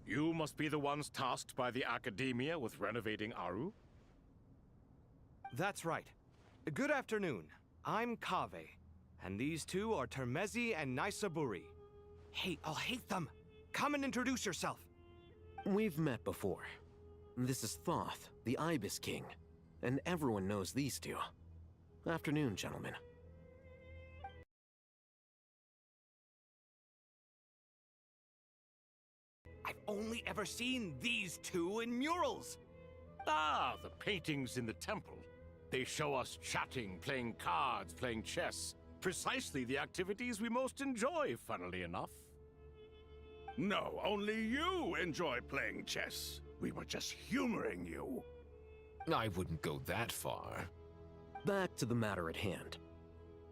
You must be the ones tasked by the Academia with renovating Aru? That's right. Good afternoon. I'm Kaveh, and these two are Termezi and Naisaburi. Hey, I'll hate them. Come and introduce yourself. We've met before. This is Thoth, the Ibis King, and everyone knows these two. Afternoon, gentlemen. I've only ever seen these two in murals. Ah, the paintings in the temple. They show us chatting, playing cards, playing chess. Precisely the activities we most enjoy, funnily enough. No, only you enjoy playing chess. We were just humoring you. I wouldn't go that far. Back to the matter at hand.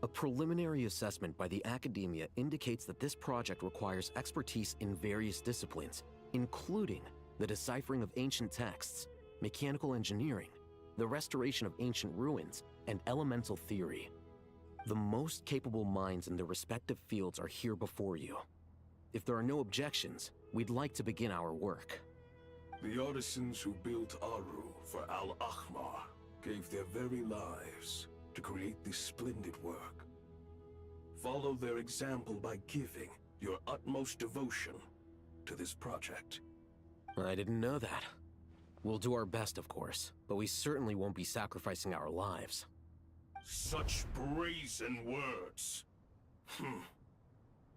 A preliminary assessment by the Academia indicates that this project requires expertise in various disciplines, including the deciphering of ancient texts, mechanical engineering, the restoration of ancient ruins, and elemental theory. The most capable minds in their respective fields are here before you. If there are no objections, we'd like to begin our work. The artisans who built Aru for Al-Ahmar gave their very lives to create this splendid work. Follow their example by giving your utmost devotion to this project. I didn't know that. We'll do our best, of course, but we certainly won't be sacrificing our lives. Such brazen words.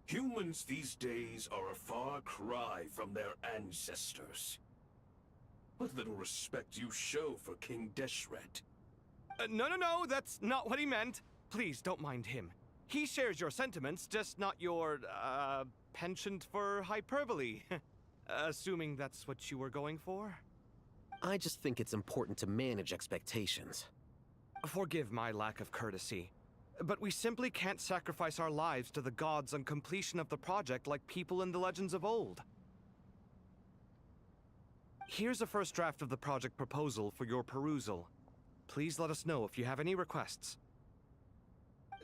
Humans these days are a far cry from their ancestors. What little respect you show for King Deshret. No, that's not what he meant. Please, don't mind him. He shares your sentiments, just not your, penchant for hyperbole. Assuming that's what you were going for? I just think it's important to manage expectations. Forgive my lack of courtesy, but we simply can't sacrifice our lives to the gods on completion of the project like people in the legends of old. Here's a first draft of the project proposal for your perusal. Please let us know if you have any requests.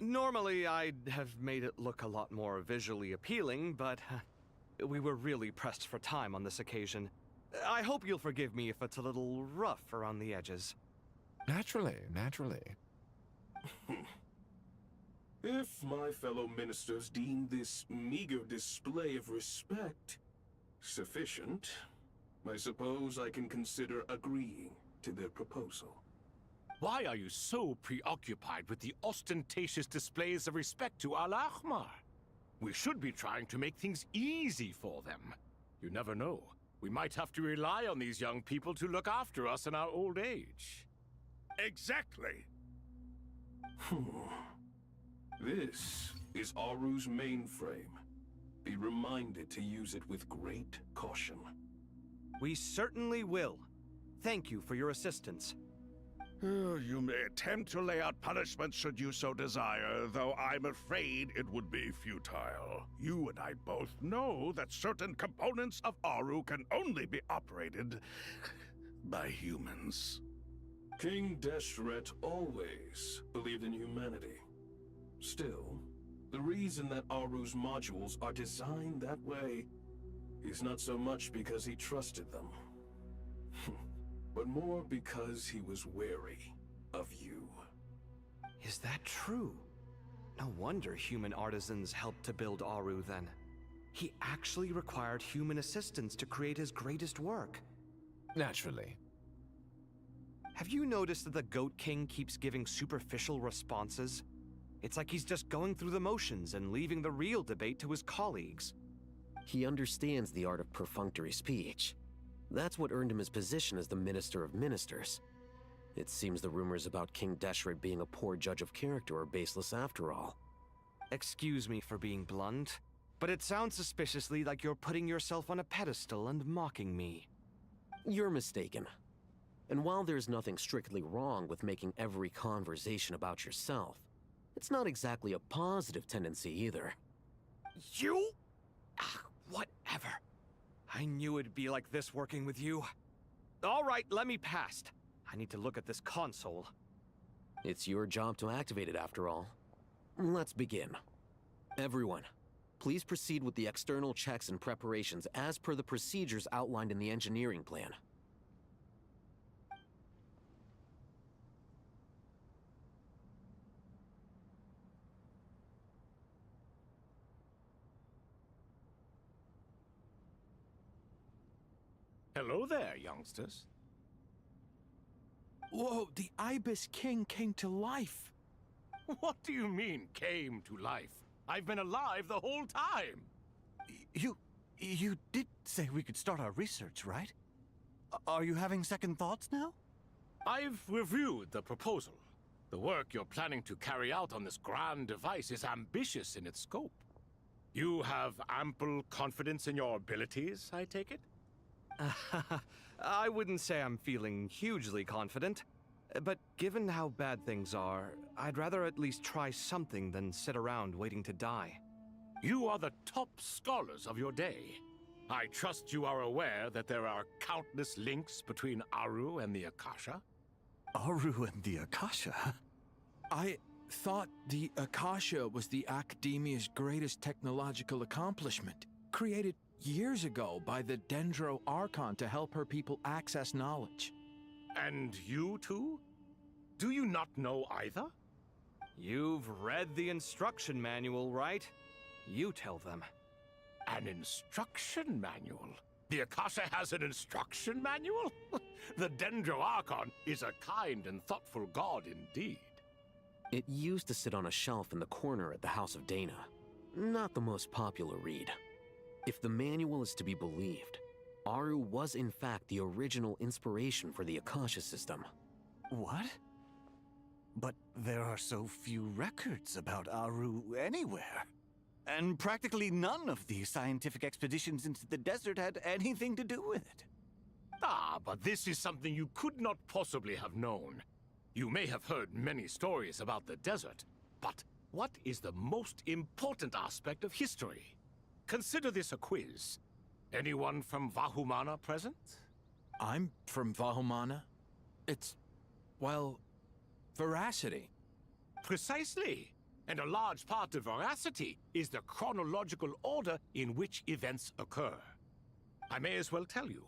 Normally, I'd have made it look a lot more visually appealing, but we were really pressed for time on this occasion. I hope you'll forgive me if it's a little rough around the edges. Naturally. If my fellow ministers deem this meager display of respect sufficient, I suppose I can consider agreeing to their proposal. Why are you so preoccupied with the ostentatious displays of respect to Al-Ahmar? We should be trying to make things easy for them. You never know. We might have to rely on these young people to look after us in our old age. Exactly. This is Aru's mainframe. Be reminded to use it with great caution. We certainly will. Thank you for your assistance. You may attempt to lay out punishment should you so desire, though I'm afraid it would be futile. You and I both know that certain components of Aru can only be operated by humans. King Deshret always believed in humanity. Still, the reason that Aru's modules are designed that way is not so much because he trusted them, but more because he was wary of you. Is that true? No wonder human artisans helped to build Aru then. He actually required human assistance to create his greatest work. Naturally. Have you noticed that the Goat King keeps giving superficial responses? It's like he's just going through the motions and leaving the real debate to his colleagues. He understands the art of perfunctory speech. That's what earned him his position as the Minister of Ministers. It seems the rumors about King Deshret being a poor judge of character are baseless after all. Excuse me for being blunt, but it sounds suspiciously like you're putting yourself on a pedestal and mocking me. You're mistaken. And while there's nothing strictly wrong with making every conversation about yourself, it's not exactly a positive tendency either. You? Whatever. I knew it'd be like this working with you. All right, let me past. I need to look at this console. It's your job to activate it after all. Let's begin. Everyone, Please proceed with the external checks and preparations as per the procedures outlined in the engineering plan. Hello there, youngsters. Whoa, the Ibis King came to life. What do you mean, came to life? I've been alive the whole time. You did say we could start our research, right? Are you having second thoughts now? I've reviewed the proposal. The work you're planning to carry out on this grand device is ambitious in its scope. You have ample confidence in your abilities, I take it? I wouldn't say I'm feeling hugely confident, but given how bad things are, I'd rather at least try something than sit around waiting to die. You are the top scholars of your day. I trust you are aware that there are countless links between Aru and the Akasha? Aru and the Akasha? I thought the Akasha was the Academia's greatest technological accomplishment, created years ago by the Dendro Archon to help her people access knowledge. And you too? Do you not know either? You've read the instruction manual, right? You tell them. An instruction manual? The Akasha has an instruction manual? The Dendro Archon is a kind and thoughtful god indeed. It used to sit on a shelf in the corner at the House of Dana. Not the most popular read. If the manual is to be believed, Aru was in fact the original inspiration for the Akasha system. What? But there are so few records about Aru anywhere. And practically none of these scientific expeditions into the desert had anything to do with it. Ah, but this is something you could not possibly have known. You may have heard many stories about the desert, but what is the most important aspect of history? Consider this a quiz. Anyone from Vahumana present? I'm from Vahumana. It's, well, veracity. Precisely. And a large part of veracity is the chronological order in which events occur. I may as well tell you.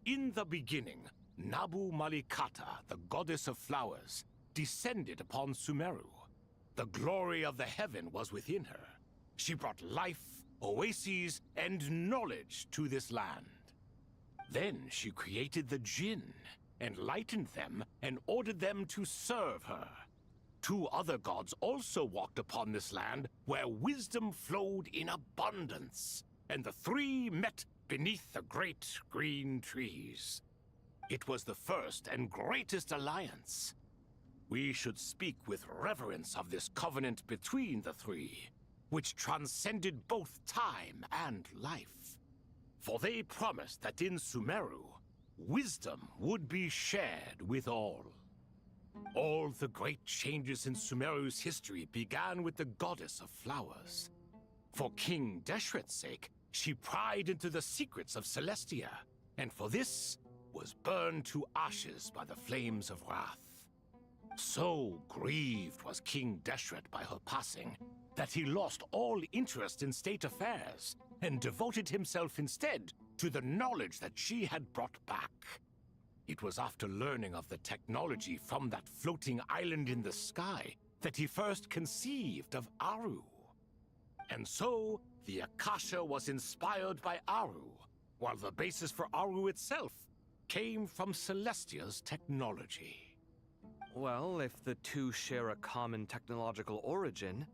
In the beginning, Nabu Malikata, the goddess of flowers, descended upon Sumeru. The glory of the heaven was within her. She brought life, oases, and knowledge to this land. Then she created the Jinn, enlightened them, and ordered them to serve her. Two other gods also walked upon this land where wisdom flowed in abundance, and the three met beneath the great green trees. It was the first and greatest alliance. We should speak with reverence of this covenant between the three, which transcended both time and life. For they promised that in Sumeru, wisdom would be shared with all. All the great changes in Sumeru's history began with the goddess of flowers. For King Deshret's sake, she pried into the secrets of Celestia, and for this was burned to ashes by the flames of wrath. So grieved was King Deshret by her passing, that he lost all interest in state affairs, and devoted himself instead to the knowledge that she had brought back. It was after learning of the technology from that floating island in the sky that he first conceived of Aru. And so, the Akasha was inspired by Aru, while the basis for Aru itself came from Celestia's technology. Well, if the two share a common technological origin,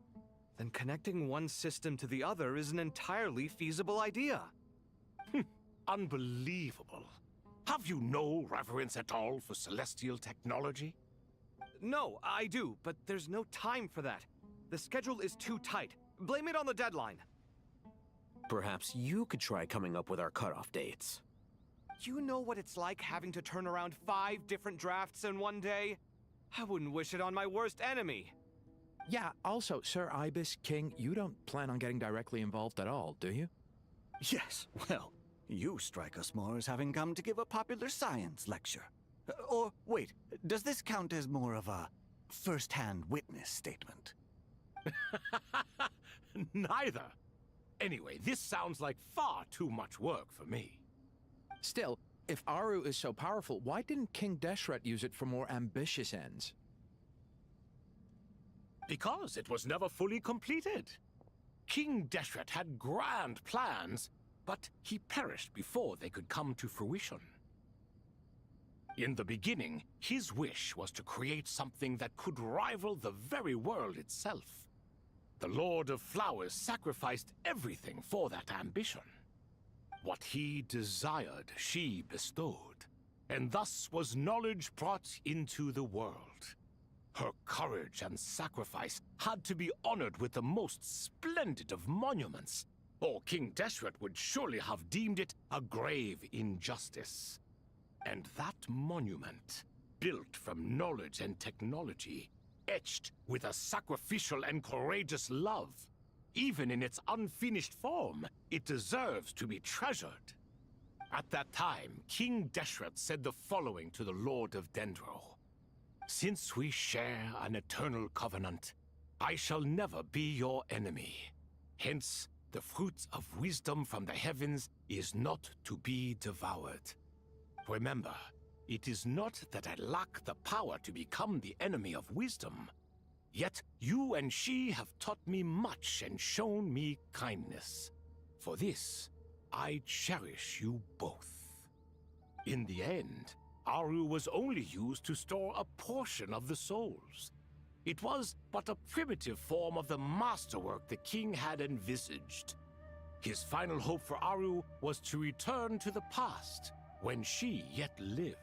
then connecting one system to the other is an entirely feasible idea. Unbelievable. Have you no reverence at all for celestial technology? No, I do, but there's no time for that. The schedule is too tight. Blame it on the deadline. Perhaps you could try coming up with our cutoff dates. You know what it's like having to turn around 5 different drafts in one day? I wouldn't wish it on my worst enemy. Yeah, also, Sir Ibis King, you don't plan on getting directly involved at all, do you? Yes, well, you strike us more as having come to give a popular science lecture. Or, wait, does this count as more of a first-hand witness statement? Neither. Anyway, this sounds like far too much work for me. Still, if Aru is so powerful, why didn't King Deshret use it for more ambitious ends? Because it was never fully completed. King Deshret had grand plans, but he perished before they could come to fruition. In the beginning, his wish was to create something that could rival the very world itself. The Lord of Flowers sacrificed everything for that ambition. What he desired, she bestowed, and thus was knowledge brought into the world. Her courage and sacrifice had to be honored with the most splendid of monuments, or King Deshret would surely have deemed it a grave injustice. And that monument, built from knowledge and technology, etched with a sacrificial and courageous love, even in its unfinished form, it deserves to be treasured. At that time, King Deshret said the following to the Lord of Dendro. Since we share an eternal covenant, I shall never be your enemy. Hence, the fruit of wisdom from the heavens is not to be devoured. Remember, it is not that I lack the power to become the enemy of wisdom. Yet you and she have taught me much and shown me kindness. For this, I cherish you both. In the end, Aru was only used to store a portion of the souls. It was but a primitive form of the masterwork the king had envisaged. His final hope for Aru was to return to the past, when she yet lived.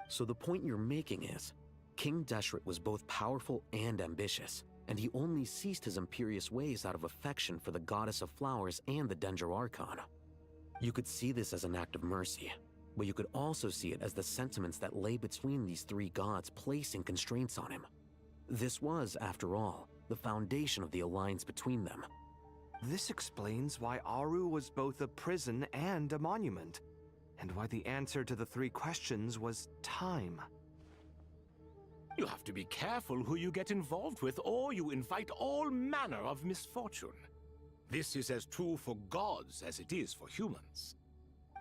So the point you're making is, King Deshret was both powerful and ambitious, and he only ceased his imperious ways out of affection for the Goddess of Flowers and the Dendro Archon. You could see this as an act of mercy, but you could also see it as the sentiments that lay between these three gods placing constraints on him. This was, after all, the foundation of the alliance between them. This explains why Aru was both a prison and a monument, and why the answer to the three questions was time. You have to be careful who you get involved with, or you invite all manner of misfortune. This is as true for gods as it is for humans.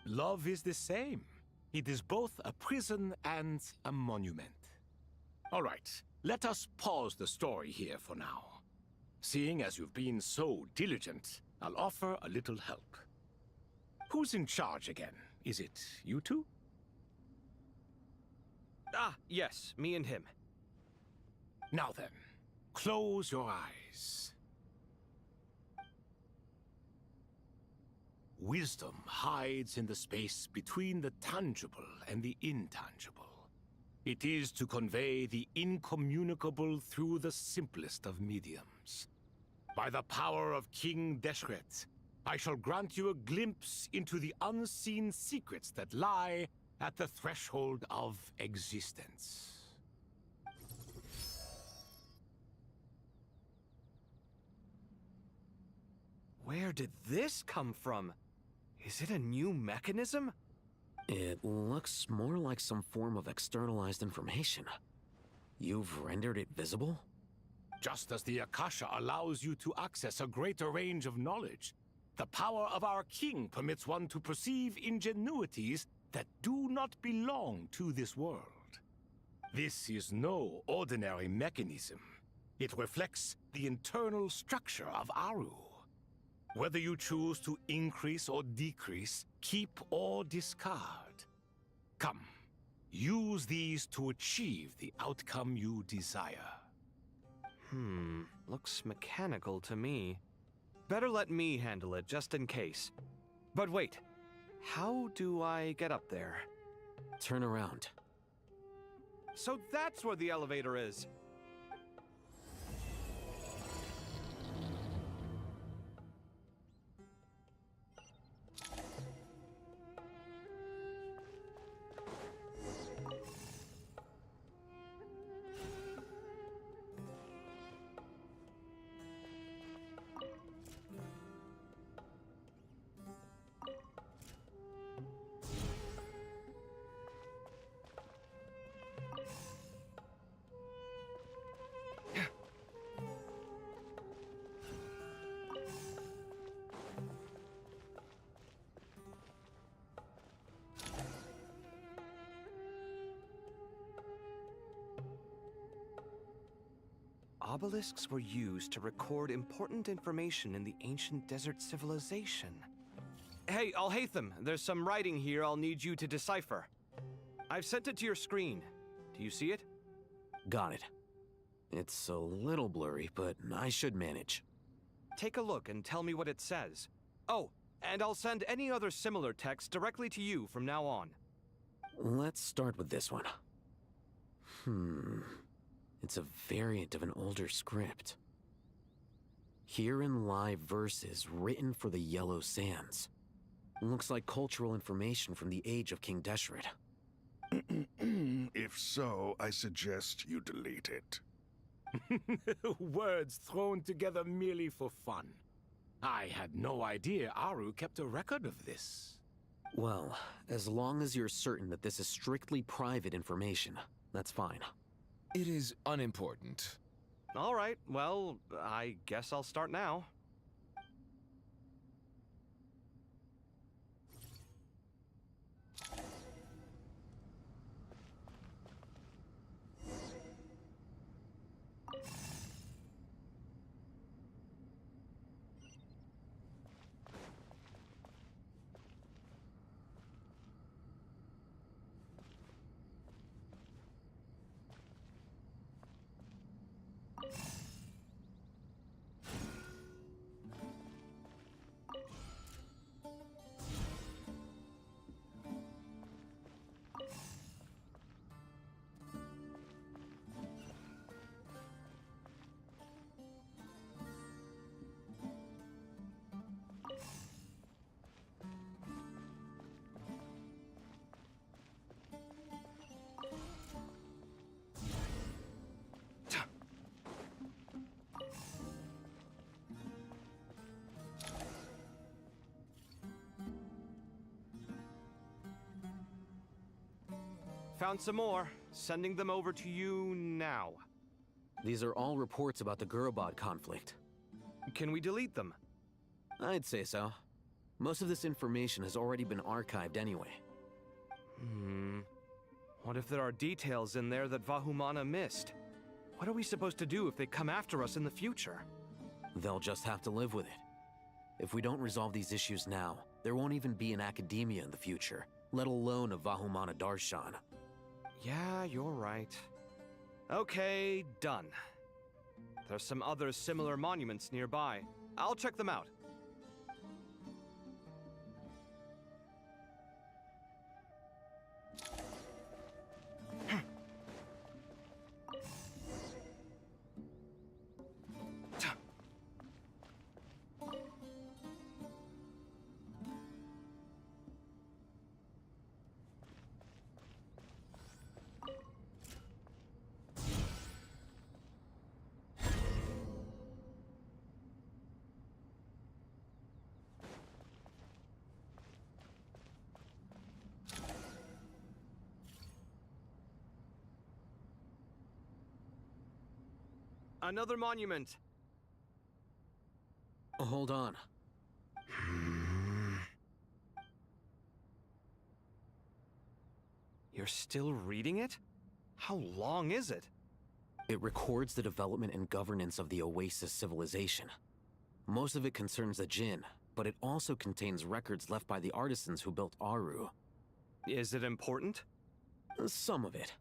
Love is the same. It is both a prison and a monument. All right, let us pause the story here for now. Seeing as you've been so diligent, I'll offer a little help. Who's in charge again? Is it you two? Ah, yes, me and him. Now then, close your eyes. Wisdom hides in the space between the tangible and the intangible. It is to convey the incommunicable through the simplest of mediums. By the power of King Deshret, I shall grant you a glimpse into the unseen secrets that lie at the threshold of existence. Where did this come from? Is it a new mechanism? It looks more like some form of externalized information. You've rendered it visible? Just as the Akasha allows you to access a greater range of knowledge, the power of our king permits one to perceive ingenuities that do not belong to this world. This is no ordinary mechanism. It reflects the internal structure of Aru. Whether you choose to increase or decrease, keep or discard. Come, use these to achieve the outcome you desire. Looks mechanical to me. Better let me handle it, just in case. But wait, how do I get up there? Turn around. So that's where the elevator is. obelisks were used to record important information in the ancient desert civilization. Hey, Al-Haytham, there's some writing here I'll need you to decipher. I've sent it to your screen. Do you see it? Got it. It's a little blurry, but I should manage. Take a look and tell me what it says. Oh, and I'll send any other similar text directly to you from now on. Let's start with this one. It's a variant of an older script. Herein lie verses written for the Yellow Sands. Looks like cultural information from the age of King Deshret. If so, I suggest you delete it. Words thrown together merely for fun. I had no idea Aru kept a record of this. Well, as long as you're certain that this is strictly private information, that's fine. It is unimportant. All right, well, I guess I'll start now. Found some more. Sending them over to you now. These are all reports about the Gurubad conflict. Can we delete them? I'd say so. Most of this information has already been archived anyway. What if there are details in there that Vahumana missed? What are we supposed to do if they come after us in the future? They'll just have to live with it. If we don't resolve these issues now, there won't even be an academia in the future, let alone a Vahumana Darshan. Yeah, you're right. Okay, done. There's some other similar monuments nearby. I'll check them out. Another monument. Hold on. You're still reading it? How long is it? It records the development and governance of the Oasis civilization. Most of it concerns the Jinn, but it also contains records left by the artisans who built Aru. Is it important? Some of it.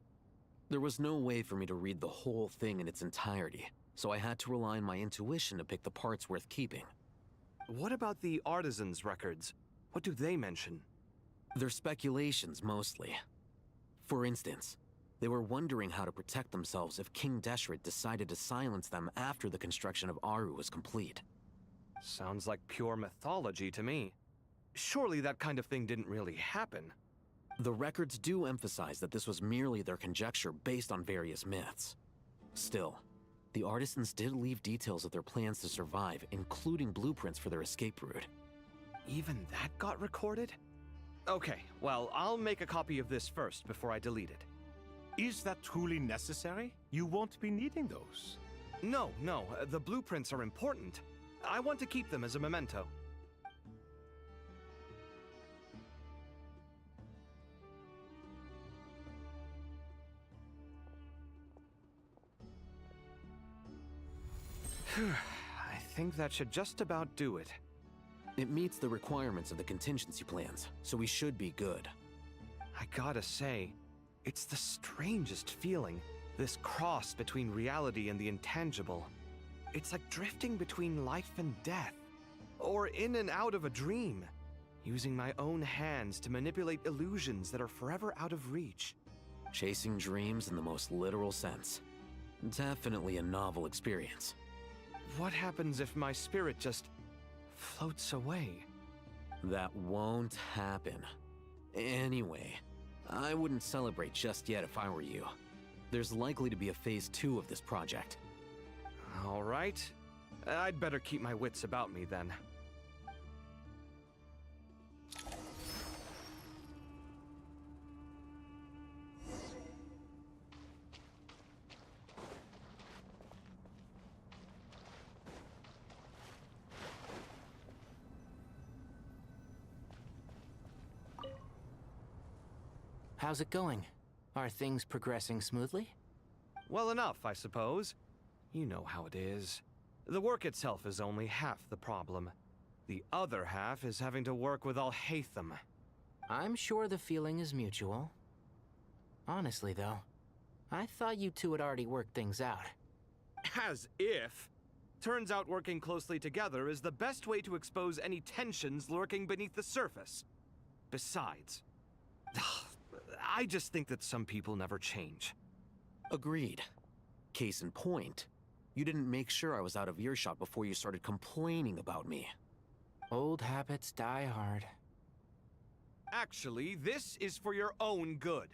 There was no way for me to read the whole thing in its entirety, so I had to rely on my intuition to pick the parts worth keeping. What about the artisans' records? What do they mention? They're speculations, mostly. For instance, they were wondering how to protect themselves if King Deshret decided to silence them after the construction of Aru was complete. Sounds like pure mythology to me. Surely that kind of thing didn't really happen. The records do emphasize that this was merely their conjecture based on various myths. Still, the artisans did leave details of their plans to survive, including blueprints for their escape route. Even that got recorded? Okay, well, I'll make a copy of this first before I delete it. Is that truly necessary? You won't be needing those. No, the blueprints are important. I want to keep them as a memento. I think that should just about do it. It meets the requirements of the contingency plans, so we should be good. I gotta say, it's the strangest feeling, this cross between reality and the intangible. It's like drifting between life and death, or in and out of a dream, using my own hands to manipulate illusions that are forever out of reach. Chasing dreams in the most literal sense. Definitely a novel experience. What happens if my spirit just floats away? That won't happen. Anyway, I wouldn't celebrate just yet if I were you. There's likely to be a phase 2 of this project. All right. I'd better keep my wits about me then. How's it going? Are things progressing smoothly? Well enough, I suppose. You know how it is. The work itself is only half the problem. The other half is having to work with Al-Haytham. I'm sure the feeling is mutual. Honestly, though, I thought you two had already worked things out. As if. Turns out working closely together is the best way to expose any tensions lurking beneath the surface. Besides, I just think that some people never change. Agreed. Case in point, you didn't make sure I was out of earshot before you started complaining about me. Old habits die hard. Actually, this is for your own good.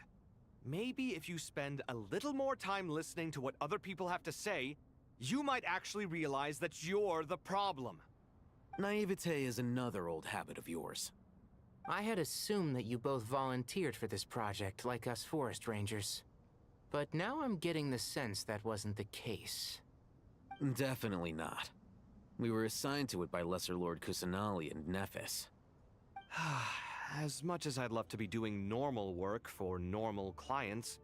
Maybe if you spend a little more time listening to what other people have to say, you might actually realize that you're the problem. Naivete is another old habit of yours. I had assumed that you both volunteered for this project, like us forest rangers. But now I'm getting the sense that wasn't the case. Definitely not. We were assigned to it by Lesser Lord Kusanali and Nephis. As much as I'd love to be doing normal work for normal clients,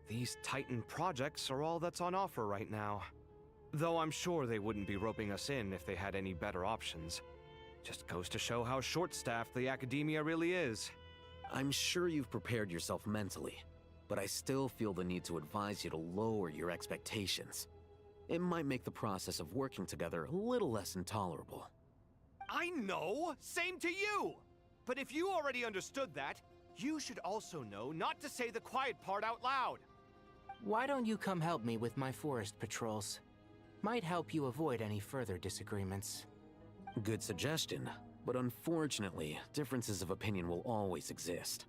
these Titan projects are all that's on offer right now. Though I'm sure they wouldn't be roping us in if they had any better options. Just goes to show how short-staffed the academia really is. I'm sure you've prepared yourself mentally, but I still feel the need to advise you to lower your expectations. It might make the process of working together a little less intolerable. I know! Same to you! But if you already understood that, you should also know not to say the quiet part out loud. Why don't you come help me with my forest patrols? Might help you avoid any further disagreements. Good suggestion, but unfortunately, differences of opinion will always exist.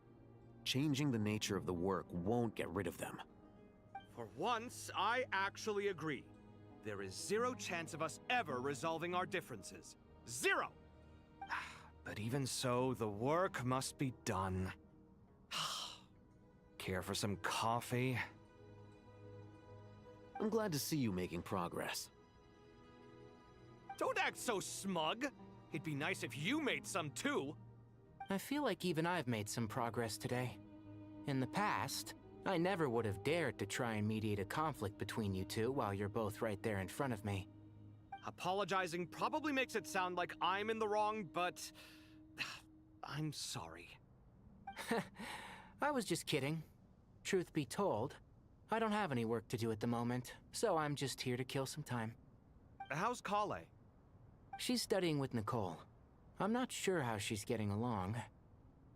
Changing the nature of the work won't get rid of them. For once, I actually agree. There is zero chance of us ever resolving our differences. Zero! But even so, the work must be done. Care for some coffee? I'm glad to see you making progress. Don't act so smug! It'd be nice if you made some too! I feel like even I've made some progress today. In the past, I never would have dared to try and mediate a conflict between you two while you're both right there in front of me. Apologizing probably makes it sound like I'm in the wrong, but I'm sorry. I was just kidding. Truth be told, I don't have any work to do at the moment, so I'm just here to kill some time. How's Kale? She's studying with Nicole. I'm not sure how she's getting along,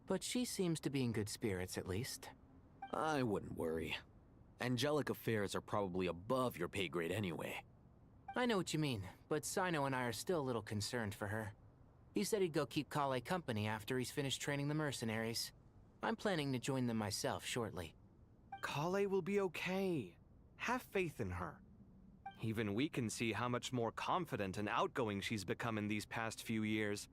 but she seems to be in good spirits at least. I wouldn't worry. Angelic affairs are probably above your pay grade anyway. I know what you mean, but Sino and I are still a little concerned for her. He said he'd go keep Kale company after he's finished training the mercenaries. I'm planning to join them myself shortly. Kale will be okay. Have faith in her. Even we can see how much more confident and outgoing she's become in these past few years.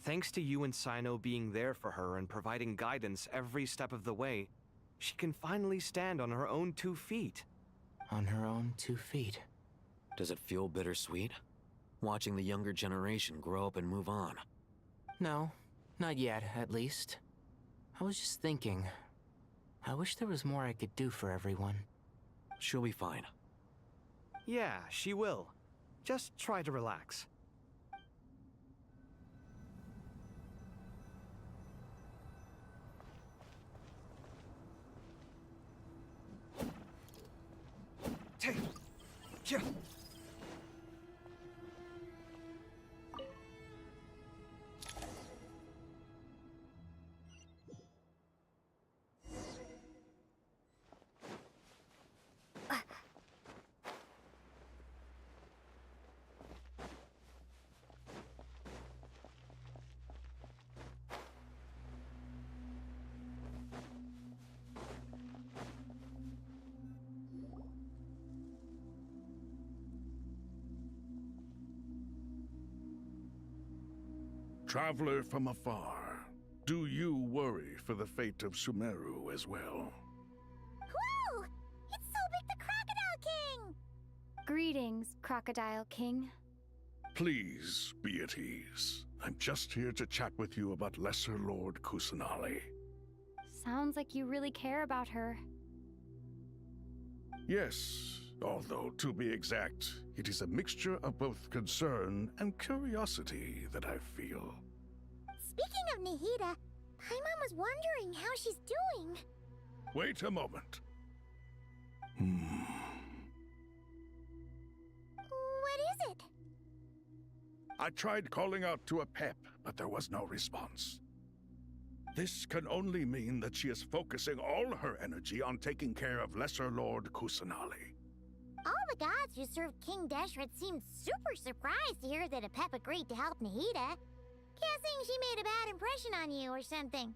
Thanks to you and Sino being there for her and providing guidance every step of the way, she can finally stand on her own 2 feet. On her own 2 feet. Does it feel bittersweet? Watching the younger generation grow up and move on? No, not yet, at least. I was just thinking, I wish there was more I could do for everyone. She'll be fine. Yeah, she will. Just try to relax. Hey, yeah. Traveler from afar, do you worry for the fate of Sumeru as well? Whoa! It's so big the Crocodile King! Greetings, Crocodile King. Please be at ease. I'm just here to chat with you about Lesser Lord Kusanali. Sounds like you really care about her. Yes, although to be exact, it is a mixture of both concern and curiosity that I feel. Speaking of Nahida, Paimon was wondering how she's doing. Wait a moment. What is it? I tried calling out to a pep, but there was no response. This can only mean that she is focusing all her energy on taking care of Lesser Lord Kusanali. All the gods who served King Deshret seemed super surprised to hear that a pep agreed to help Nahida. Guessing she made a bad impression on you or something.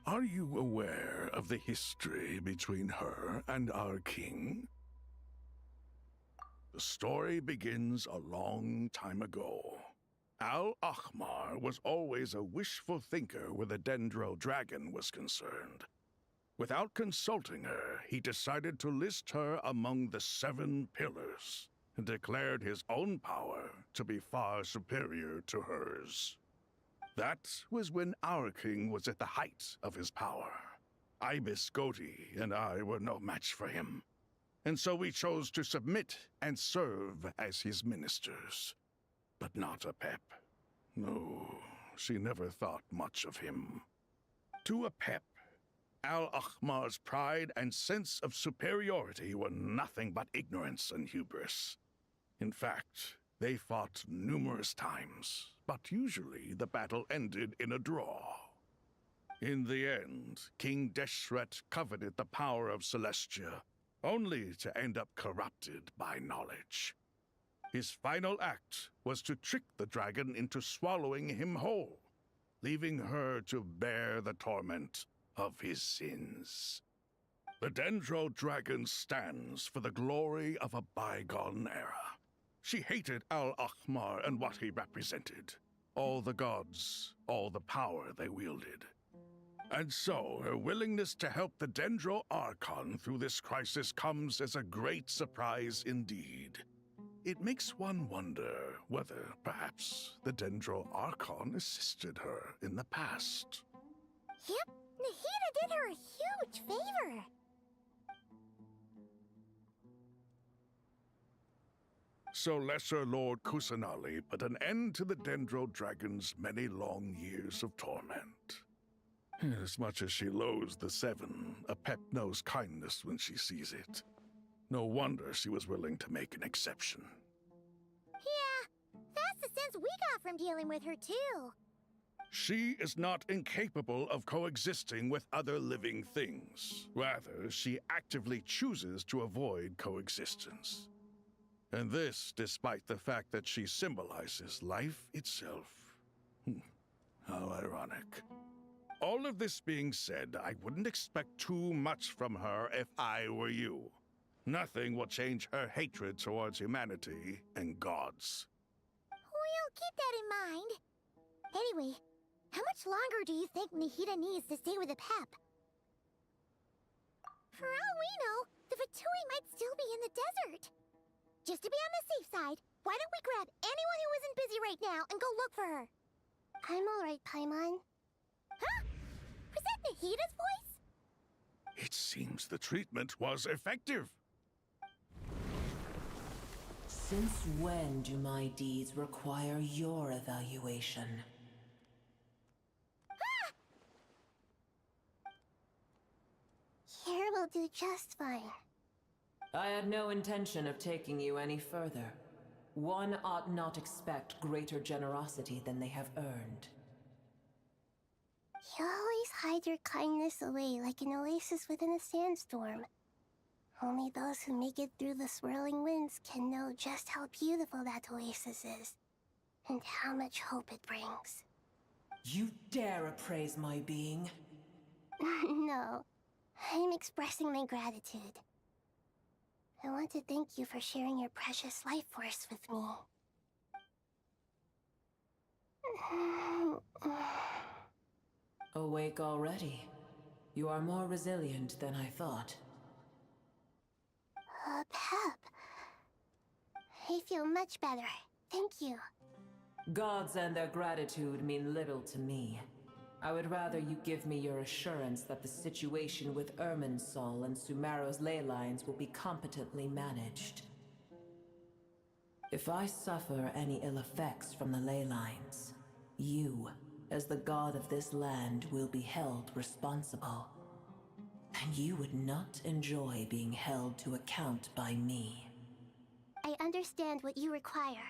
Are you aware of the history between her and our king? The story begins a long time ago. Al-Ahmar was always a wishful thinker where the Dendro dragon was concerned. Without consulting her, he decided to list her among the 7 pillars and declared his own power to be far superior to hers. That was when our king was at the height of his power. Ibis Goti and I were no match for him, and so we chose to submit and serve as his ministers. But not a pep. No, she never thought much of him. To a pep, Al-Ahmar's pride and sense of superiority were nothing but ignorance and hubris. In fact, they fought numerous times, but usually the battle ended in a draw. In the end, King Deshret coveted the power of Celestia, only to end up corrupted by knowledge. His final act was to trick the dragon into swallowing him whole, leaving her to bear the torment of his sins. The Dendro dragon stands for the glory of a bygone era. She hated Al-Ahmar and what he represented. All the gods, all the power they wielded. And so, her willingness to help the Dendro Archon through this crisis comes as a great surprise indeed. It makes one wonder whether, perhaps, the Dendro Archon assisted her in the past. Yep, Nahida did her a huge favor. So Lesser Lord Kusanali put an end to the Dendro Dragon's many long years of torment. As much as she loathes the 7, a pep knows kindness when she sees it. No wonder she was willing to make an exception. Yeah, that's the sense we got from dealing with her, too. She is not incapable of coexisting with other living things. Rather, she actively chooses to avoid coexistence. And this despite the fact that she symbolizes life itself. How ironic. All of this being said, I wouldn't expect too much from her if I were you. Nothing will change her hatred towards humanity and gods. We'll keep that in mind. Anyway, how much longer do you think Nahida needs to stay with the pep? For all we know, the Fatui might still be in the desert. Just to be on the safe side, why don't we grab anyone who isn't busy right now and go look for her? I'm alright, Paimon. Huh? Was that Nahida's voice? It seems the treatment was effective. Since when do my deeds require your evaluation? Here will do just fine. I had no intention of taking you any further. One ought not expect greater generosity than they have earned. You always hide your kindness away like an oasis within a sandstorm. Only those who make it through the swirling winds can know just how beautiful that oasis is, and how much hope it brings. You dare appraise my being? No, I'm expressing my gratitude. I want to thank you for sharing your precious life force with me. Awake already. You are more resilient than I thought. Pep. I feel much better. Thank you. Gods and their gratitude mean little to me. I would rather you give me your assurance that the situation with Irminsul and Sumeru's ley lines will be competently managed. If I suffer any ill effects from the ley lines, you, as the god of this land, will be held responsible. And you would not enjoy being held to account by me. I understand what you require,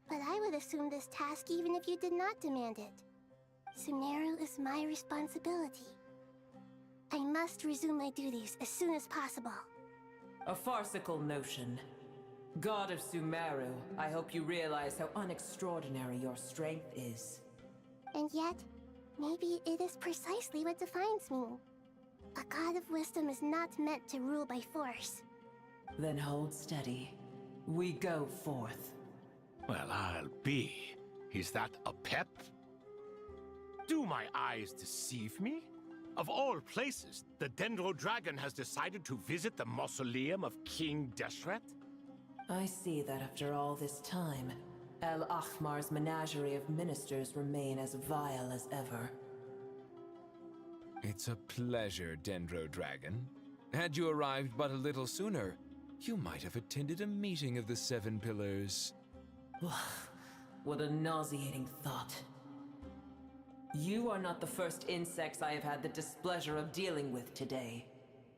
but I would assume this task even if you did not demand it. Sumeru is my responsibility. I must resume my duties as soon as possible. A farcical notion. God of Sumeru, I hope you realize how unextraordinary your strength is. And yet, maybe it is precisely what defines me. A god of wisdom is not meant to rule by force. Then hold steady. We go forth. Well, I'll be. Is that a pep? Do my eyes deceive me? Of all places, the Dendro Dragon has decided to visit the mausoleum of King Deshret? I see that after all this time, El Ahmar's menagerie of ministers remain as vile as ever. It's a pleasure, Dendro Dragon. Had you arrived but a little sooner, you might have attended a meeting of the Seven Pillars. What a nauseating thought. You are not the first insects I have had the displeasure of dealing with today.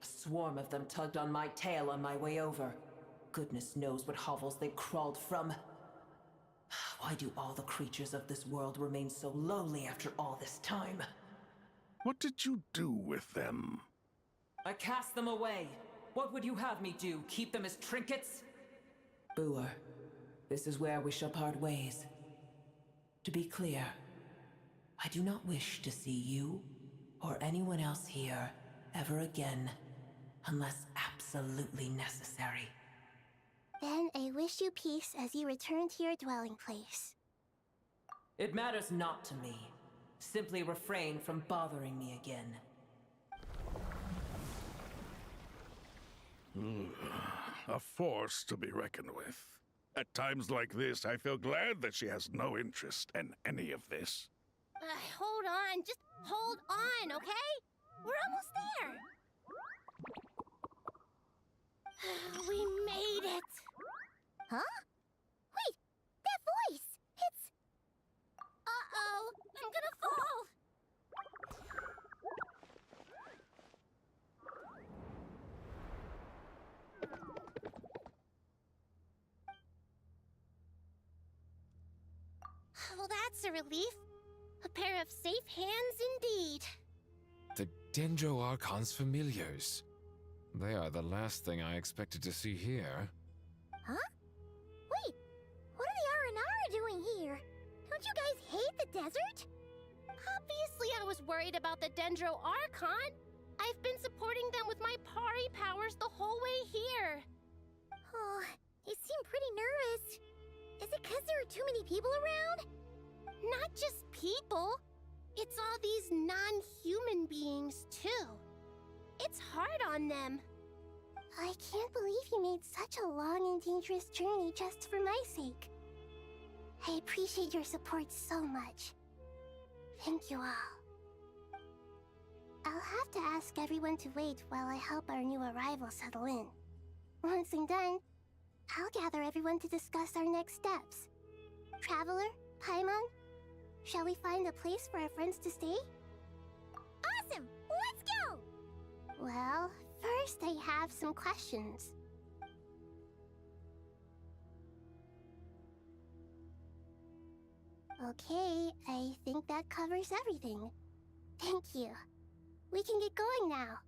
A swarm of them tugged on my tail on my way over. Goodness knows what hovels they crawled from. Why do all the creatures of this world remain so lowly after all this time? What did you do with them? I cast them away. What would you have me do? Keep them as trinkets? Boer, this is where we shall part ways. To be clear, I do not wish to see you, or anyone else here, ever again, unless absolutely necessary. Then I wish you peace as you return to your dwelling place. It matters not to me. Simply refrain from bothering me again. A force to be reckoned with. At times like this, I feel glad that she has no interest in any of this. Hold on, just hold on, okay? We're almost there. We made it. Huh? Wait, that voice! It's... Uh-oh, I'm gonna fall! Well, that's a relief. A pair of safe hands indeed. The Dendro Archon's familiars. They are the last thing I expected to see here. Huh? Wait, what are the Aranara doing here? Don't you guys hate the desert? Obviously I was worried about the Dendro Archon. I've been supporting them with my Pari powers the whole way here. Oh, you seem pretty nervous. Is it because there are too many people around? Not just people. It's all these non-human beings, too. It's hard on them. I can't believe you made such a long and dangerous journey just for my sake. I appreciate your support so much. Thank you all. I'll have to ask everyone to wait while I help our new arrival settle in. Once I'm done, I'll gather everyone to discuss our next steps. Traveler, Paimon, shall we find a place for our friends to stay? Awesome! Let's go! Well, first I have some questions. Okay, I think that covers everything. Thank you. We can get going now.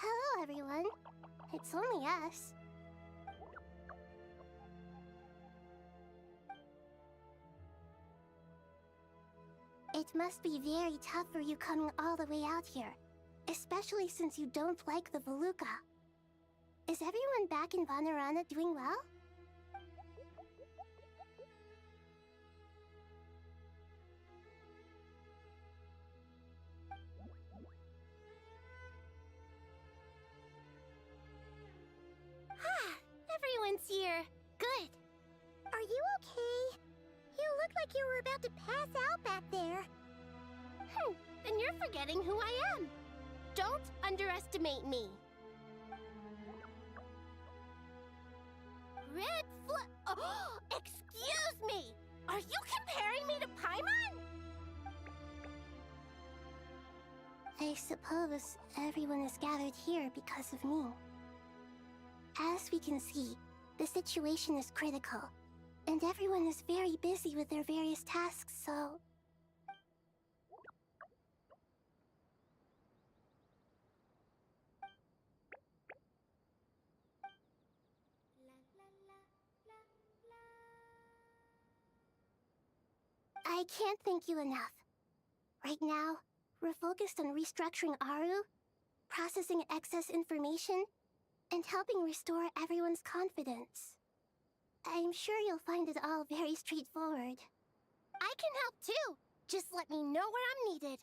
Hello, everyone. It's only us. It must be very tough for you coming all the way out here, especially since you don't like the Voluka. Is everyone back in Purana doing well? Everyone's here. Good. Are you okay? You look like you were about to pass out back there. Then you're forgetting who I am. Don't underestimate me. Red Oh, excuse me! Are you comparing me to Paimon? I suppose everyone is gathered here because of me. As we can see, the situation is critical, and everyone is very busy with their various tasks, so... I can't thank you enough. Right now, we're focused on restructuring Aru, processing excess information, and helping restore everyone's confidence. I'm sure you'll find it all very straightforward. I can help too! Just let me know where I'm needed.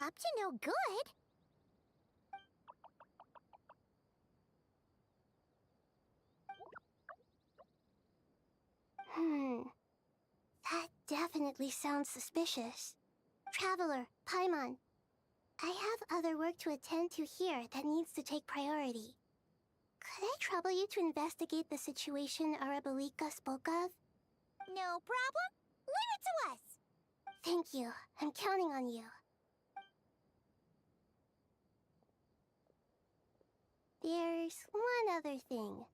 Up to no good? That definitely sounds suspicious. Traveler, Paimon, I have other work to attend to here that needs to take priority. Could I trouble you to investigate the situation Arabalika spoke of? No problem. Leave it to us! Thank you. I'm counting on you. There's one other thing.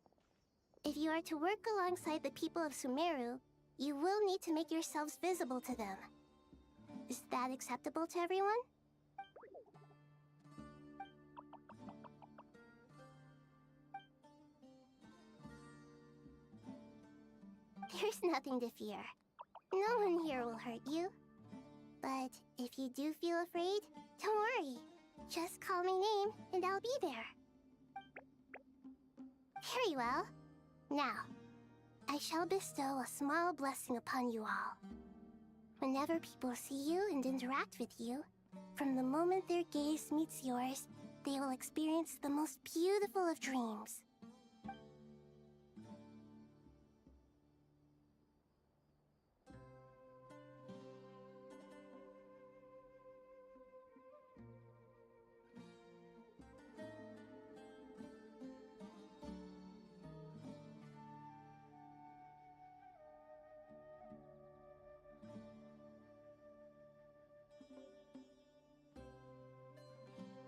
If you are to work alongside the people of Sumeru, you will need to make yourselves visible to them. Is that acceptable to everyone? There's nothing to fear. No one here will hurt you. But if you do feel afraid, don't worry. Just call my name, and I'll be there. Very well. Now, I shall bestow a small blessing upon you all. Whenever people see you and interact with you, from the moment their gaze meets yours, they will experience the most beautiful of dreams.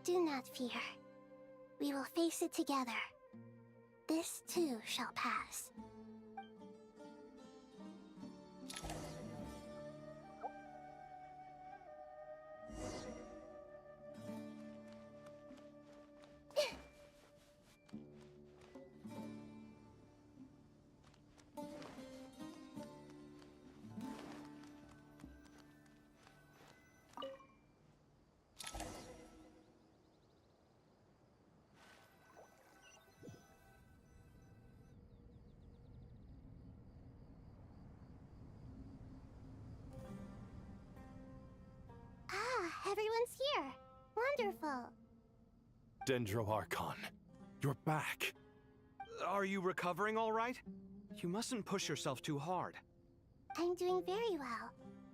Do not fear. We will face it together. This too shall pass. Everyone's here. Wonderful. Dendro-Archon, you're back. Are you recovering all right? You mustn't push yourself too hard. I'm doing very well.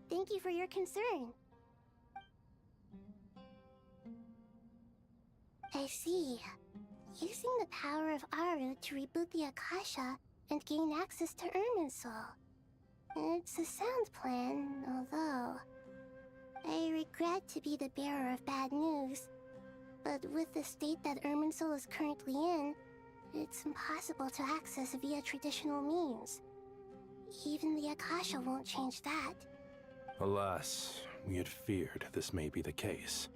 Thank you for your concern. I see. Using the power of Aru to reboot the Akasha and gain access to Irminsul. It's a sound plan, although I regret to be the bearer of bad news. But with the state that Irminsul is currently in, it's impossible to access via traditional means. Even the Akasha won't change that. Alas, we had feared this may be the case.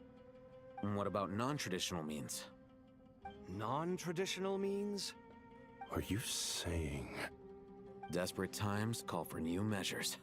And what about non-traditional means? Non-traditional means? Are you saying... Desperate times call for new measures.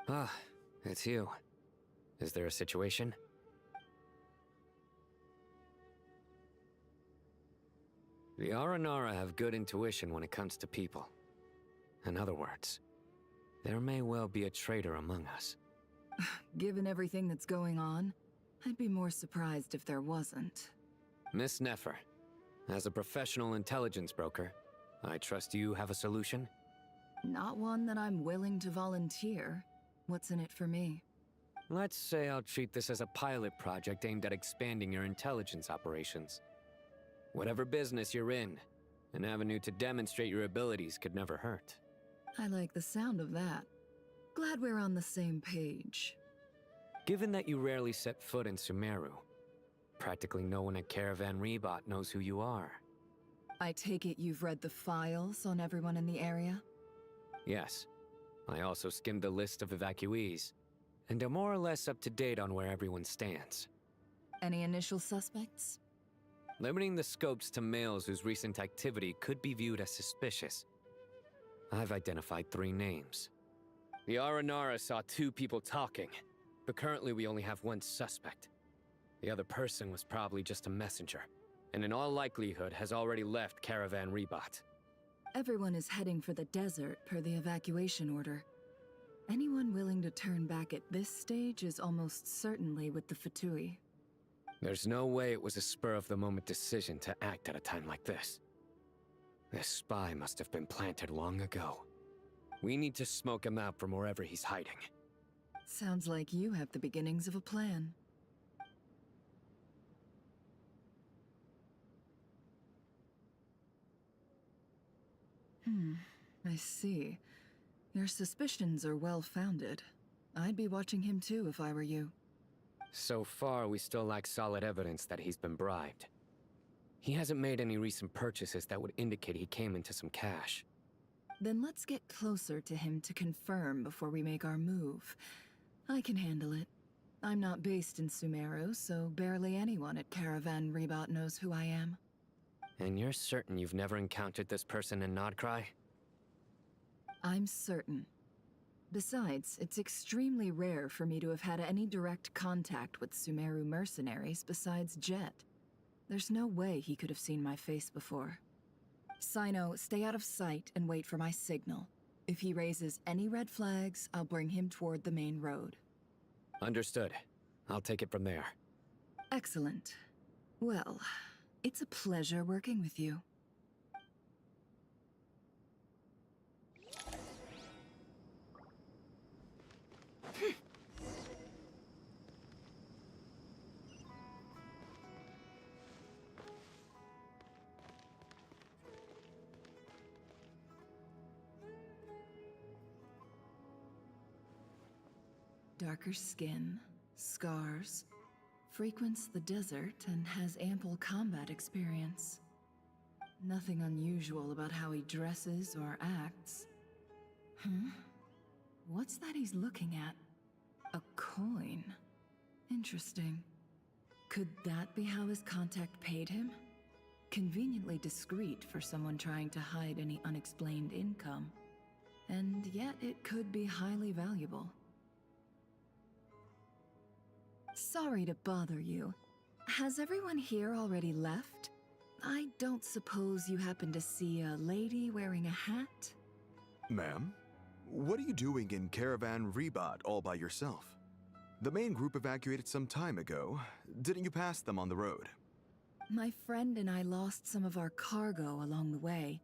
Ah, it's you. Is there a situation? The Aranara have good intuition when it comes to people. In other words, there may well be a traitor among us. Given everything that's going on, I'd be more surprised if there wasn't. Miss Nefer, as a professional intelligence broker, I trust you have a solution? Not one that I'm willing to volunteer. What's in it for me? Let's say I'll treat this as a pilot project aimed at expanding your intelligence operations. Whatever business you're in, an avenue to demonstrate your abilities could never hurt. I like the sound of that. Glad we're on the same page. Given that you rarely set foot in Sumeru, practically no one at Caravan Rebot knows who you are. I take it you've read the files on everyone in the area? Yes. I also skimmed the list of evacuees, and am more or less up to date on where everyone stands. Any initial suspects? Limiting the scopes to males whose recent activity could be viewed as suspicious. I've identified 3 names. The Aranara saw 2 people talking, but currently we only have 1 suspect. The other person was probably just a messenger, and in all likelihood has already left Caravan Rebot. Everyone is heading for the desert per the evacuation order. Anyone willing to turn back at this stage is almost certainly with the Fatui. There's no way it was a spur-of-the-moment decision to act at a time like this. This spy must have been planted long ago. We need to smoke him out from wherever he's hiding. Sounds like you have the beginnings of a plan. I see. Your suspicions are well-founded. I'd be watching him too if I were you. So far, we still lack solid evidence that he's been bribed. He hasn't made any recent purchases that would indicate he came into some cash. Then let's get closer to him to confirm before we make our move. I can handle it. I'm not based in Sumeru, so barely anyone at Caravan Rebot knows who I am. And you're certain you've never encountered this person in Nodcry? I'm certain. Besides, it's extremely rare for me to have had any direct contact with Sumeru mercenaries besides Jet. There's no way he could have seen my face before. Sino, stay out of sight and wait for my signal. If he raises any red flags, I'll bring him toward the main road. Understood. I'll take it from there. Excellent. Well, it's a pleasure working with you. Darker skin, scars, frequents the desert and has ample combat experience. Nothing unusual about how he dresses or acts. What's that he's looking at? A coin. Interesting. Could that be how his contact paid him? Conveniently discreet for someone trying to hide any unexplained income. And yet it could be highly valuable. Sorry to bother you. Has everyone here already left? I don't suppose you happen to see a lady wearing a hat? Ma'am, what are you doing in Caravan Rebot all by yourself? The main group evacuated some time ago. Didn't you pass them on the road? My friend and I lost some of our cargo along the way.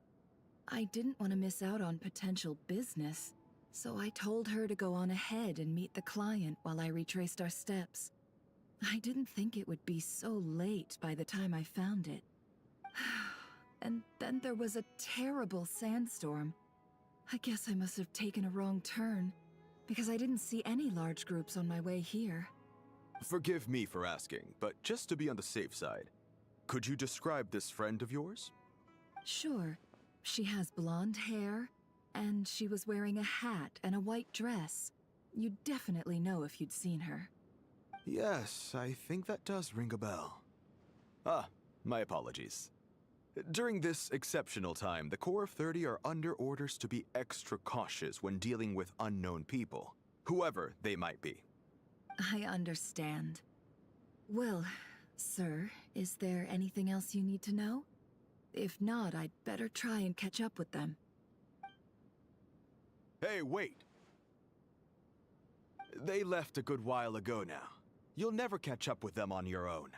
I didn't want to miss out on potential business, so I told her to go on ahead and meet the client while I retraced our steps. I didn't think it would be so late by the time I found it. And then there was a terrible sandstorm. I guess I must have taken a wrong turn, because I didn't see any large groups on my way here. Forgive me for asking, but just to be on the safe side, could you describe this friend of yours? Sure. She has blonde hair, and she was wearing a hat and a white dress. You'd definitely know if you'd seen her. Yes, I think that does ring a bell. Ah, my apologies. During this exceptional time, the Core of 30 are under orders to be extra cautious when dealing with unknown people, whoever they might be. I understand. Well, sir, is there anything else you need to know? If not, I'd better try and catch up with them. Hey, wait! They left a good while ago now. You'll never catch up with them on your own.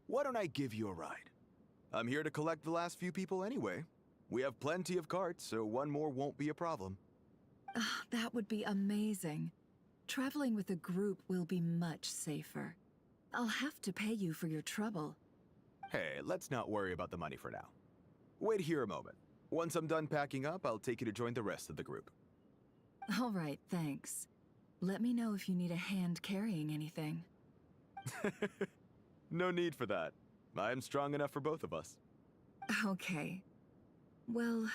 Why don't I give you a ride? I'm here to collect the last few people anyway. We have plenty of carts, so one more won't be a problem. That would be amazing. Traveling with a group will be much safer. I'll have to pay you for your trouble. Hey, let's not worry about the money for now. Wait here a moment. Once I'm done packing up, I'll take you to join the rest of the group. All right, thanks. Let me know if you need a hand carrying anything. No need for that. I'm strong enough for both of us. Okay. Well,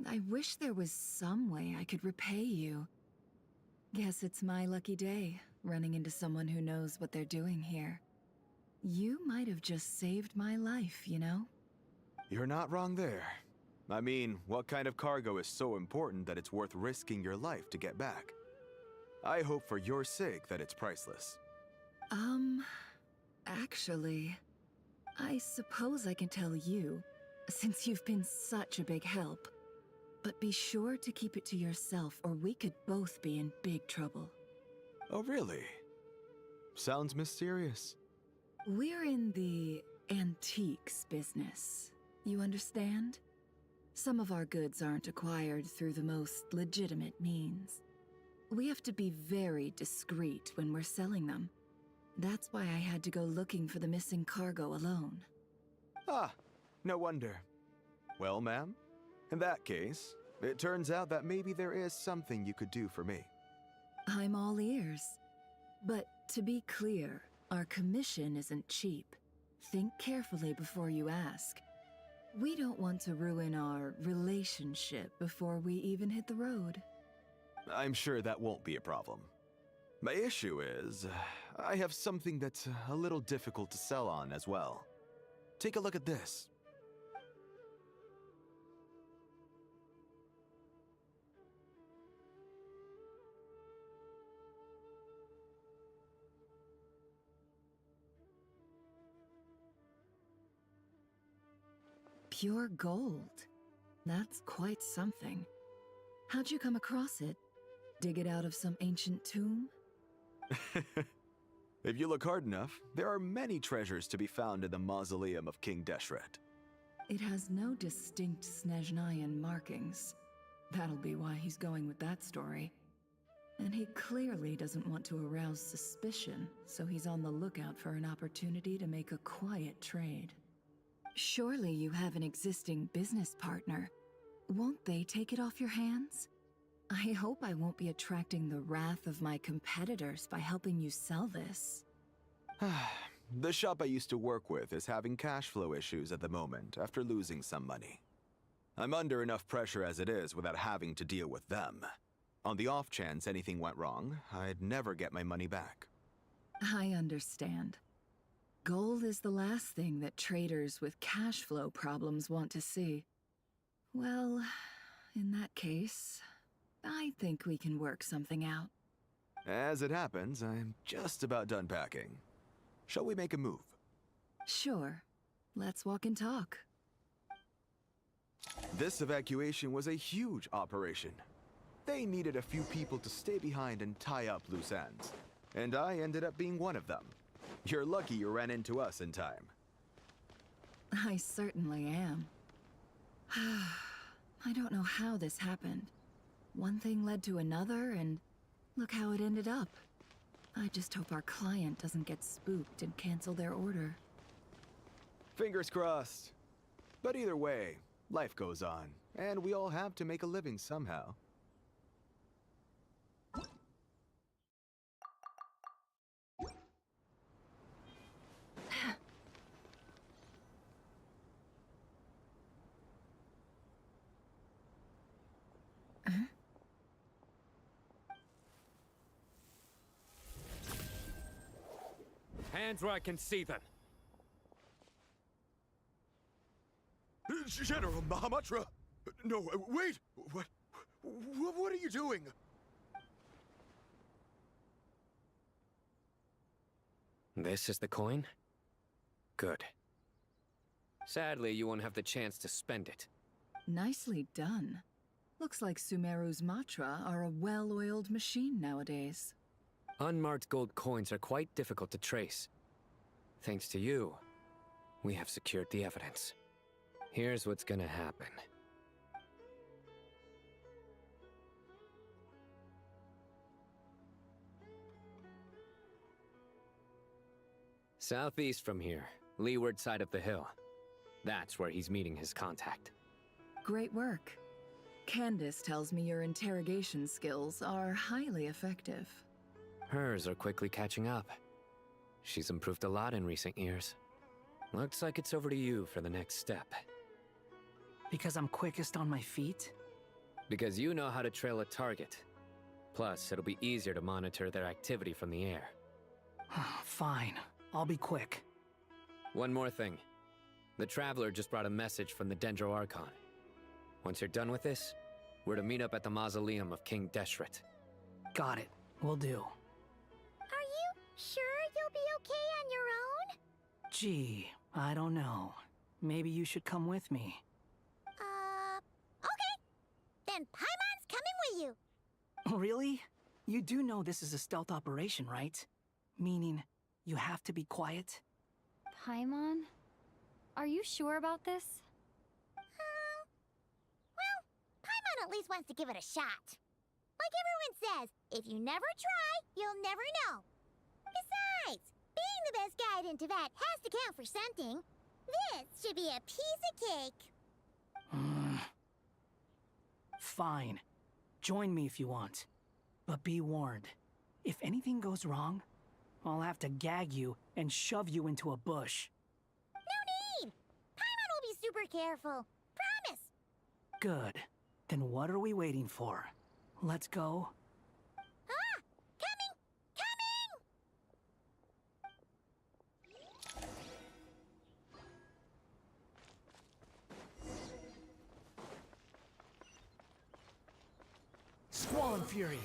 I wish there was some way I could repay you. Guess it's my lucky day, running into someone who knows what they're doing here. You might have just saved my life, you know? You're not wrong there. I mean, what kind of cargo is so important that it's worth risking your life to get back? I hope for your sake that it's priceless. Actually, I suppose I can tell you, since you've been such a big help. But be sure to keep it to yourself, or we could both be in big trouble. Oh, really? Sounds mysterious. We're in the antiques business. You understand? Some of our goods aren't acquired through the most legitimate means. We have to be very discreet when we're selling them. That's why I had to go looking for the missing cargo alone. Ah, no wonder. Well, ma'am, in that case, It turns out that maybe there is something you could do for me. I'm all ears. But to be clear, our commission isn't cheap. Think carefully before you ask. We don't want to ruin our relationship before we even hit the road. I'm sure that won't be a problem. My issue is, I have something that's a little difficult to sell on as well. Take a look at this. Pure gold. That's quite something. How'd you come across it? Dig it out of some ancient tomb? If you look hard enough, there are many treasures to be found in the mausoleum of King Deshret. It has no distinct Snezhnayan markings. That'll be why he's going with that story. And he clearly doesn't want to arouse suspicion, so he's on the lookout for an opportunity to make a quiet trade. Surely you have an existing business partner. Won't they take it off your hands? I hope I won't be attracting the wrath of my competitors by helping you sell this. The shop I used to work with is having cash flow issues at the moment after losing some money. I'm under enough pressure as it is without having to deal with them. On the off chance anything went wrong, I'd never get my money back. I understand. Gold is the last thing that traders with cash flow problems want to see. Well, in that case, I think we can work something out. As it happens, I'm just about done packing. Shall we make a move? Sure. Let's walk and talk. This evacuation was a huge operation. They needed a few people to stay behind and tie up loose ends. And I ended up being one of them. You're lucky you ran into us in time. I certainly am. I don't know how this happened. One thing led to another, and look how it ended up. I just hope our client doesn't get spooked and cancel their order. Fingers crossed. But either way, life goes on, and we all have to make a living somehow. Hands where I can see them. General Mahamatra! No, wait! What are you doing? This is the coin? Good. Sadly, you won't have the chance to spend it. Nicely done. Looks like Sumeru's Matra are a well-oiled machine nowadays. Unmarked gold coins are quite difficult to trace. Thanks to you, we have secured the evidence. Here's what's gonna happen. Southeast from here, leeward side of the hill. That's where he's meeting his contact. Great work. Candace tells me your interrogation skills are highly effective. Hers are quickly catching up. She's improved a lot in recent years. Looks like it's over to you for the next step. Because I'm quickest on my feet? Because you know how to trail a target. Plus, it'll be easier to monitor their activity from the air. Fine. I'll be quick. One more thing. The Traveler just brought a message from the Dendro Archon. Once you're done with this, we're to meet up at the mausoleum of King Deshret. Got it. Will do. Are you sure you'll be okay on your own? Gee, I don't know. Maybe you should come with me. Okay. Then Paimon's coming with you. Really? You do know this is a stealth operation, right? Meaning, you have to be quiet? Paimon? Are you sure about this? Well, Paimon at least wants to give it a shot. Like everyone says, if you never try, you'll never know. Besides, being the best guide in Teyvat has to count for something. This should be a piece of cake. Fine. Join me if you want. But be warned. If anything goes wrong, I'll have to gag you and shove you into a bush. No need! Paimon will be super careful. Promise! Good. Then what are we waiting for? Let's go. Ah! Coming! Coming! Squall and Fury!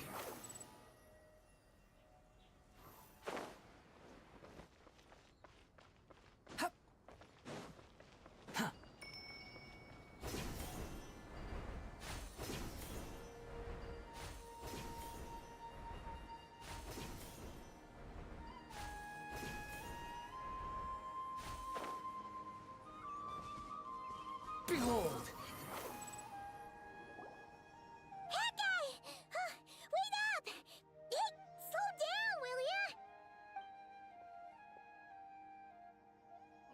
Behold! That guy! Wait up! Hey, slow down, will ya?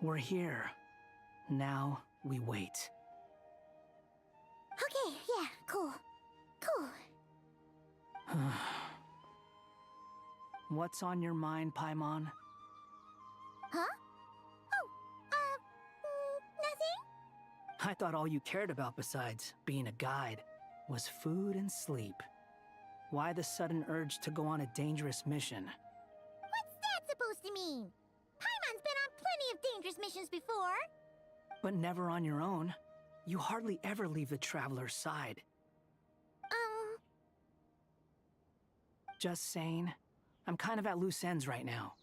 We're here. Now we wait. Okay, yeah, cool. Cool. What's on your mind, Paimon? Huh? Oh, nothing? I thought all you cared about besides being a guide was food and sleep. Why the sudden urge to go on a dangerous mission? What's that supposed to mean? Paimon's been on plenty of dangerous missions before. But never on your own. You hardly ever leave the Traveler's side. Just saying. I'm kind of at loose ends right now.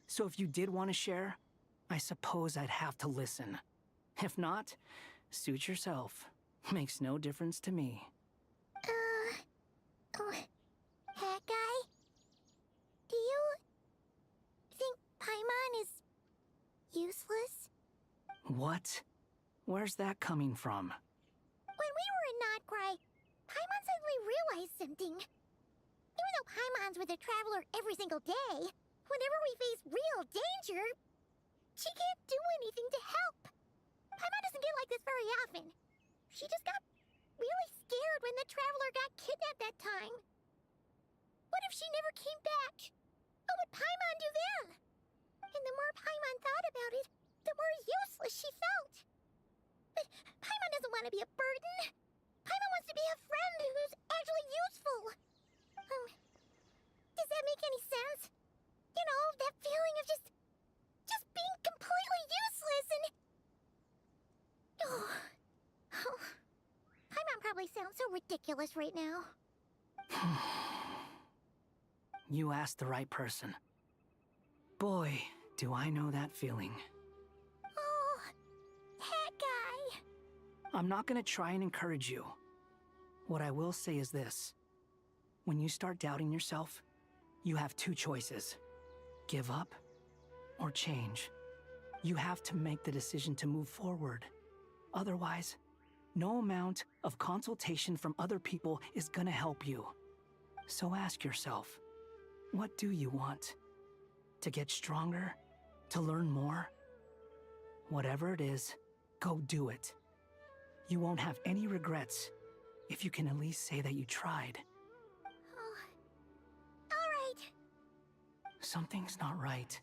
So if you did want to share, I suppose I'd have to listen. If not, suit yourself. Makes no difference to me. That guy? Do you think Paimon is useless? What? Where's that coming from? When we were in Notcry, Paimon suddenly realized something. Even though Paimon's with a Traveler every single day, whenever we face real danger, she can't do anything to help. Paimon doesn't get like this very often. She just got really scared when the Traveler got kidnapped that time. What if she never came back? What would Paimon do then? And the more Paimon thought about it, the more useless she felt. But Paimon doesn't want to be a burden. Paimon wants to be a friend who's actually useful. Does that make any sense? You know, that feeling of just being completely useless and... Oh. Paimon probably sounds so ridiculous right now. You asked the right person. Boy, do I know that feeling. Oh, that guy. I'm not gonna try and encourage you. What I will say is this. When you start doubting yourself, you have two choices. Give up or change. You have to make the decision to move forward. Otherwise, no amount of consultation from other people is gonna help you. So ask yourself, what do you want? To get stronger? To learn more? Whatever it is, go do it. You won't have any regrets if you can at least say that you tried. Something's not right.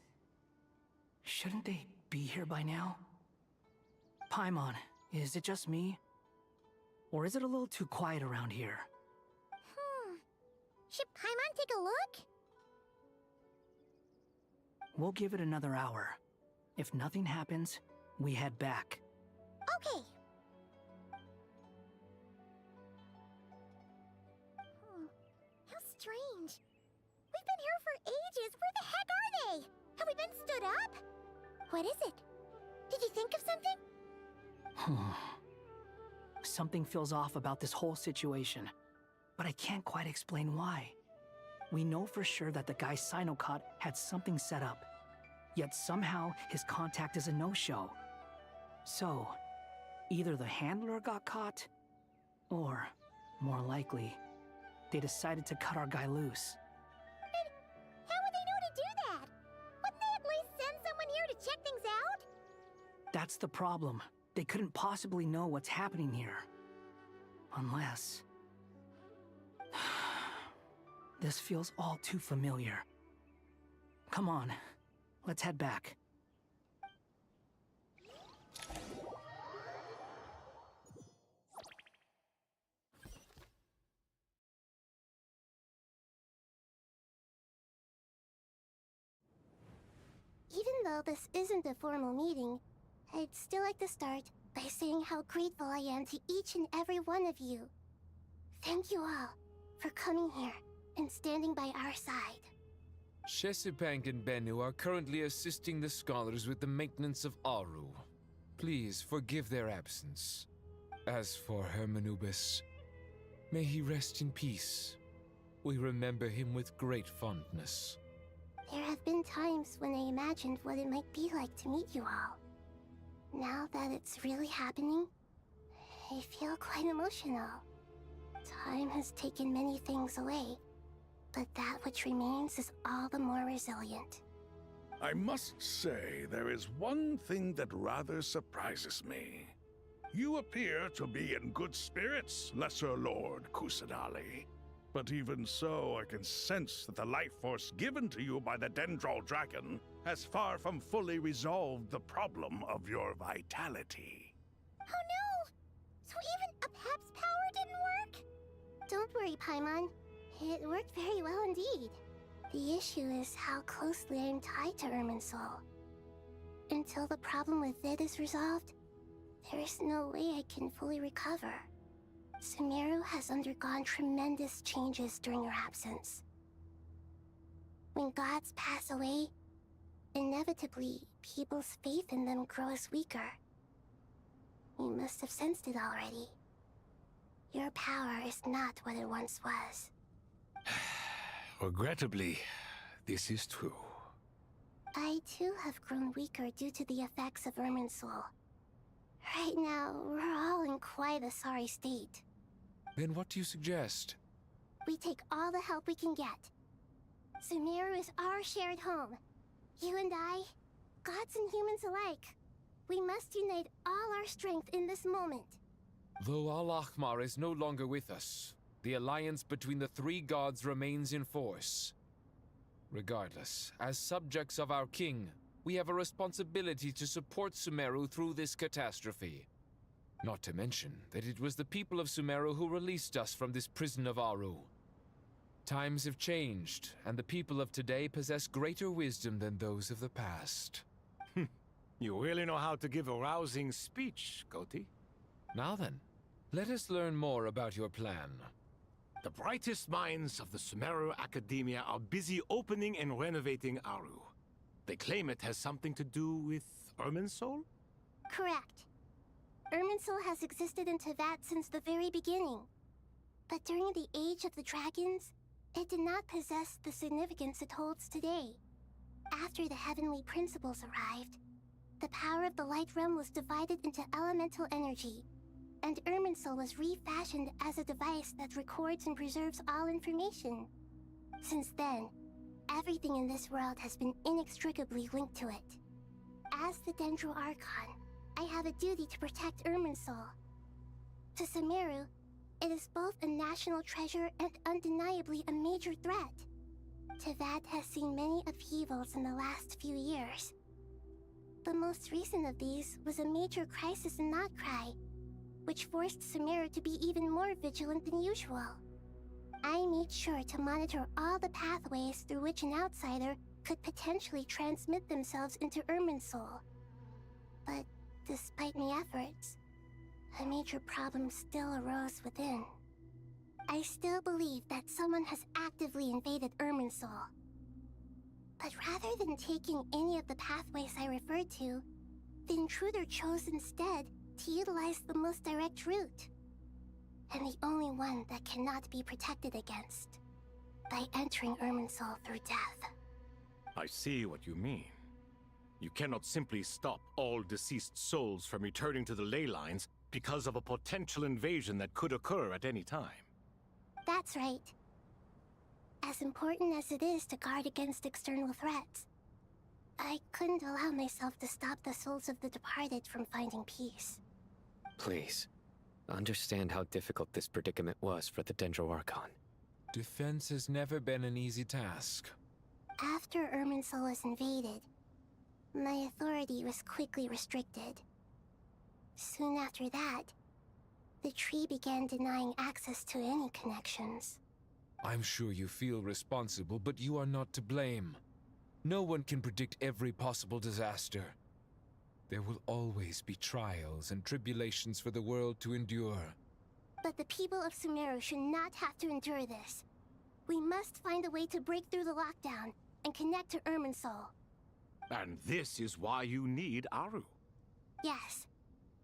Shouldn't they be here by now? Paimon, is it just me? Or is it a little too quiet around here? Should Paimon take a look? We'll give it another hour. If nothing happens, we head back. Okay. How strange. We've been here for ages. Where the heck are they? Have we been stood up? What is it? Did you think of something? Something feels off about this whole situation, but I can't quite explain why. We know for sure that the guy Sinocott had something set up, yet somehow his contact is a no-show. So, either the handler got caught, or, more likely, they decided to cut our guy loose. How would they know to do that? Wouldn't they at least send someone here to check things out? That's the problem. They couldn't possibly know what's happening here. Unless... This feels all too familiar. Come on, let's head back. Even though this isn't a formal meeting, I'd still like to start by saying how grateful I am to each and every one of you. Thank you all for coming here and standing by our side. Shesipank and Bennu are currently assisting the scholars with the maintenance of Aru. Please forgive their absence. As for Hermanubis, may he rest in peace. We remember him with great fondness. There have been times when I imagined what it might be like to meet you all. Now that it's really happening, I feel quite emotional. Time has taken many things away, but that which remains is all the more resilient. I must say, there is one thing that rather surprises me. You appear to be in good spirits, Lesser Lord Kusanali. But even so, I can sense that the life force given to you by the Dendral Dragon has far from fully resolved the problem of your vitality. Oh no! So even a Pep's power didn't work? Don't worry, Paimon. It worked very well indeed. The issue is how closely I am tied to Irminsul. Until the problem with it is resolved, there is no way I can fully recover. Sumeru has undergone tremendous changes during your absence. When gods pass away, inevitably, people's faith in them grows weaker. You must have sensed it already. Your power is not what it once was. Regrettably, this is true. I too have grown weaker due to the effects of Irminsul. Right now, we're all in quite a sorry state. Then what do you suggest? We take all the help we can get. Sumeru is our shared home. You and I, gods and humans alike. We must unite all our strength in this moment. Though Al-Ahmar is no longer with us, the alliance between the three gods remains in force. Regardless, as subjects of our king, we have a responsibility to support Sumeru through this catastrophe. Not to mention that it was the people of Sumeru who released us from this prison of Aru. Times have changed, and the people of today possess greater wisdom than those of the past. You really know how to give a rousing speech, Koti. Now then, let us learn more about your plan. The brightest minds of the Sumeru Academia are busy opening and renovating Aru. They claim it has something to do with Irminsul? Correct. Irminsul has existed in Teyvat since the very beginning. But during the Age of the Dragons, it did not possess the significance it holds today. After the heavenly principles arrived, the power of the Light Realm was divided into elemental energy, and Irminsul was refashioned as a device that records and preserves all information. Since then, everything in this world has been inextricably linked to it. As the Dendro Archon, I have a duty to protect Irminsul. To Sumeru, it is both a national treasure and undeniably a major threat. Teyvat has seen many upheavals in the last few years. The most recent of these was a major crisis in Notcry, which forced Sumeru to be even more vigilant than usual. I made sure to monitor all the pathways through which an outsider could potentially transmit themselves into Irminsul. But despite my efforts, a major problem still arose within. I still believe that someone has actively invaded Irminsul. But rather than taking any of the pathways I referred to, the intruder chose instead to utilize the most direct route. And the only one that cannot be protected against, by entering Irminsul through death. I see what you mean. You cannot simply stop all deceased souls from returning to the ley lines because of a potential invasion that could occur at any time. That's right. As important as it is to guard against external threats, I couldn't allow myself to stop the souls of the departed from finding peace. Please, understand how difficult this predicament was for the Dendro Archon. Defense has never been an easy task. After Irminsul was invaded, my authority was quickly restricted. Soon after that, the tree began denying access to any connections. I'm sure you feel responsible, but you are not to blame. No one can predict every possible disaster. There will always be trials and tribulations for the world to endure. But the people of Sumeru should not have to endure this. We must find a way to break through the lockdown and connect to Irminsul. And this is why you need Aru. Yes.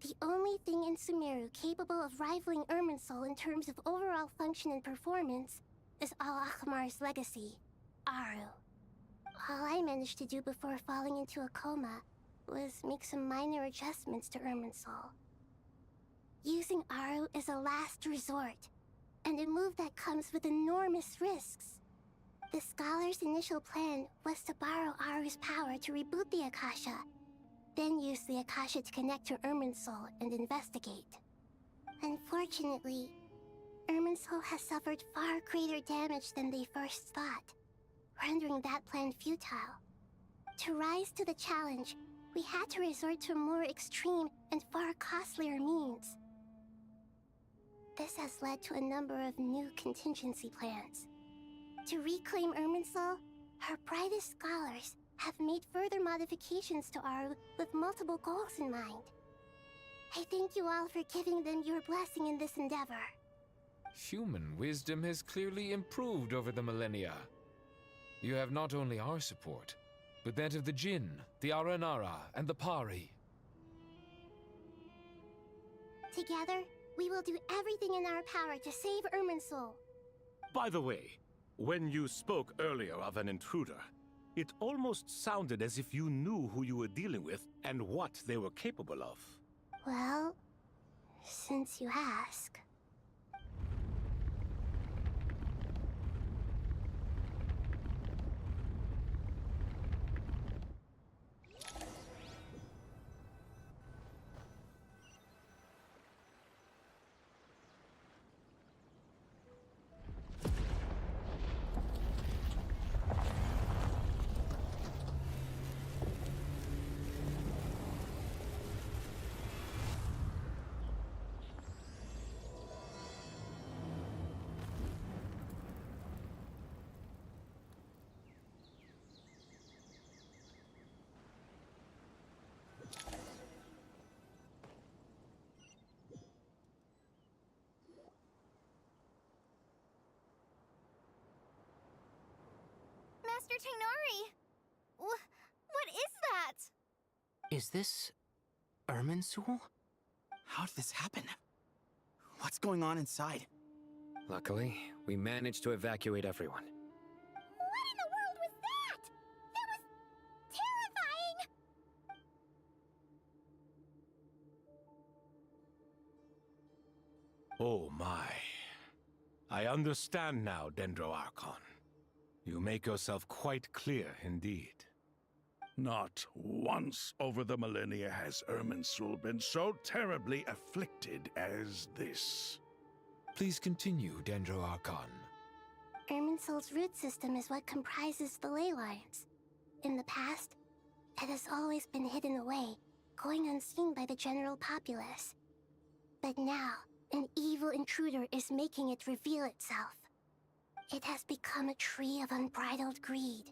The only thing in Sumeru capable of rivaling Irminsul in terms of overall function and performance is Al-Akhmar's legacy, Aru. All I managed to do before falling into a coma was make some minor adjustments to Irminsul. Using Aru is a last resort, and a move that comes with enormous risks. The Scholar's initial plan was to borrow Aru's power to reboot the Akasha, then use the Akasha to connect to Irminsul and investigate. Unfortunately, Irminsul has suffered far greater damage than they first thought, rendering that plan futile. To rise to the challenge, we had to resort to more extreme and far costlier means. This has led to a number of new contingency plans. To reclaim Irminsul, our brightest scholars have made further modifications to Aru with multiple goals in mind. I thank you all for giving them your blessing in this endeavor. Human wisdom has clearly improved over the millennia. You have not only our support, but that of the Jinn, the Aranara, and the Pari. Together, we will do everything in our power to save Irminsul. By the way, when you spoke earlier of an intruder, it almost sounded as if you knew who you were dealing with and what they were capable of. Well, since you ask. Master Tainari! What is that? Is this Irminsul? How did this happen? What's going on inside? Luckily, we managed to evacuate everyone. What in the world was that? That was terrifying! Oh my. I understand now, Dendro Archon. You make yourself quite clear indeed. Not once over the millennia has Irminsul been so terribly afflicted as this. Please continue, Dendro Archon. Irminsul's root system is what comprises the ley lines. In the past, it has always been hidden away, going unseen by the general populace. But now, an evil intruder is making it reveal itself. It has become a tree of unbridled greed.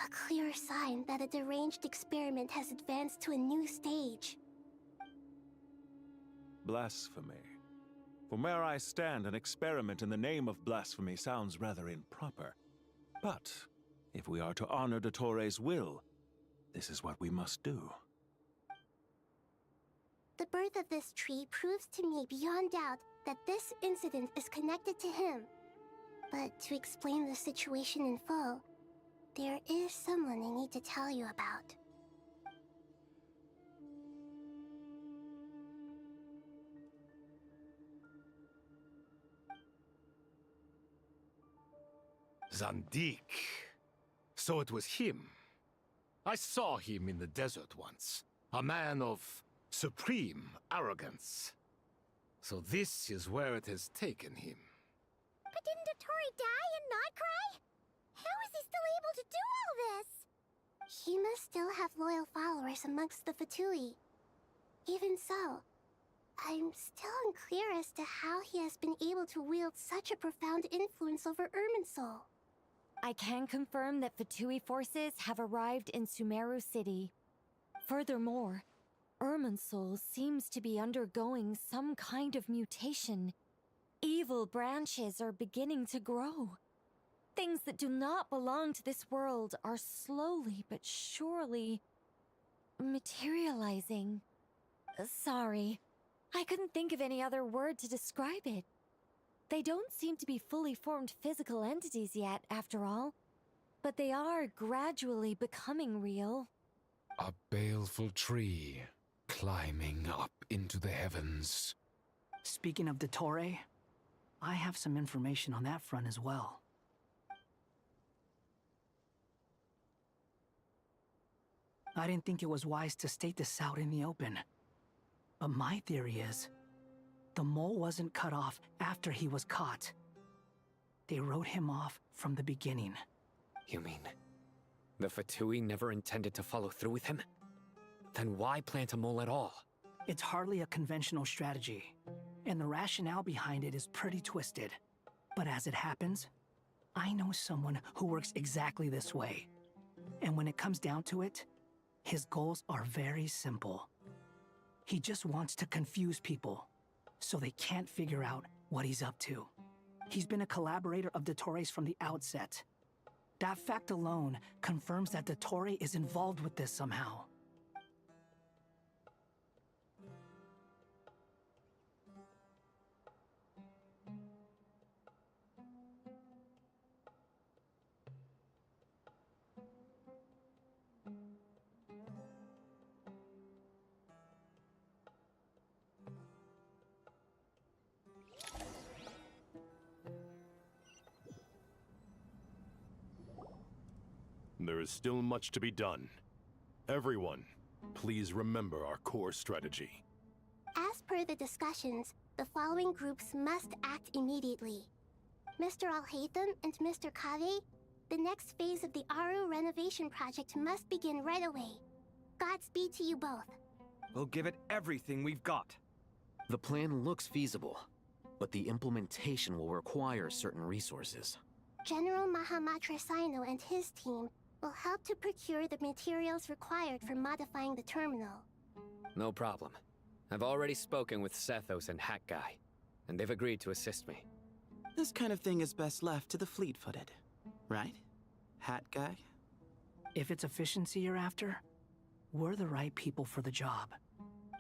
A clear sign that a deranged experiment has advanced to a new stage. Blasphemy. From where I stand, an experiment in the name of blasphemy sounds rather improper. But if we are to honor Dottores' will, this is what we must do. The birth of this tree proves to me beyond doubt that this incident is connected to him. But to explain the situation in full, there is someone I need to tell you about. Zandik. So it was him. I saw him in the desert once. A man of supreme arrogance. So this is where it has taken him. But didn't Dottore die and not cry? How is he still able to do all this? He must still have loyal followers amongst the Fatui. Even so, I'm still unclear as to how he has been able to wield such a profound influence over Irminsul. I can confirm that Fatui forces have arrived in Sumeru City. Furthermore, Irminsul seems to be undergoing some kind of mutation. Evil branches are beginning to grow. Things that do not belong to this world are slowly but surely materializing. Sorry, I couldn't think of any other word to describe it. They don't seem to be fully formed physical entities yet, after all, but they are gradually becoming real. A baleful tree climbing up into the heavens. Speaking of Dottore, I have some information on that front as well. I didn't think it was wise to state this out in the open. But my theory is, the mole wasn't cut off after he was caught. They wrote him off from the beginning. You mean, the Fatui never intended to follow through with him? Then why plant a mole at all? It's hardly a conventional strategy, and the rationale behind it is pretty twisted. But as it happens, I know someone who works exactly this way. And when it comes down to it, his goals are very simple. He just wants to confuse people, so they can't figure out what he's up to. He's been a collaborator of Dottore's from the outset. That fact alone confirms that Dottore is involved with this somehow. There is still much to be done. Everyone, please remember our core strategy. As per the discussions, the following groups must act immediately. Mr. Alhaitham and Mr. Kave, the next phase of the Aru renovation project must begin right away. Godspeed to you both. We'll give it everything we've got. The plan looks feasible, but the implementation will require certain resources. General Mahamatra Sino and his team will help to procure the materials required for modifying the terminal. No problem. I've already spoken with Sethos and Hat Guy, and they've agreed to assist me. This kind of thing is best left to the fleet-footed, right? Hat Guy? If it's efficiency you're after, we're the right people for the job.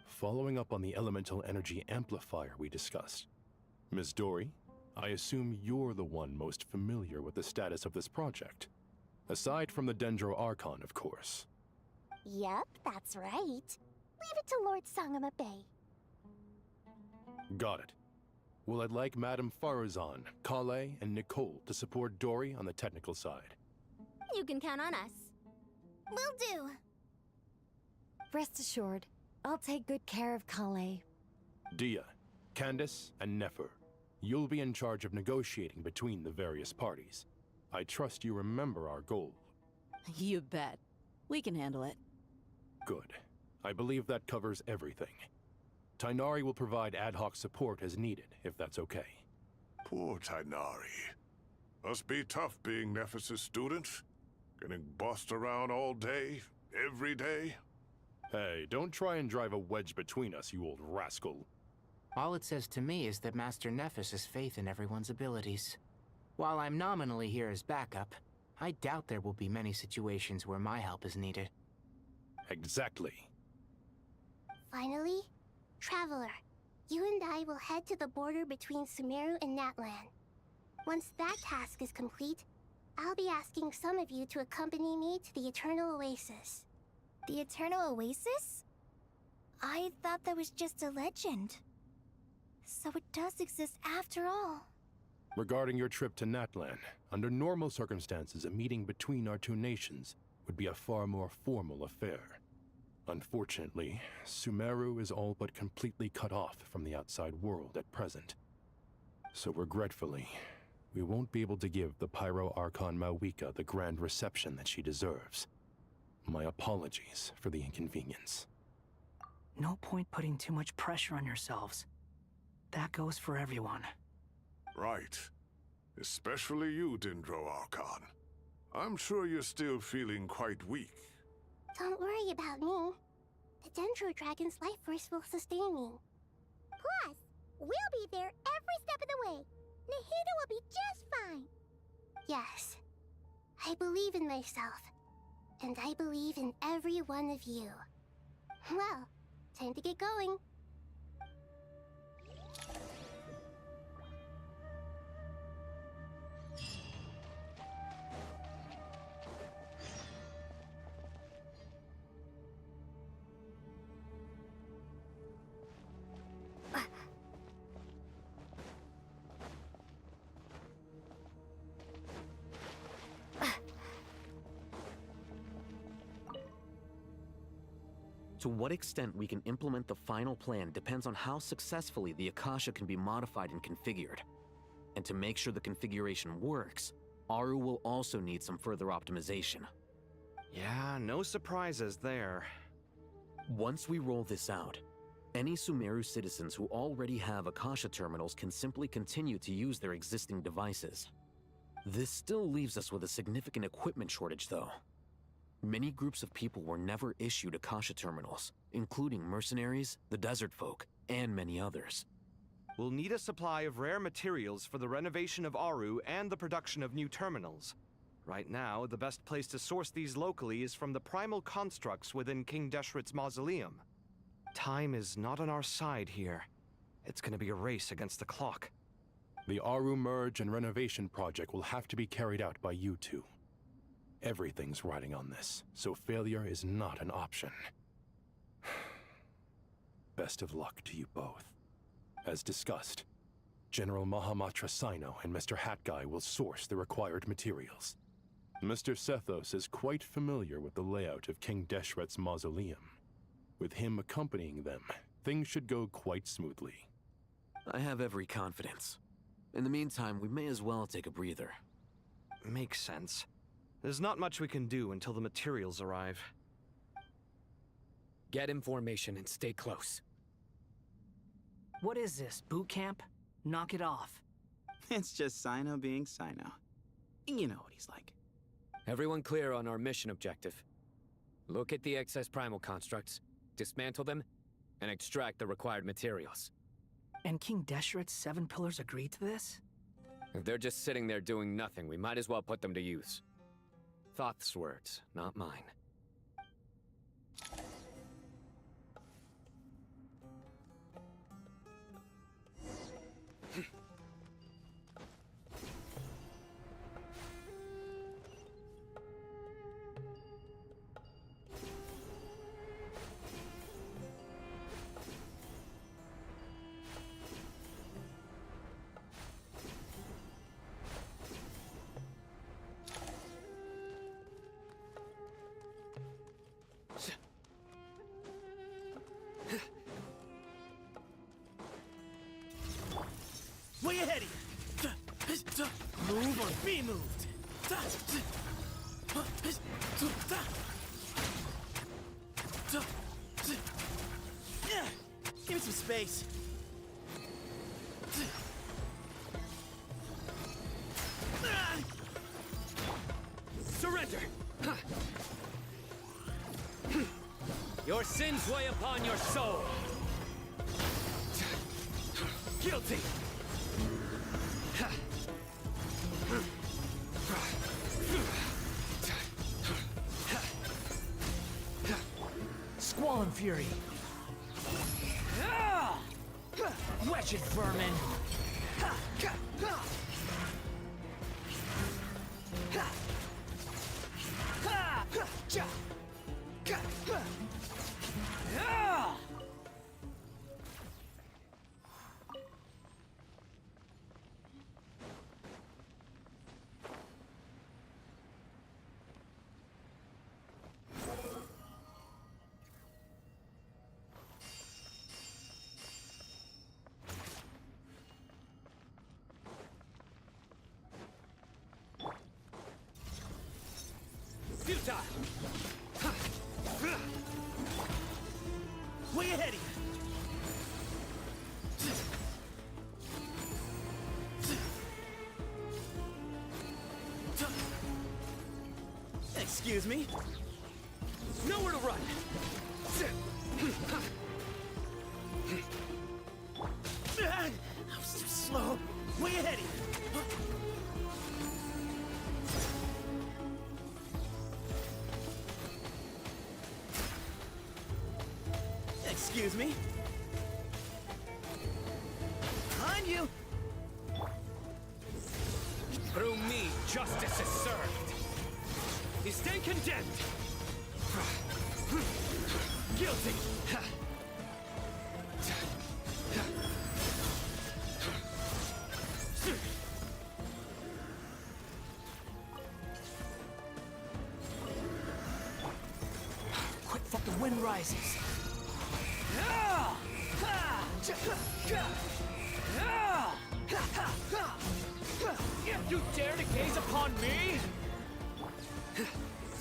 Following up on the elemental energy amplifier we discussed. Ms. Dory, I assume you're the one most familiar with the status of this project. Aside from the Dendro Archon, of course. Yep, that's right. Leave it to Lord Sangama Bay. Got it. Well, I'd like Madame Farazan, Kale, and Nicole to support Dory on the technical side. You can count on us. Will do. Rest assured, I'll take good care of Kale. Dia, Candace, and Nefer, you'll be in charge of negotiating between the various parties. I trust you remember our goal. You bet. We can handle it. Good. I believe that covers everything. Tainari will provide ad hoc support as needed, if that's okay. Poor Tainari. Must be tough being Nephis' student. Getting bossed around all day, every day. Hey, don't try and drive a wedge between us, you old rascal. All it says to me is that Master Nephis has faith in everyone's abilities. While I'm nominally here as backup, I doubt there will be many situations where my help is needed. Exactly. Finally, Traveler, you and I will head to the border between Sumeru and Natlan. Once that task is complete, I'll be asking some of you to accompany me to the Eternal Oasis. The Eternal Oasis? I thought that was just a legend. So it does exist after all. Regarding your trip to Natlan, under normal circumstances, a meeting between our two nations would be a far more formal affair. Unfortunately, Sumeru is all but completely cut off from the outside world at present. So regretfully, we won't be able to give the Pyro Archon Mawika the grand reception that she deserves. My apologies for the inconvenience. No point putting too much pressure on yourselves. That goes for everyone. Right. Especially you, Dendro Archon. I'm sure you're still feeling quite weak. Don't worry about me. The Dendro Dragon's life force will sustain me. Plus, we'll be there every step of the way. Nahida will be just fine. Yes, I believe in myself. And I believe in every one of you. Well, time to get going. To what extent we can implement the final plan depends on how successfully the Akasha can be modified and configured. And to make sure the configuration works, Aru will also need some further optimization. Yeah, no surprises there. Once we roll this out, any Sumeru citizens who already have Akasha terminals can simply continue to use their existing devices. This still leaves us with a significant equipment shortage, though. Many groups of people were never issued Akasha terminals, including mercenaries, the desert folk, and many others. We'll need a supply of rare materials for the renovation of Aru and the production of new terminals. Right now, the best place to source these locally is from the primal constructs within King Deshret's mausoleum. Time is not on our side here. It's gonna be a race against the clock. The Aru merge and renovation project will have to be carried out by you two. Everything's riding on this, so failure is not an option. Best of luck to you both. As discussed, General Mahamatra Sino and Mr. Hat Guy will source the required materials. Mr. Sethos is quite familiar with the layout of King Deshret's mausoleum. With him accompanying them, things should go quite smoothly. I have every confidence. In the meantime, we may as well take a breather. Makes sense. There's not much we can do until the materials arrive. Get information and stay close. What is this, boot camp? Knock it off. It's just Sino being Sino. You know what he's like. Everyone clear on our mission objective. Look at the excess primal constructs, dismantle them, and extract the required materials. And King Deshret's 7 pillars agreed to this? If they're just sitting there doing nothing, we might as well put them to use. Thoth's words, not mine. Way ahead of you! Move or be moved! Give me some space. Surrender! Your sins weigh upon your soul! Guilty! Squall and Fury! Wretched vermin! Way ahead of you! Excuse me? Nowhere to run! I was too slow. Way ahead of you! Excuse me? Behind you! Through me, justice is served. You stand condemned. Guilty. Quick, fucking wind rises. You dare to gaze upon me?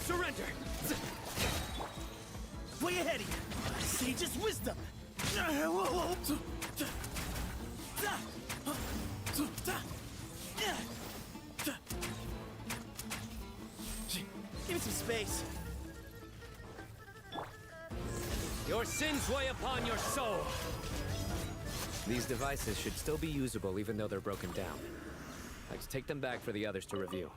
Surrender! Way ahead of you! Sage's wisdom! Give me some space. Your sins weigh upon your soul. These devices should still be usable even though they're broken down. Let's take them back for the others to review.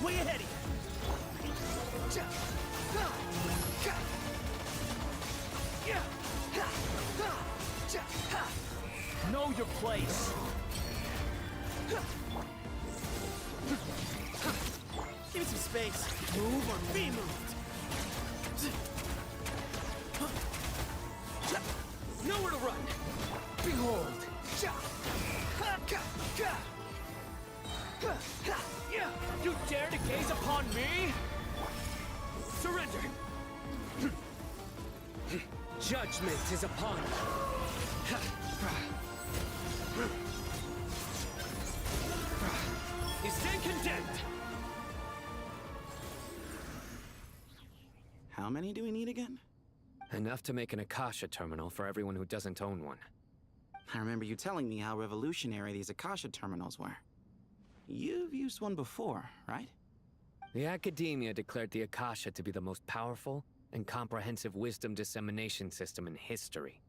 Way ahead of you! Know your place! Give me some space. Move or be moved. Nowhere to run. Behold. You dare to gaze upon me? Surrender! Judgment is upon you. You stand condemned! How many do we need again? Enough to make an Akasha terminal for everyone who doesn't own one. I remember you telling me how revolutionary these Akasha terminals were. You've used one before, right? The Academia declared the Akasha to be the most powerful and comprehensive wisdom dissemination system in history.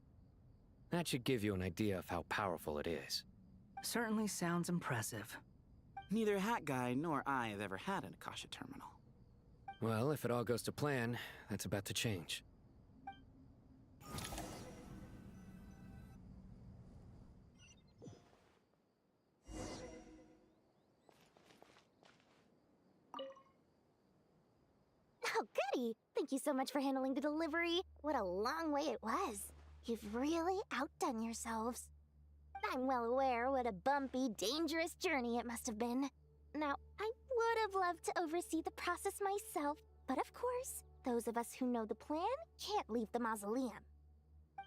That should give you an idea of how powerful it is. Certainly sounds impressive. Neither Hat Guy nor I have ever had an Akasha terminal. Well, if it all goes to plan, that's about to change. Oh, goody! Thank you so much for handling the delivery. What a long way it was. You've really outdone yourselves. I'm well aware what a bumpy, dangerous journey it must have been. Now, I would have loved to oversee the process myself, but of course, those of us who know the plan can't leave the mausoleum.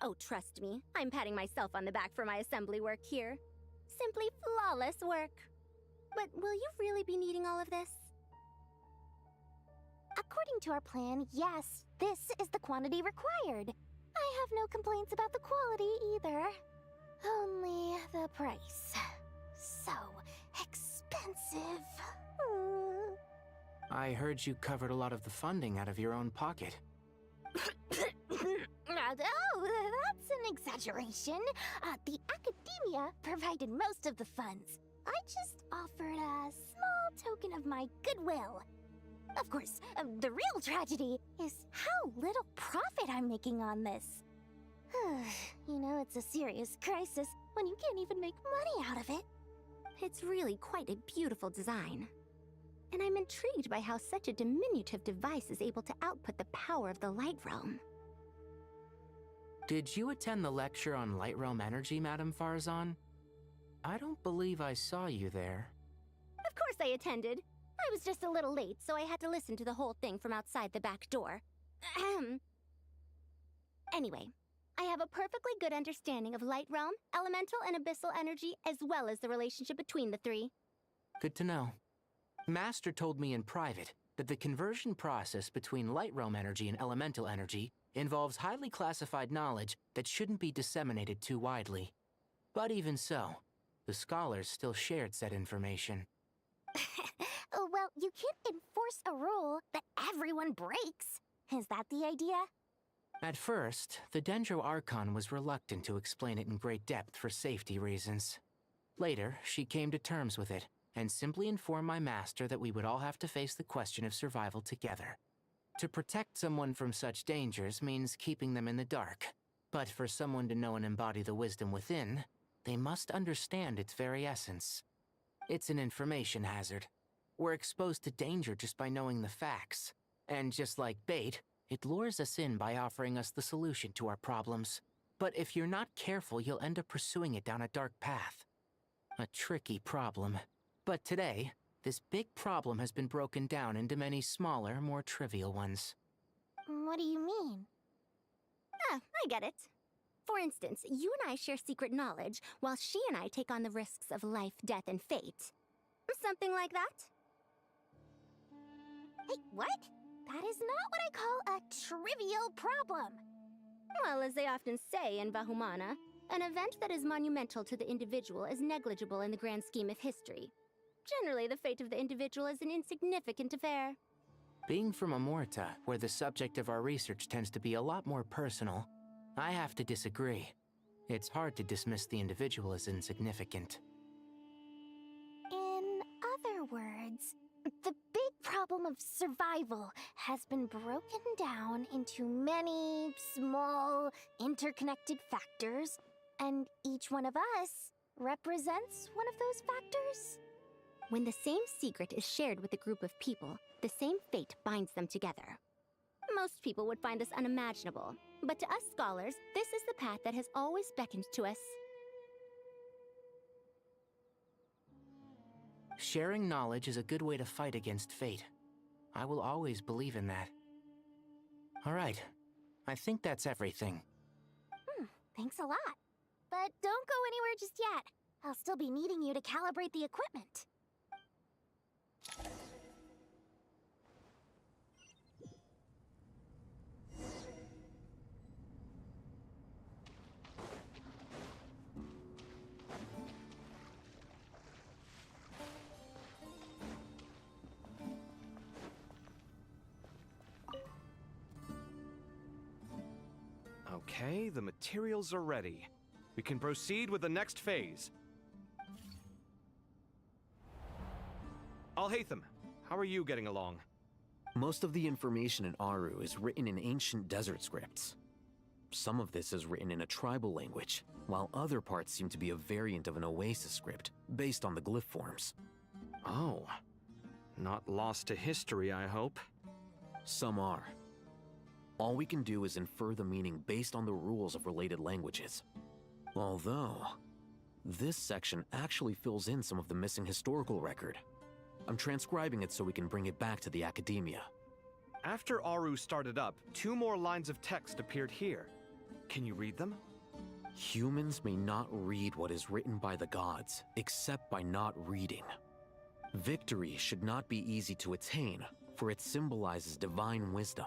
Oh, trust me, I'm patting myself on the back for my assembly work here. Simply flawless work. But will you really be needing all of this? According to our plan, yes, this is the quantity required. I have no complaints about the quality either. Only the price. So expensive. I heard you covered a lot of the funding out of your own pocket. Oh, that's an exaggeration. The Academia provided most of the funds. I just offered a small token of my goodwill. Of Of course, the real tragedy is how little profit I'm making on this. You know, it's a serious crisis when you can't even make money out of it. It's really quite a beautiful design. And I'm intrigued by how such a diminutive device is able to output the power of the Light Realm. Did you attend the lecture on Light Realm energy, Madame Farzan? I don't believe I saw you there. Of course I attended. I was just a little late, so I had to listen to the whole thing from outside the back door. Ahem. Anyway, I have a perfectly good understanding of Light Realm, elemental and abyssal energy, as well as the relationship between the three. Good to know. Master told me in private that the conversion process between Light Realm energy and elemental energy involves highly classified knowledge that shouldn't be disseminated too widely. But even so, the scholars still shared said information. Well, you can't enforce a rule that everyone breaks. Is that the idea? At first, the Dendro Archon was reluctant to explain it in great depth for safety reasons. Later, she came to terms with it, and simply informed my master that we would all have to face the question of survival together. To protect someone from such dangers means keeping them in the dark. But for someone to know and embody the wisdom within, they must understand its very essence. It's an information hazard. We're exposed to danger just by knowing the facts. And just like bait, it lures us in by offering us the solution to our problems. But if you're not careful, you'll end up pursuing it down a dark path. A tricky problem. But today, this big problem has been broken down into many smaller, more trivial ones. What do you mean? Ah, I get it. For instance, you and I share secret knowledge, while she and I take on the risks of life, death, and fate. Something like that? Hey, what? That is not what I call a trivial problem. Well, as they often say in Vahumana, an event that is monumental to the individual is negligible in the grand scheme of history. Generally, the fate of the individual is an insignificant affair. Being from Amorta, where the subject of our research tends to be a lot more personal, I have to disagree. It's hard to dismiss the individual as insignificant. In other words, the big problem of survival has been broken down into many small, interconnected factors, and each one of us represents one of those factors. When the same secret is shared with a group of people, the same fate binds them together. Most people would find this unimaginable, but to us scholars, this is the path that has always beckoned to us. Sharing knowledge is a good way to fight against fate. I will always believe in that. All right, I think that's everything. Thanks a lot. But don't go anywhere just yet. I'll still be needing you to calibrate the equipment. Okay, the materials are ready. We can proceed with the next phase. Alhaitham, how are you getting along? Most of the information in Aru is written in ancient desert scripts. Some of this is written in a tribal language, while other parts seem to be a variant of an Oasis script, based on the glyph forms. Oh. Not lost to history, I hope. Some are. All we can do is infer the meaning based on the rules of related languages. Although, this section actually fills in some of the missing historical record. I'm transcribing it so we can bring it back to the academia. After Aru started up, 2 more lines of text appeared here. Can you read them? Humans may not read what is written by the gods, except by not reading. Victory should not be easy to attain, for it symbolizes divine wisdom.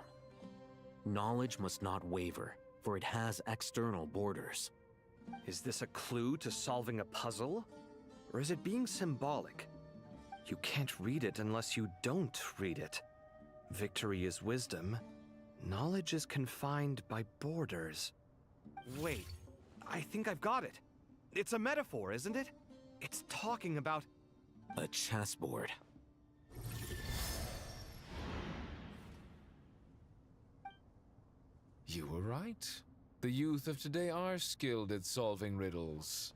Knowledge must not waver, for it has external borders. Is this a clue to solving a puzzle? Or is it being symbolic? You can't read it unless you don't read it. Victory is wisdom. Knowledge is confined by borders. Wait, I think I've got it. It's a metaphor, isn't it? It's talking about... a chessboard. You were right. The youth of today are skilled at solving riddles.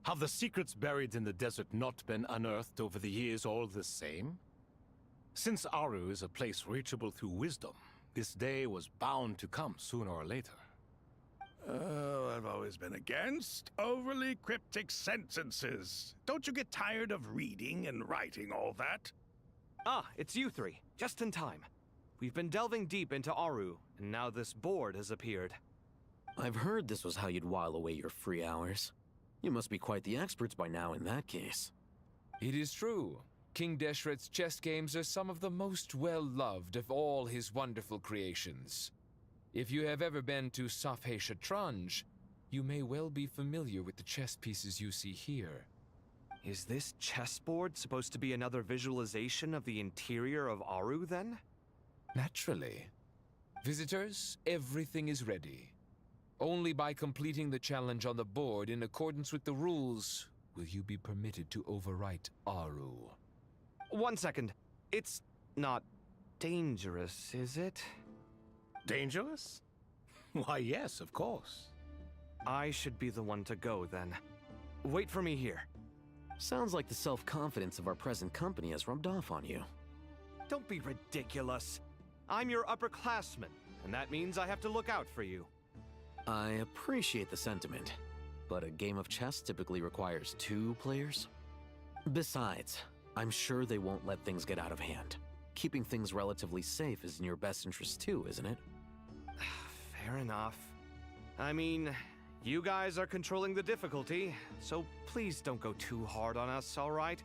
Have the secrets buried in the desert not been unearthed over the years all the same? Since Aru is a place reachable through wisdom, this day was bound to come sooner or later. Oh, I've always been against overly cryptic sentences. Don't you get tired of reading and writing all that? Ah, it's you three. Just in time. We've been delving deep into Aru, and now this board has appeared. I've heard this was how you'd while away your free hours. You must be quite the experts by now in that case. It is true. King Deshret's chess games are some of the most well-loved of all his wonderful creations. If you have ever been to Safhe Shatranj, you may well be familiar with the chess pieces you see here. Is this chessboard supposed to be another visualization of the interior of Aru, then? Naturally. Visitors, everything is ready. Only by completing the challenge on the board in accordance with the rules will you be permitted to overwrite Aru. 1 second. It's not dangerous, is it? Dangerous? Why, yes, of course. I should be the one to go, then. Wait for me here. Sounds like the self-confidence of our present company has rubbed off on you. Don't be ridiculous. I'm your upperclassman, and that means I have to look out for you. I appreciate the sentiment, but a game of chess typically requires 2 players. Besides, I'm sure they won't let things get out of hand. Keeping things relatively safe is in your best interest too, isn't it? Fair enough. I mean, you guys are controlling the difficulty, so please don't go too hard on us, all right?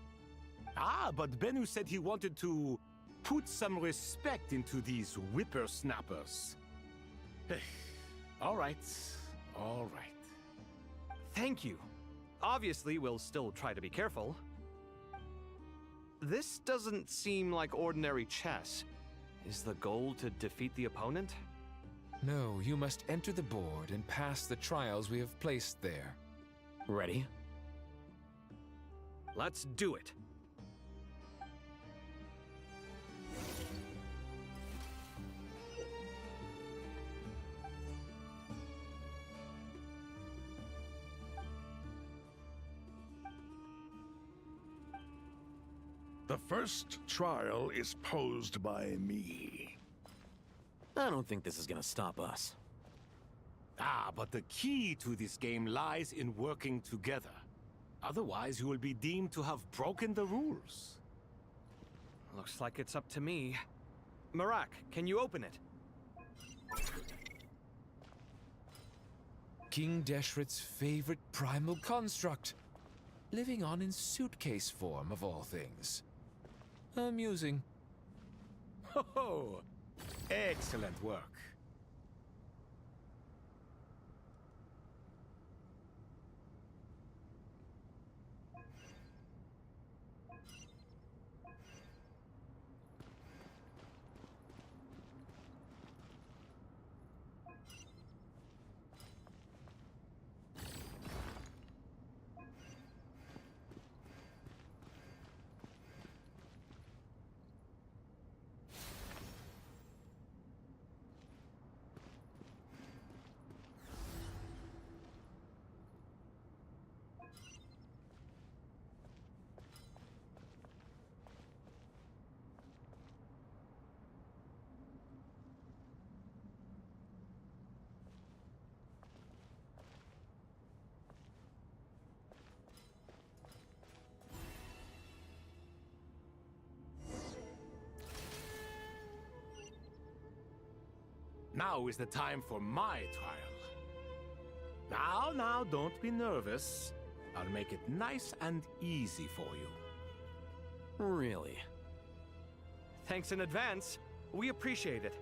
Ah, but Bennu said he wanted to put some respect into these whippersnappers. All right, all right. Thank you. Obviously, we'll still try to be careful. This doesn't seem like ordinary chess. Is the goal to defeat the opponent? No, you must enter the board and pass the trials we have placed there. Ready? Let's do it. The first trial is posed by me. I don't think this is gonna stop us. Ah, but the key to this game lies in working together. Otherwise, you will be deemed to have broken the rules. Looks like it's up to me. Marak, can you open it? King Deshret's favorite primal construct. Living on in suitcase form, of all things. Amusing. Ho ho! Excellent work. Now is the time for my trial. Now, don't be nervous. I'll make it nice and easy for you. Really? Thanks in advance. We appreciate it.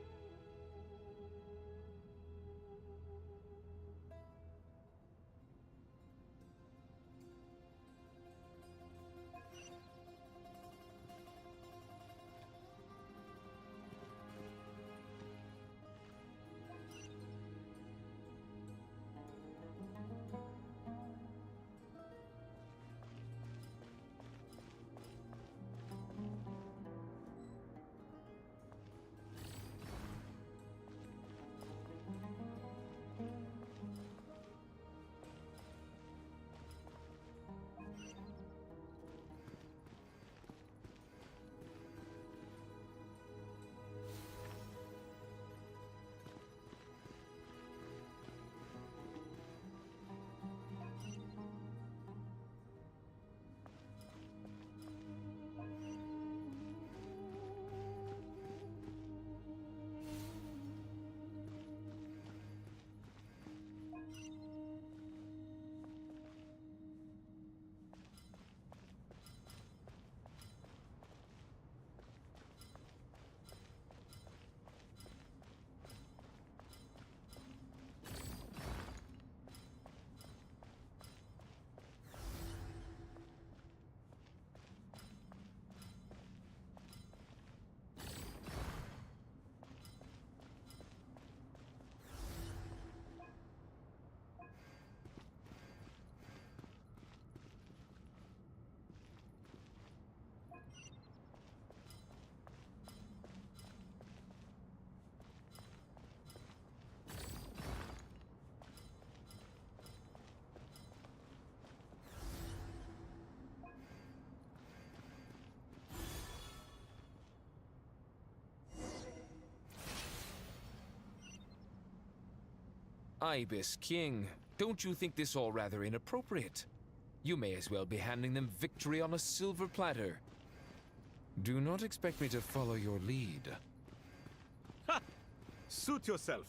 Ibis King, don't you think this all rather inappropriate? You may as well be handing them victory on a silver platter. Do not expect me to follow your lead. Ha! Suit yourself.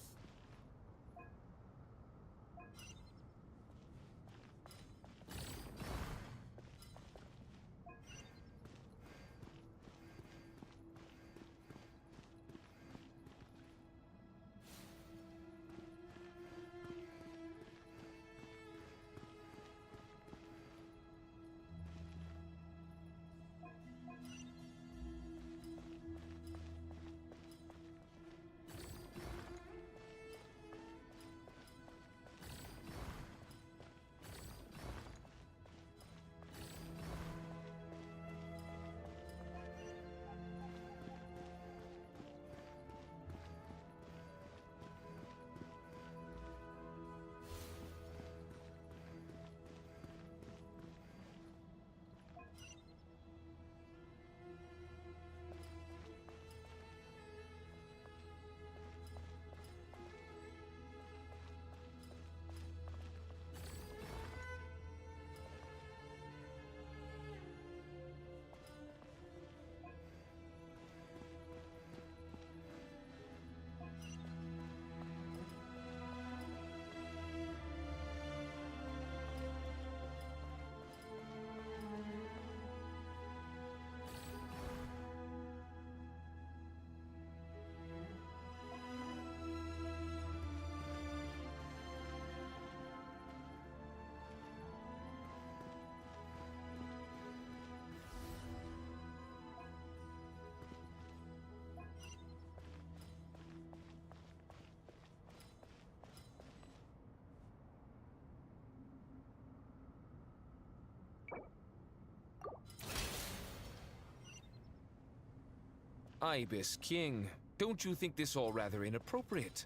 Ibis King, don't you think this all rather inappropriate?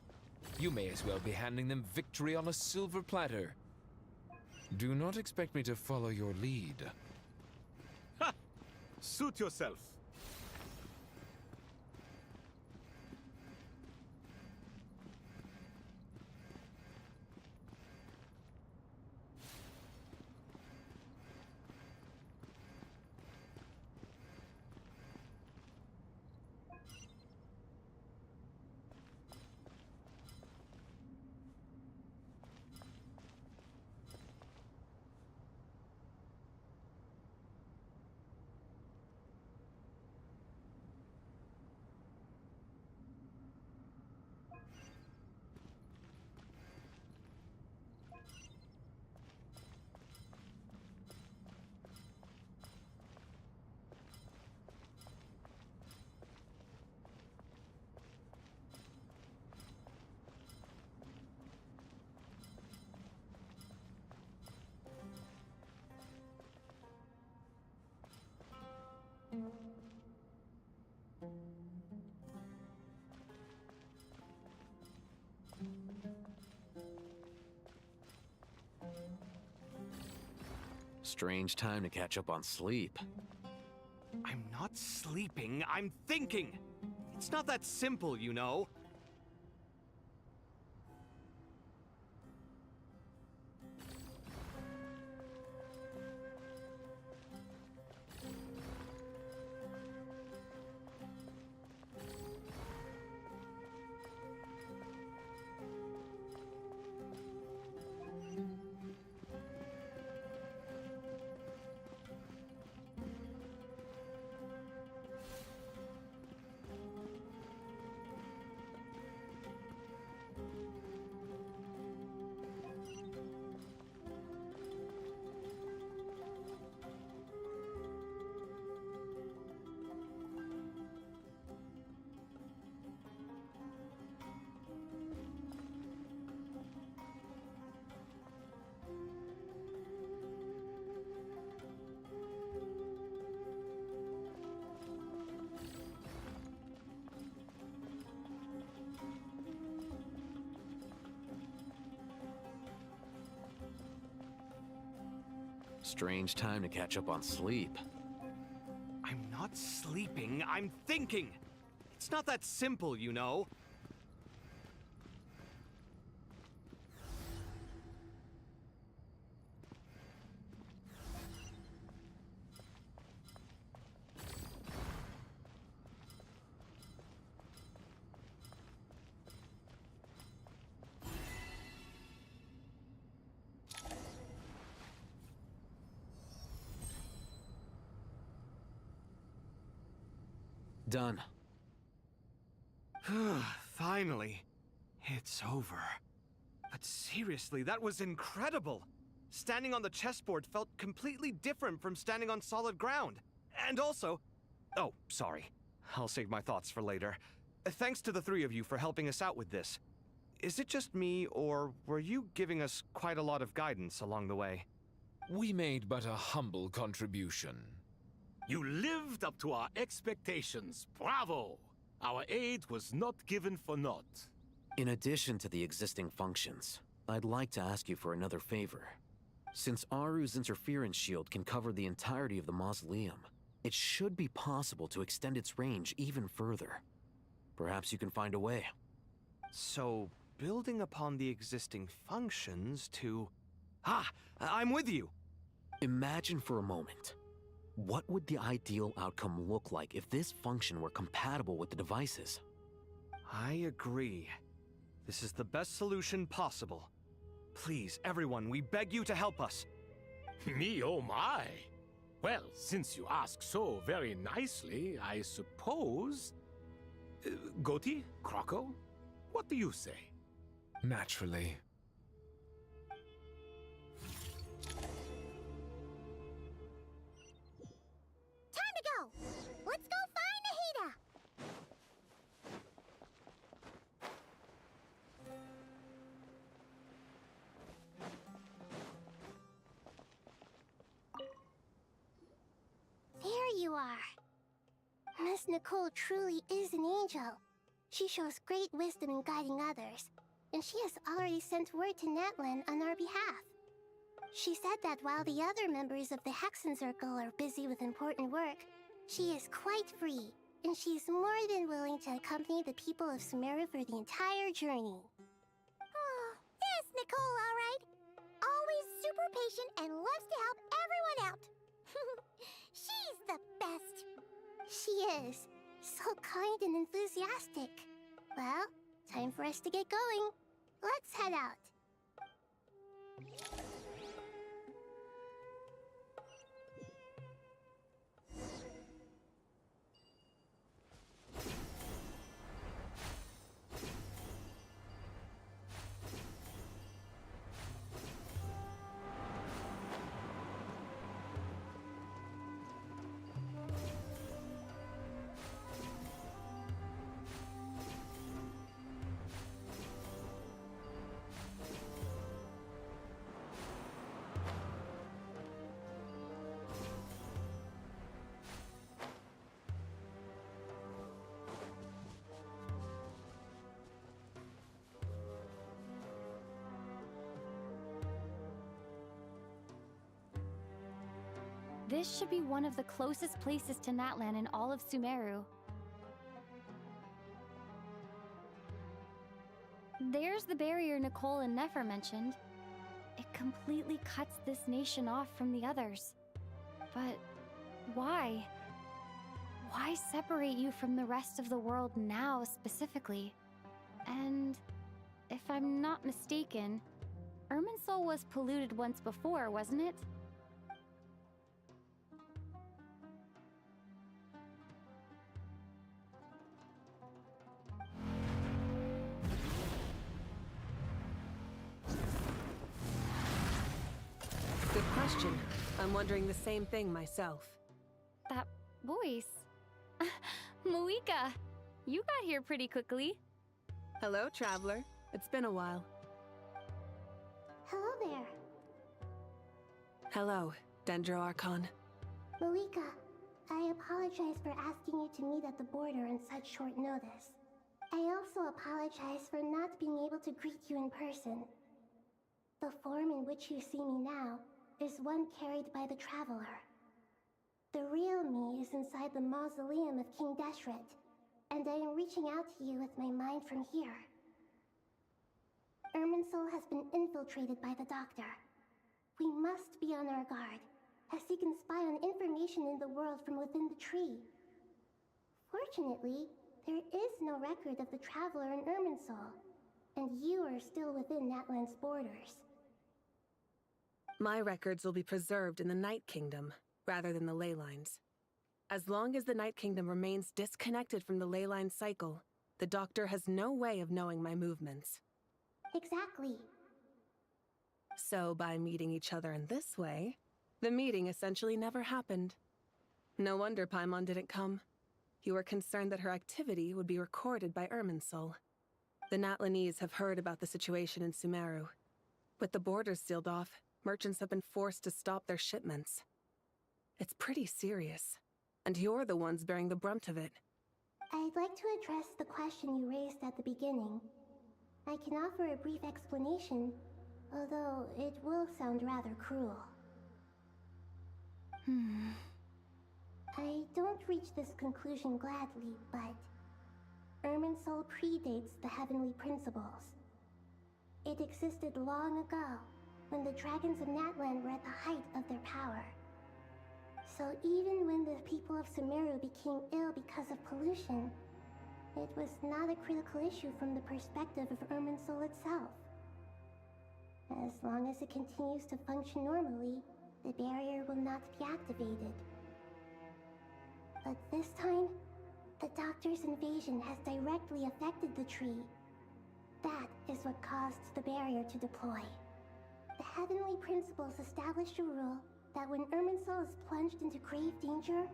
You may as well be handing them victory on a silver platter. Do not expect me to follow your lead. Ha! Suit yourself. Strange time to catch up on sleep. I'm not sleeping, I'm thinking. It's not that simple, you know. Strange time to catch up on sleep. I'm not sleeping, I'm thinking. It's not that simple, you know. Done. Finally. It's over. But seriously, that was incredible! Standing on the chessboard felt completely different from standing on solid ground. And also... Oh, sorry. I'll save my thoughts for later. Thanks to the three of you for helping us out with this. Is it just me, or were you giving us quite a lot of guidance along the way? We made but a humble contribution. You lived up to our expectations. Bravo! Our aid was not given for naught. In addition to the existing functions, I'd like to ask you for another favor. Since Aru's interference shield can cover the entirety of the mausoleum, it should be possible to extend its range even further. Perhaps you can find a way. So, building upon the existing functions to... Ah! I'm with you! Imagine for a moment. What would the ideal outcome look like if this function were compatible with the devices? I agree. This is the best solution possible. Please, everyone, we beg you to help us. Me, oh my! Well, since you ask so very nicely, I suppose... Goti? Kroko? What do you say? Naturally. Time to go! Let's go find Nahida! There you are. Miss Nicole truly is an angel. She shows great wisdom in guiding others, and she has already sent word to Natlan on our behalf. She said that while the other members of the Hexen Circle are busy with important work, she is quite free, and she is more than willing to accompany the people of Sumeru for the entire journey. Oh, yes, Nicole, all right. Always super patient and loves to help everyone out. She's the best. She is. So kind and enthusiastic. Well, time for us to get going. Let's head out. This should be one of the closest places to Natlan in all of Sumeru. There's the barrier Nicole and Nefer mentioned. It completely cuts this nation off from the others. But why? Why separate you from the rest of the world now, specifically? And if I'm not mistaken, Irminsul was polluted once before, wasn't it? Good question. I'm wondering the same thing myself. That voice. Moika, you got here pretty quickly. Hello, traveler. It's been a while. Hello there. Hello, Dendro Archon. Moika, I apologize for asking you to meet at the border on such short notice. I also apologize for not being able to greet you in person. The form in which you see me now is one carried by the Traveler. The real me is inside the mausoleum of King Deshret, and I am reaching out to you with my mind from here. Irminsul has been infiltrated by the Doctor. We must be on our guard, as he can spy on information in the world from within the tree. Fortunately, there is no record of the Traveler in Irminsul, and you are still within Natlan's borders. My records will be preserved in the Night Kingdom, rather than the ley lines. As long as the Night Kingdom remains disconnected from the ley line cycle, the Doctor has no way of knowing my movements. Exactly. So by meeting each other in this way, the meeting essentially never happened. No wonder Paimon didn't come. You were concerned that her activity would be recorded by Irminsul. The Natlanese have heard about the situation in Sumeru. With the borders sealed off, merchants have been forced to stop their shipments. It's pretty serious, and you're the ones bearing the brunt of it. I'd like to address the question you raised at the beginning. I can offer a brief explanation, although it will sound rather cruel. I don't reach this conclusion gladly, but Irminsul predates the Heavenly Principles. It existed long ago, when the dragons of Natlan were at the height of their power. So even when the people of Sumeru became ill because of pollution, it was not a critical issue from the perspective of Irminsul itself. As long as it continues to function normally, the barrier will not be activated. But this time, the Doctor's invasion has directly affected the tree. That is what caused the barrier to deploy. The Heavenly Principles established a rule that when Irminsul is plunged into grave danger,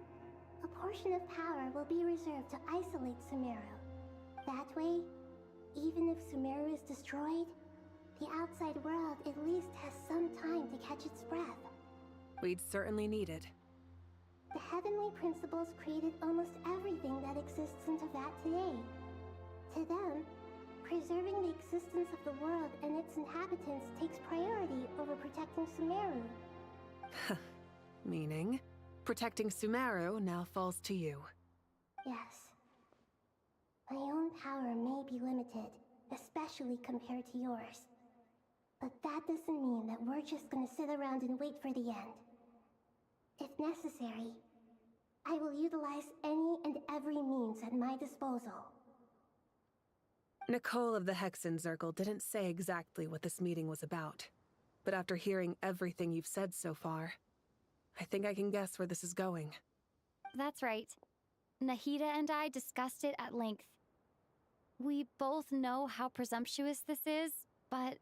a portion of power will be reserved to isolate Sumeru. That way, even if Sumeru is destroyed, the outside world at least has some time to catch its breath. We'd certainly need it. The Heavenly Principles created almost everything that exists in Teyvat today. To them, preserving the existence of the world and its inhabitants takes priority over protecting Sumeru. Meaning, protecting Sumeru now falls to you. Yes. My own power may be limited, especially compared to yours. But that doesn't mean that we're just gonna sit around and wait for the end. If necessary, I will utilize any and every means at my disposal. Nicole of the Hexen Circle didn't say exactly what this meeting was about. But after hearing everything you've said so far, I think I can guess where this is going. That's right. Nahida and I discussed it at length. We both know how presumptuous this is, but...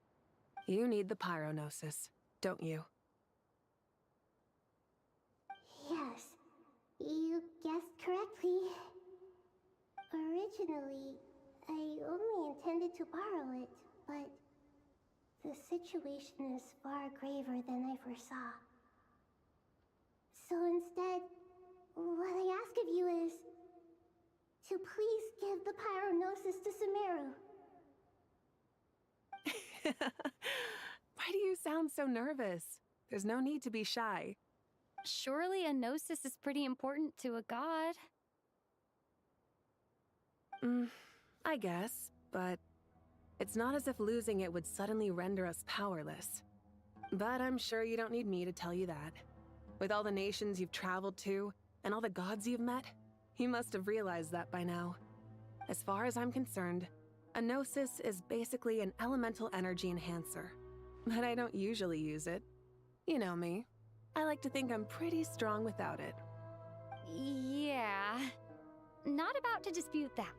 You need the Pyronosis, don't you? Yes, you guessed correctly. Originally, I only intended to borrow it, but the situation is far graver than I foresaw. So instead, what I ask of you is to please give the Pyronosis to Sumeru. Why do you sound so nervous? There's no need to be shy. Surely a Gnosis is pretty important to a god. I guess, but it's not as if losing it would suddenly render us powerless. But I'm sure you don't need me to tell you that. With all the nations you've traveled to, and all the gods you've met, you must have realized that by now. As far as I'm concerned, a Gnosis is basically an elemental energy enhancer. But I don't usually use it. You know me. I like to think I'm pretty strong without it. Yeah. Not about to dispute that.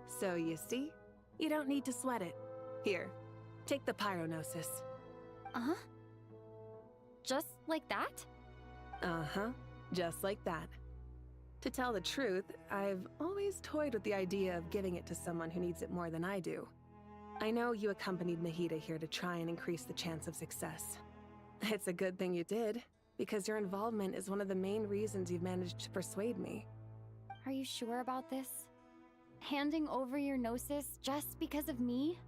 So you see, you don't need to sweat it. Here, take the Pyronosis. Uh-huh? Just like that? Uh-huh, just like that. To tell the truth, I've always toyed with the idea of giving it to someone who needs it more than I do. I know you accompanied Nahida here to try and increase the chance of success. It's a good thing you did, because your involvement is one of the main reasons you've managed to persuade me. Are you sure about this? Handing over your Gnosis just because of me?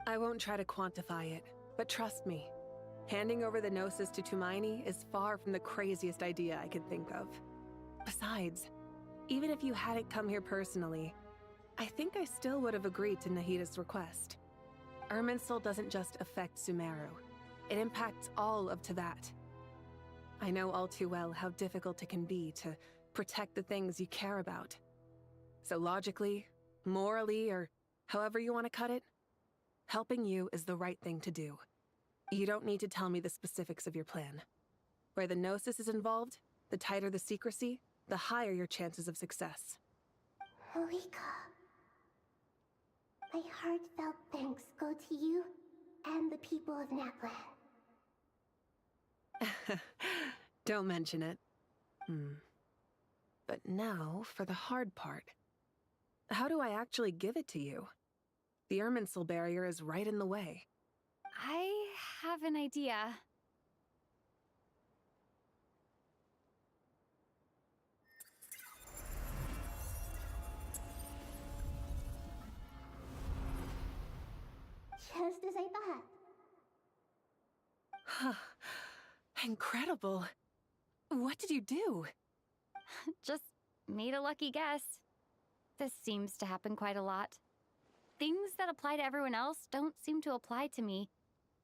I won't try to quantify it, but trust me. Handing over the Gnosis to Tumaini is far from the craziest idea I could think of. Besides, even if you hadn't come here personally, I think I still would have agreed to Nahida's request. Irminsul doesn't just affect Sumeru. It impacts all of Teyvat. I know all too well how difficult it can be to protect the things you care about. So logically, morally, or however you want to cut it, helping you is the right thing to do. You don't need to tell me the specifics of your plan. Where the Gnosis is involved, The tighter the secrecy, the higher your chances of success. Moika, my heartfelt thanks go to you and the people of Naplan. Don't mention it. But now for the hard part. How do I actually give it to you? The Irminsul barrier is right in the way. I have an idea. Just as I thought. Incredible. What did you do? Just made a lucky guess. This seems to happen quite a lot. Things that apply to everyone else don't seem to apply to me.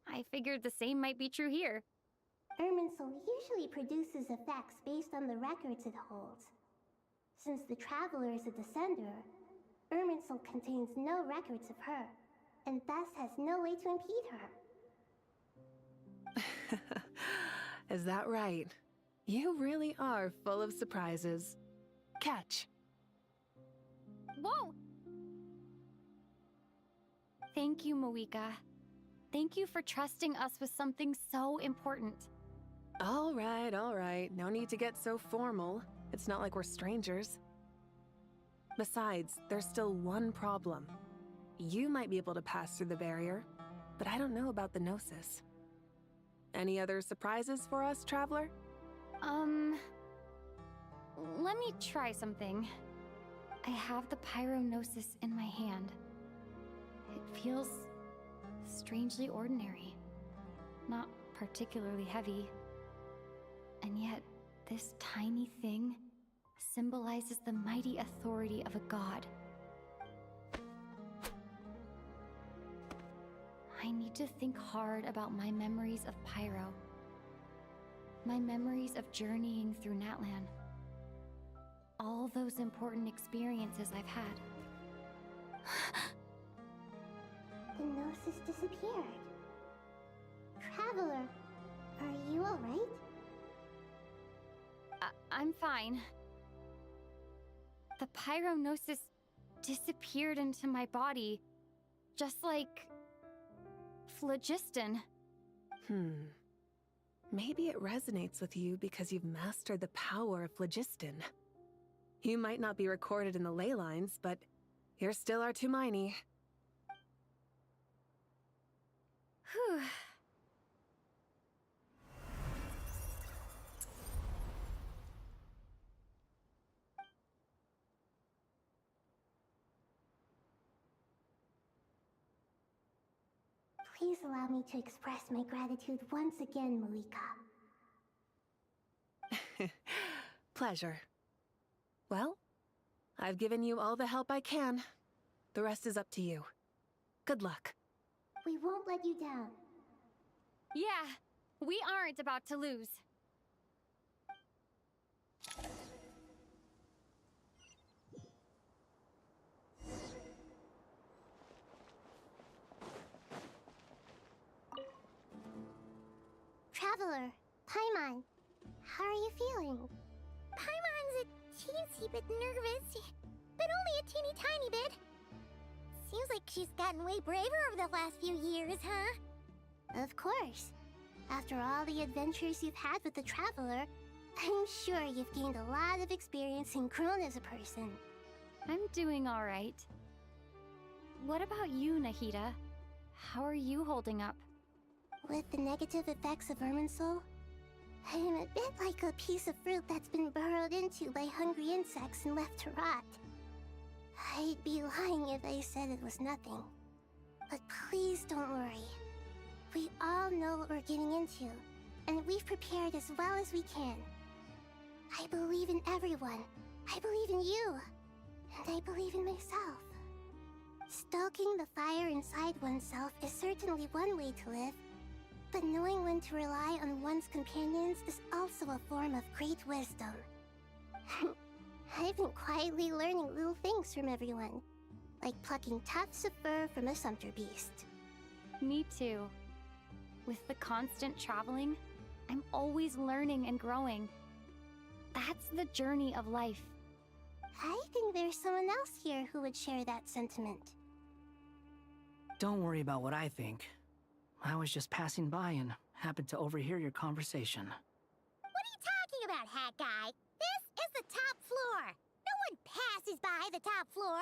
I figured the same might be true here. Irminsul usually produces effects based on the records it holds. Since the Traveler is a descender, Irminsul contains no records of her, and thus has no way to impede her. Is that right? You really are full of surprises. Catch. Whoa! Thank you, Moika. Thank you for trusting us with something so important. All right. No need to get so formal. It's not like we're strangers. Besides, there's still one problem. You might be able to pass through the barrier, but I don't know about the Gnosis. Any other surprises for us, Traveler? Let me try something. I have the Pyrognosis in my hand. It feels strangely ordinary. Not particularly heavy. And yet, this tiny thing symbolizes the mighty authority of a god. I need to think hard about my memories of Pyro. My memories of journeying through Natlan. All those important experiences I've had. The Gnosis disappeared. Traveler, are you alright? I'm fine. The Pyrognosis disappeared into my body, just like phlogiston. Maybe it resonates with you because you've mastered the power of phlogiston. You might not be recorded in the ley lines, but you're still our Tumaini. Whew. Please allow me to express my gratitude once again, Moika. Pleasure. Well, I've given you all the help I can. The rest is up to you. Good luck. We won't let you down. Yeah, we aren't about to lose. Traveler, Paimon, how are you feeling? Paimon's a teensy bit nervous, but only a teeny tiny bit. Seems like she's gotten way braver over the last few years, huh? Of course. After all the adventures you've had with the Traveler, I'm sure you've gained a lot of experience and grown as a person. I'm doing all right. What about you, Nahida? How are you holding up? With the negative effects of Irminsul, I'm a bit like a piece of fruit that's been burrowed into by hungry insects and left to rot. I'd be lying if I said it was nothing. But please don't worry. We all know what we're getting into, and we've prepared as well as we can. I believe in everyone. I believe in you. And I believe in myself. Stoking the fire inside oneself is certainly one way to live. But knowing when to rely on one's companions is also a form of great wisdom. I've been quietly learning little things from everyone, like plucking tufts of fur from a sumpter beast. Me too. With the constant traveling, I'm always learning and growing. That's the journey of life. I think there's someone else here who would share that sentiment. Don't worry about what I think. I was just passing by and happened to overhear your conversation. What are you talking about, Hat Guy? This is the top floor. No one passes by the top floor.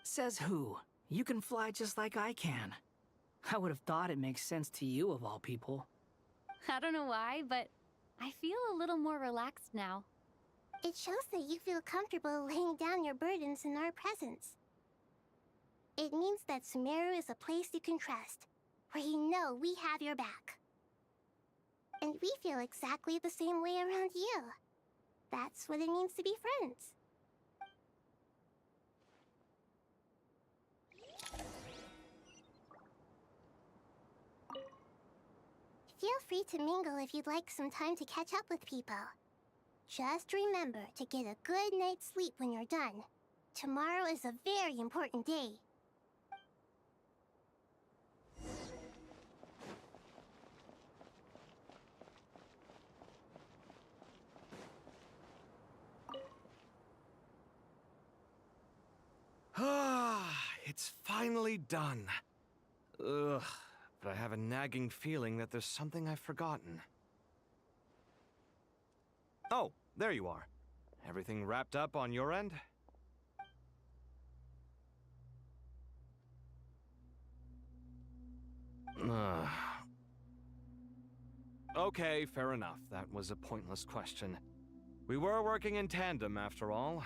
Says who? You can fly just like I can. I would have thought it makes sense to you of all people. I don't know why, but I feel a little more relaxed now. It shows that you feel comfortable laying down your burdens in our presence. It means that Sumeru is a place you can trust, where you know we have your back. And we feel exactly the same way around you. That's what it means to be friends. Feel free to mingle if you'd like some time to catch up with people. Just remember to get a good night's sleep when you're done. Tomorrow is a very important day. Ah, it's finally done. Ugh, but I have a nagging feeling that there's something I've forgotten. Oh, there you are. Everything wrapped up on your end? Okay, fair enough. That was a pointless question. We were working in tandem, after all.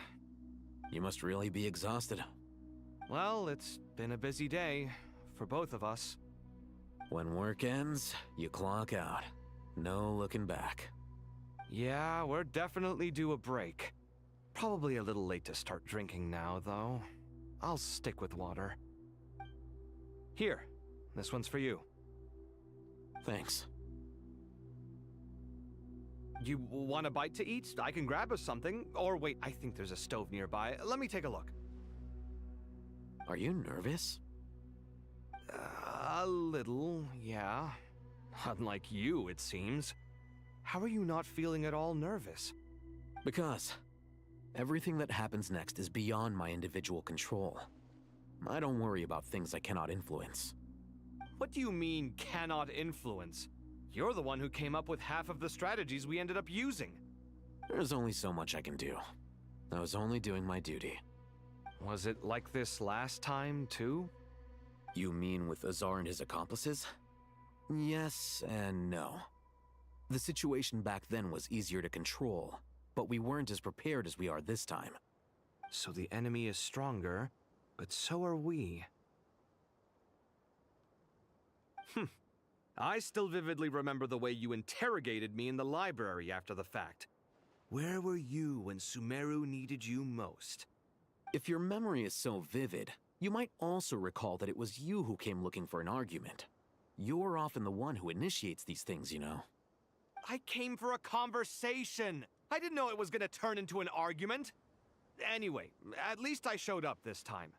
You must really be exhausted. Well, it's been a busy day for both of us. When work ends, you clock out. No looking back. Yeah, we're definitely due a break. Probably a little late to start drinking now, though. I'll stick with water. Here, this one's for you. Thanks. You want a bite to eat? I can grab us something. Or wait, I think there's a stove nearby. Let me take a look. Are you nervous? A little, yeah. Unlike you, it seems. How are you not feeling at all nervous? Because everything that happens next is beyond my individual control. I don't worry about things I cannot influence. What do you mean, cannot influence? You're the one who came up with half of the strategies we ended up using. There's only so much I can do. I was only doing my duty. Was it like this last time, too? You mean with Azar and his accomplices? Yes and no. The situation back then was easier to control, but we weren't as prepared as we are this time. So the enemy is stronger, but so are we. I still vividly remember the way you interrogated me in the library after the fact. Where were you when Sumeru needed you most? If your memory is so vivid, you might also recall that it was you who came looking for an argument. You're often the one who initiates these things, you know. I came for a conversation! I didn't know it was gonna turn into an argument! Anyway, at least I showed up this time.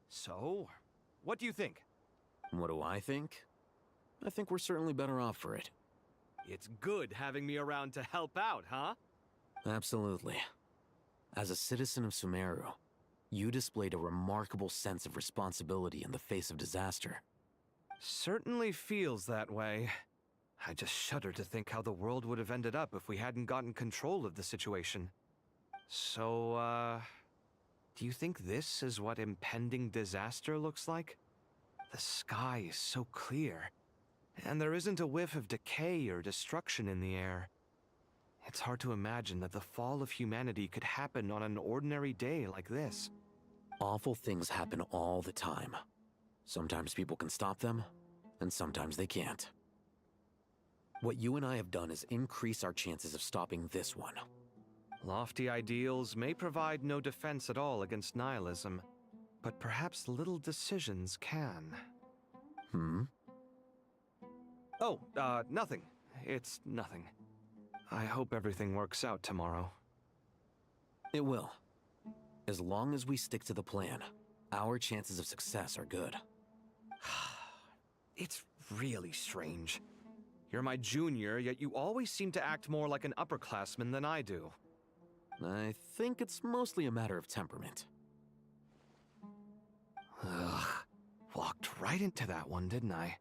So, what do you think? What do I think? I think we're certainly better off for it. It's good having me around to help out, huh? Absolutely. As a citizen of Sumeru, you displayed a remarkable sense of responsibility in the face of disaster. Certainly feels that way. I just shudder to think how the world would have ended up if we hadn't gotten control of the situation. So, do you think this is what impending disaster looks like? The sky is so clear, and there isn't a whiff of decay or destruction in the air. It's hard to imagine that the fall of humanity could happen on an ordinary day like this. Awful things happen all the time. Sometimes people can stop them, and sometimes they can't. What you and I have done is increase our chances of stopping this one. Lofty ideals may provide no defense at all against nihilism, but perhaps little decisions can. Oh, nothing. It's nothing. I hope everything works out tomorrow. It will. As long as we stick to the plan, our chances of success are good. It's really strange. You're my junior, yet you always seem to act more like an upperclassman than I do. I think it's mostly a matter of temperament. Ugh. Walked right into that one, didn't I?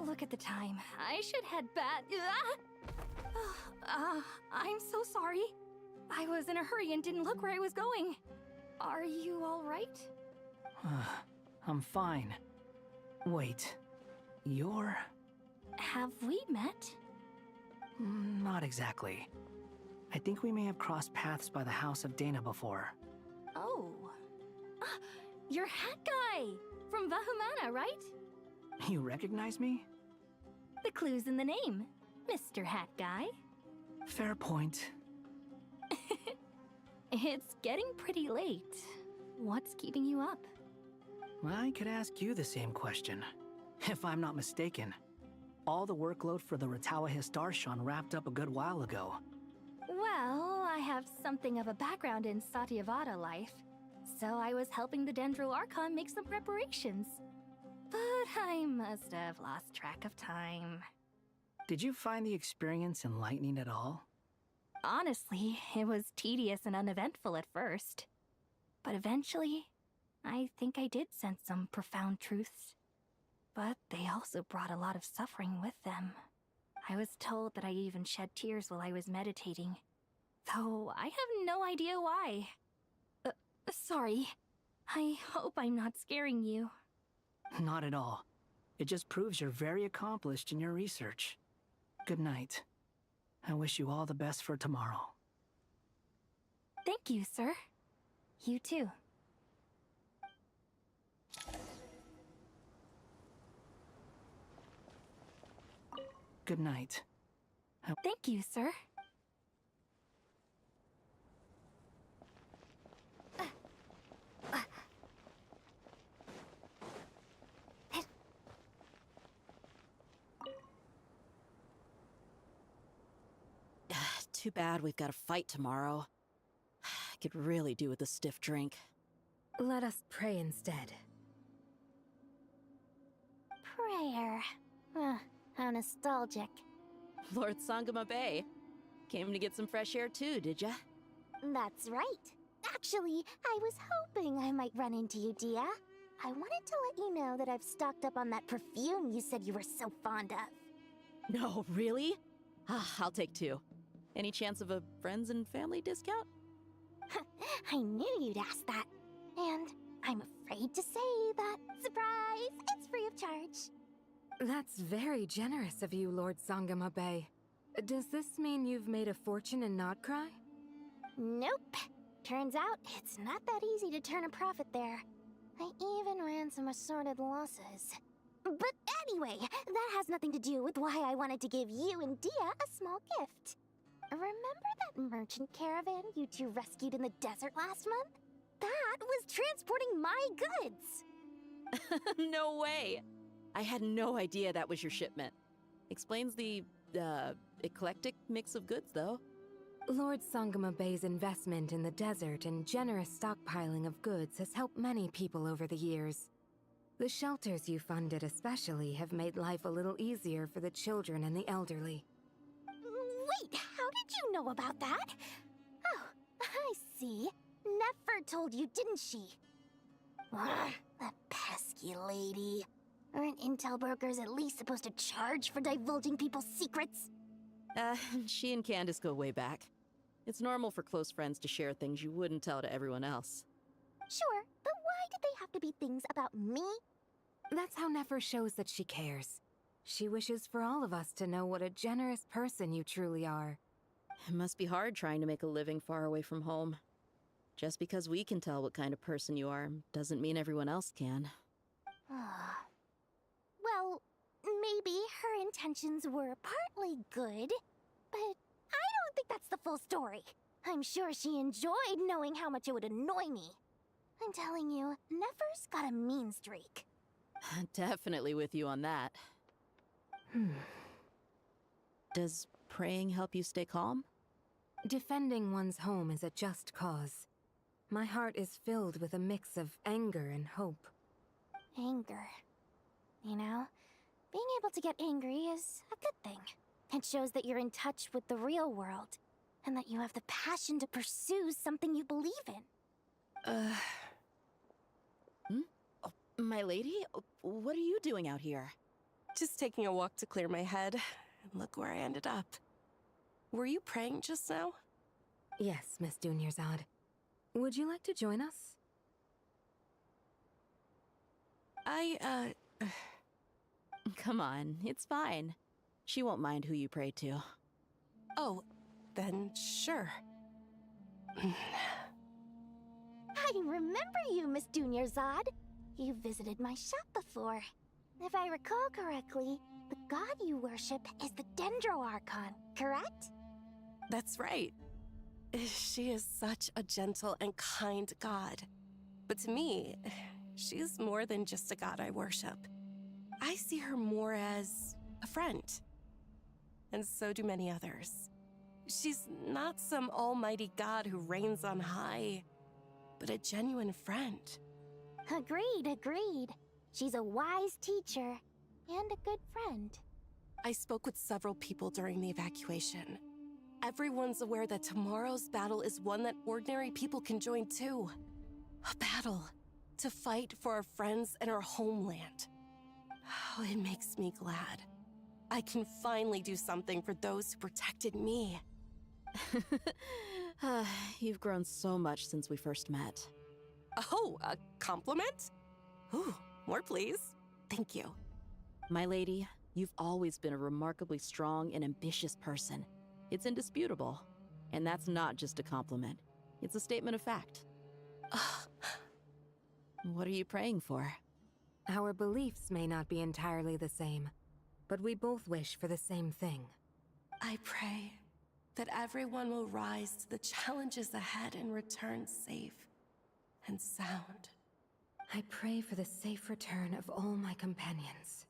Look at the time. I should head back. I'm so sorry. I was in a hurry and didn't look where I was going. Are you all right? I'm fine. Wait, you're... Have we met? Not exactly. I think we may have crossed paths by the house of Dana before. Oh. You're Hat Guy! From Vahumana, right? You recognize me? The clue's in the name, Mr. Hat Guy. Fair point. It's getting pretty late. What's keeping you up? I could ask you the same question. If I'm not mistaken, all the workload for the Ratawa Histarshan wrapped up a good while ago. Well, I have something of a background in Satyavada life, so I was helping the Dendro Archon make some preparations. But I must have lost track of time. Did you find the experience enlightening at all? Honestly, it was tedious and uneventful at first. But eventually, I think I did sense some profound truths. But they also brought a lot of suffering with them. I was told that I even shed tears while I was meditating, though I have no idea why. Sorry. I hope I'm not scaring you. Not at all. It just proves you're very accomplished in your research. Good night. I wish you all the best for tomorrow. Thank you, sir. You too. Good night. Thank you, sir. Too bad we've got a fight tomorrow. I could really do with a stiff drink. Let us pray instead. Prayer. How nostalgic. Lord Sangama Bay. Came to get some fresh air too, did ya? That's right. Actually, I was hoping I might run into you, Dia. I wanted to let you know that I've stocked up on that perfume you said you were so fond of. No, really? I'll take 2. Any chance of a friends and family discount? I knew you'd ask that. And I'm afraid to say that, surprise, it's free of charge. That's very generous of you, Lord Sangama Bay. Does this mean you've made a fortune in Nodcry? Nope. Turns out it's not that easy to turn a profit there. I even ran some assorted losses. But anyway, that has nothing to do with why I wanted to give you and Dia a small gift. Remember that merchant caravan you two rescued in the desert last month? That was transporting my goods! No way! I had no idea that was your shipment. Explains the, eclectic mix of goods, though. Lord Sangama Bay's investment in the desert and generous stockpiling of goods has helped many people over the years. The shelters you funded especially have made life a little easier for the children and the elderly. Wait, how did you know about that? Oh, I see. Nefer told you, didn't she? Ugh, that pesky lady. Aren't intel brokers at least supposed to charge for divulging people's secrets? She and Candace go way back. It's normal for close friends to share things you wouldn't tell to everyone else. Sure, but why did they have to be things about me? That's how Nefer shows that she cares. She wishes for all of us to know what a generous person you truly are. It must be hard trying to make a living far away from home. Just because we can tell what kind of person you are doesn't mean everyone else can. Well, maybe her intentions were partly good, but I don't think that's the full story. I'm sure she enjoyed knowing how much it would annoy me. I'm telling you, Nefer's got a mean streak. Definitely with you on that. Does praying help you stay calm? Defending one's home is a just cause. My heart is filled with a mix of anger and hope. Anger. You know, being able to get angry is a good thing. It shows that you're in touch with the real world, and that you have the passion to pursue something you believe in. Oh, my lady? What are you doing out here? Just taking a walk to clear my head, and look where I ended up. Were you praying just now? Yes, Miss Dunyarzad. Would you like to join us? Come on, it's fine. She won't mind who you pray to. Oh, then sure. I remember you, Miss Dunyarzad. You visited my shop before. If I recall correctly, the god you worship is the Dendro Archon, correct? That's right. She is such a gentle and kind god. But to me, she's more than just a god I worship. I see her more as a friend. And so do many others. She's not some almighty god who reigns on high, but a genuine friend. Agreed. She's a wise teacher and a good friend. I spoke with several people during the evacuation. Everyone's aware that tomorrow's battle is one that ordinary people can join too. A battle to fight for our friends and our homeland. Oh, it makes me glad. I can finally do something for those who protected me. You've grown so much since we first met. Oh, a compliment? Ooh, more please. Thank you. My lady, you've always been a remarkably strong and ambitious person. It's indisputable. And that's not just a compliment. It's a statement of fact. What are you praying for? Our beliefs may not be entirely the same, but we both wish for the same thing. I pray that everyone will rise to the challenges ahead and return safe and sound. I pray for the safe return of all my companions.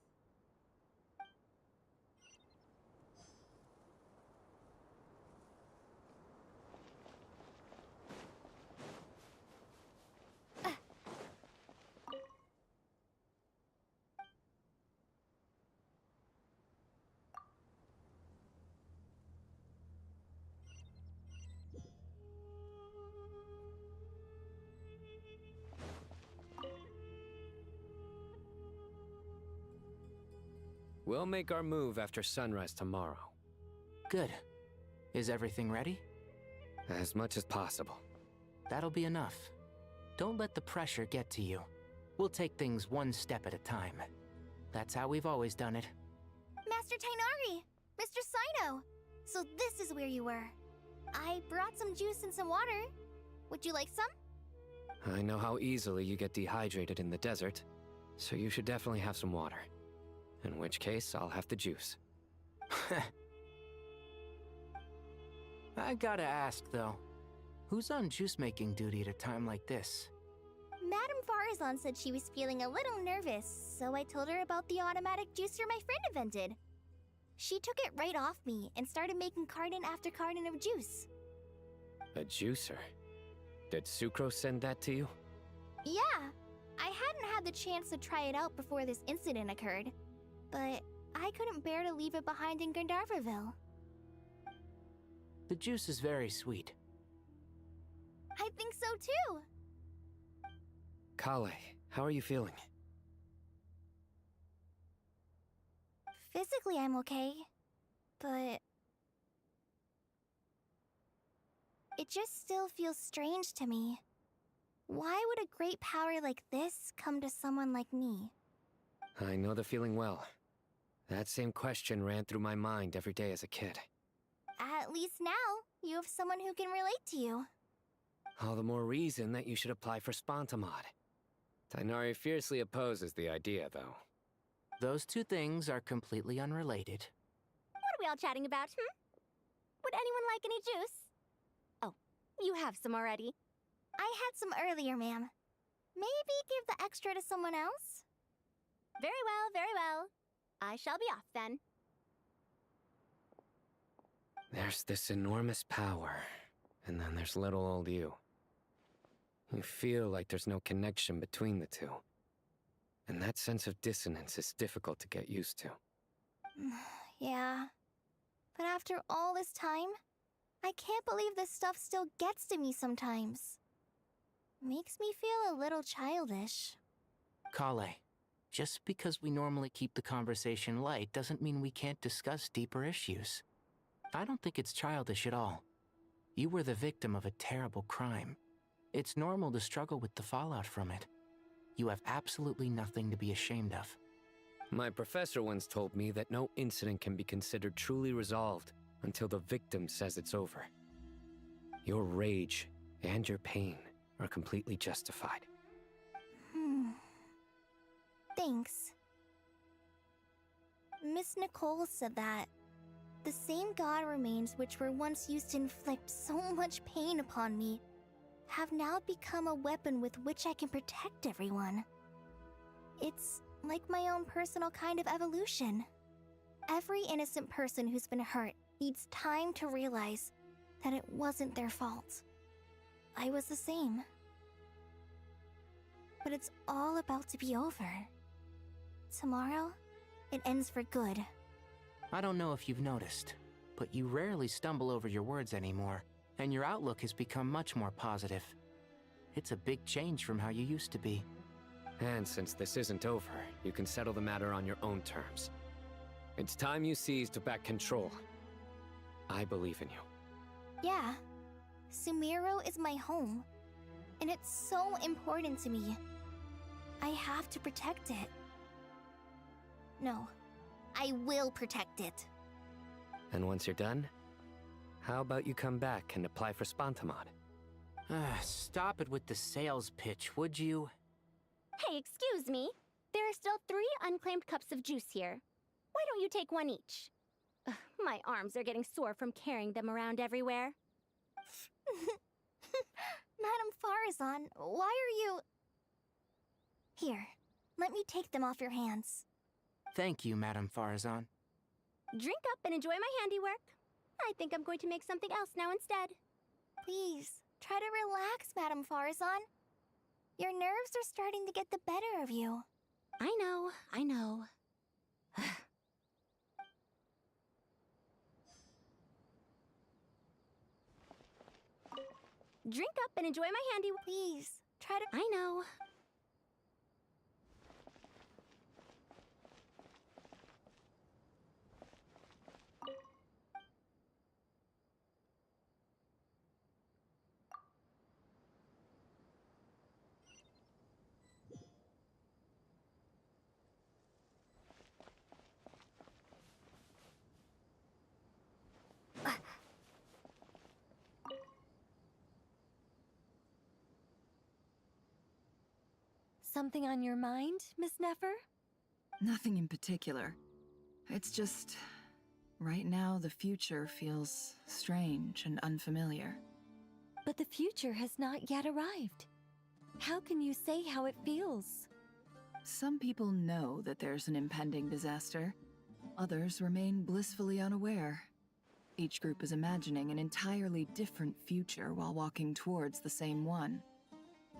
We'll make our move after sunrise tomorrow. Good. Is everything ready? As much as possible. That'll be enough. Don't let the pressure get to you. We'll take things one step at a time. That's how we've always done it. Master Tainari! Mr. Sino! So this is where you were. I brought some juice and some water. Would you like some? I know how easily you get dehydrated in the desert, so you should definitely have some water. In which case, I'll have the juice. I gotta ask, though. Who's on juice-making duty at a time like this? Madame Farazan said she was feeling a little nervous, so I told her about the automatic juicer my friend invented. She took it right off me and started making carton after carton of juice. A juicer? Did Sucrose send that to you? Yeah, I hadn't had the chance to try it out before this incident occurred, but I couldn't bear to leave it behind in Gandharvaville. The juice is very sweet. I think so too. Kale, how are you feeling? Physically, I'm okay, but it just still feels strange to me. Why would a great power like this come to someone like me? I know the feeling well. That same question ran through my mind every day as a kid. At least now, you have someone who can relate to you. All the more reason that you should apply for Spontamod. Tainari fiercely opposes the idea, though. Those two things are completely unrelated. What are we all chatting about, Would anyone like any juice? Oh, you have some already. I had some earlier, ma'am. Maybe give the extra to someone else? Very well, very well. I shall be off then. There's this enormous power, and then there's little old you. You feel like there's no connection between the two. And that sense of dissonance is difficult to get used to. Yeah. But after all this time, I can't believe this stuff still gets to me sometimes. Makes me feel a little childish. Kale, just because we normally keep the conversation light doesn't mean we can't discuss deeper issues. I don't think it's childish at all. You were the victim of a terrible crime. It's normal to struggle with the fallout from it. You have absolutely nothing to be ashamed of. My professor once told me that no incident can be considered truly resolved until the victim says it's over. Your rage and your pain are completely justified. Thanks. Miss Nicole said that the same god remains which were once used to inflict so much pain upon me have now become a weapon with which I can protect everyone. It's like my own personal kind of evolution. Every innocent person who's been hurt needs time to realize that it wasn't their fault. I was the same. But it's all about to be over. Tomorrow, it ends for good. I don't know if you've noticed, but you rarely stumble over your words anymore, and your outlook has become much more positive. It's a big change from how you used to be. And since this isn't over, you can settle the matter on your own terms. It's time you seized back control. I believe in you. Yeah, Sumeru is my home, and it's so important to me. I have to protect it. No, I will protect it. And once you're done, how about you come back and apply for Spontamod? Stop it with the sales pitch, would you? Hey, excuse me. There are still 3 unclaimed cups of juice here. Why don't you take one each? Ugh, my arms are getting sore from carrying them around everywhere. Madame Farazan, why are you... Here, let me take them off your hands. Thank you, Madame Farazan. Drink up and enjoy my handiwork. I think I'm going to make something else now instead. Please, try to relax, Madame Farazan. Your nerves are starting to get the better of you. I know, I know. Drink up and enjoy my handiwork. Please, try to... I know. Something on your mind, Miss Nefer? Nothing in particular. It's just... right now, the future feels strange and unfamiliar. But the future has not yet arrived. How can you say how it feels? Some people know that there's an impending disaster. Others remain blissfully unaware. Each group is imagining an entirely different future while walking towards the same one.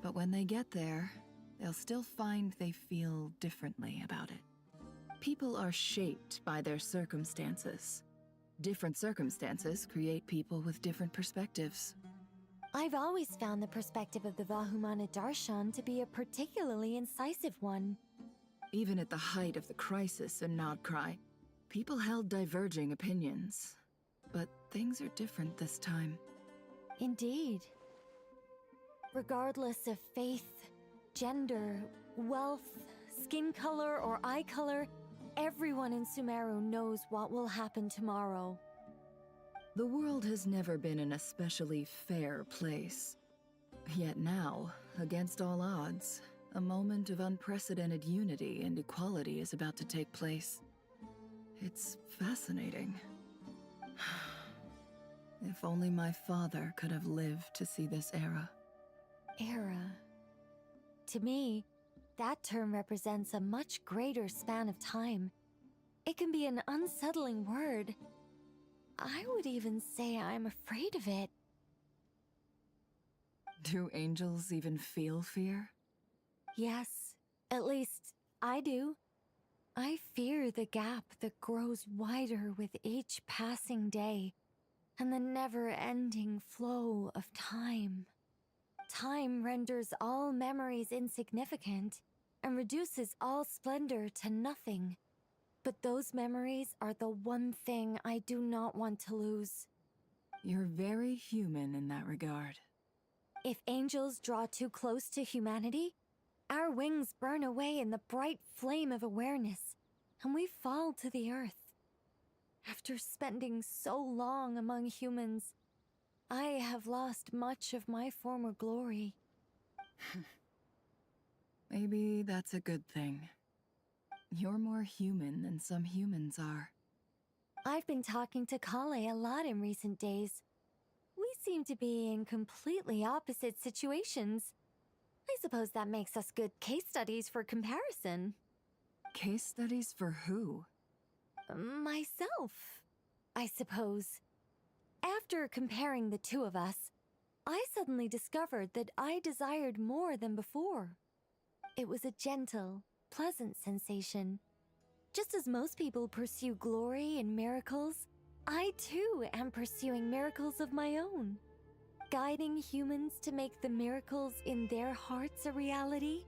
But when they get there, they'll still find they feel differently about it. People are shaped by their circumstances. Different circumstances create people with different perspectives. I've always found the perspective of the Vahumana Darshan to be a particularly incisive one. Even at the height of the crisis in Nodcry, people held diverging opinions. But things are different this time. Indeed. Regardless of faith, gender, wealth, skin color, or eye color, everyone in Sumeru knows what will happen tomorrow. The world has never been an especially fair place. Yet now, against all odds, a moment of unprecedented unity and equality is about to take place. It's fascinating. If only my father could have lived to see this era. Era. To me, that term represents a much greater span of time. It can be an unsettling word. I would even say I'm afraid of it. Do angels even feel fear? Yes, at least I do. I fear the gap that grows wider with each passing day, and the never-ending flow of time. Time renders all memories insignificant, and reduces all splendor to nothing. But those memories are the one thing I do not want to lose. You're very human in that regard. If angels draw too close to humanity, our wings burn away in the bright flame of awareness, and we fall to the earth. After spending so long among humans, I have lost much of my former glory. Maybe that's a good thing. You're more human than some humans are. I've been talking to Kale a lot in recent days. We seem to be in completely opposite situations. I suppose that makes us good case studies for comparison. Case studies for who? Myself, I suppose. After comparing the two of us, I suddenly discovered that I desired more than before. It was a gentle, pleasant sensation. Just as most people pursue glory and miracles, I too am pursuing miracles of my own. Guiding humans to make the miracles in their hearts a reality.